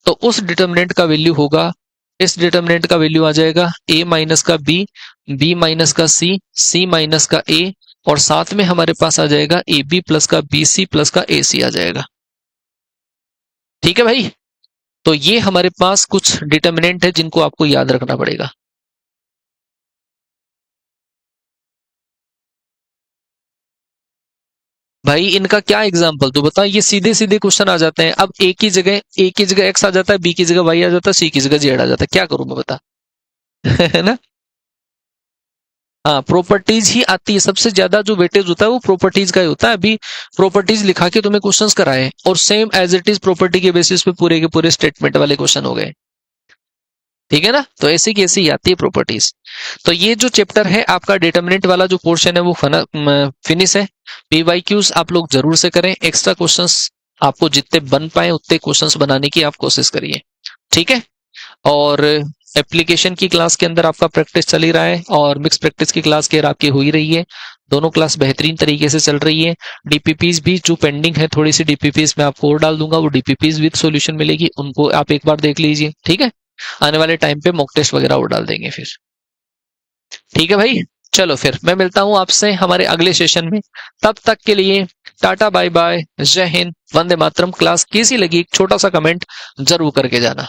तो उस डिटर्मिनेंट का वैल्यू होगा, इस डिटर्मिनेंट का वैल्यू आ जाएगा ए माइनस का बी माइनस का सी माइनस का ए, और साथ में हमारे पास आ जाएगा ए बी प्लस का बी सी प्लस का ए सी आ जाएगा। ठीक है भाई, तो ये हमारे पास कुछ डिटर्मिनेंट है जिनको आपको याद रखना पड़ेगा। भाई इनका क्या एग्जाम्पल तो बता, ये सीधे सीधे क्वेश्चन आ जाते हैं। अब ए की जगह एक्स आ जाता है, बी की जगह वाई आ जाता है, सी की जगह जेड आ जाता है, क्या करूं मैं बता। है ना? हाँ, प्रॉपर्टीज ही आती है, सबसे ज्यादा जो वेटेज होता है वो प्रॉपर्टीज का ही होता है। अभी प्रॉपर्टीज लिखा के तुम्हें क्वेश्चंस कराए और same as it is property के बेसिस पे पूरे के पूरे स्टेटमेंट वाले क्वेश्चन हो गए। ठीक है ना? तो ऐसी की ऐसी आती है प्रॉपर्टीज। तो ये जो चैप्टर है आपका डिटर्मिनेंट वाला जो पोर्शन है वो फिनिश है। पीवाईक्यूज आप लोग जरूर से करें, एक्स्ट्रा क्वेश्चंस आपको जितने बन पाए उतने क्वेश्चंस बनाने की आप कोशिश करिए। ठीक है? और एप्लीकेशन की क्लास के अंदर आपका प्रैक्टिस चल ही रहा है, और मिक्स प्रैक्टिस की क्लास के आपकी हो ही रही है। दोनों क्लास बेहतरीन तरीके से चल रही है। डीपीपीज भी जो पेंडिंग है, थोड़ी सी डीपीपीज मैं आपको और डाल दूंगा, वो डीपीपीज विद सॉल्यूशन मिलेगी, उनको आप एक बार देख लीजिए। ठीक है, आने वाले टाइम पे मॉक टेस्ट वगैरह और डाल देंगे फिर। ठीक है भाई, चलो फिर मैं मिलता हूं आपसे हमारे अगले सेशन में। तब तक के लिए टाटा बाय बाय, जय हिंद, वंदे मातरम। क्लास कैसी लगी एक छोटा सा कमेंट जरूर करके जाना।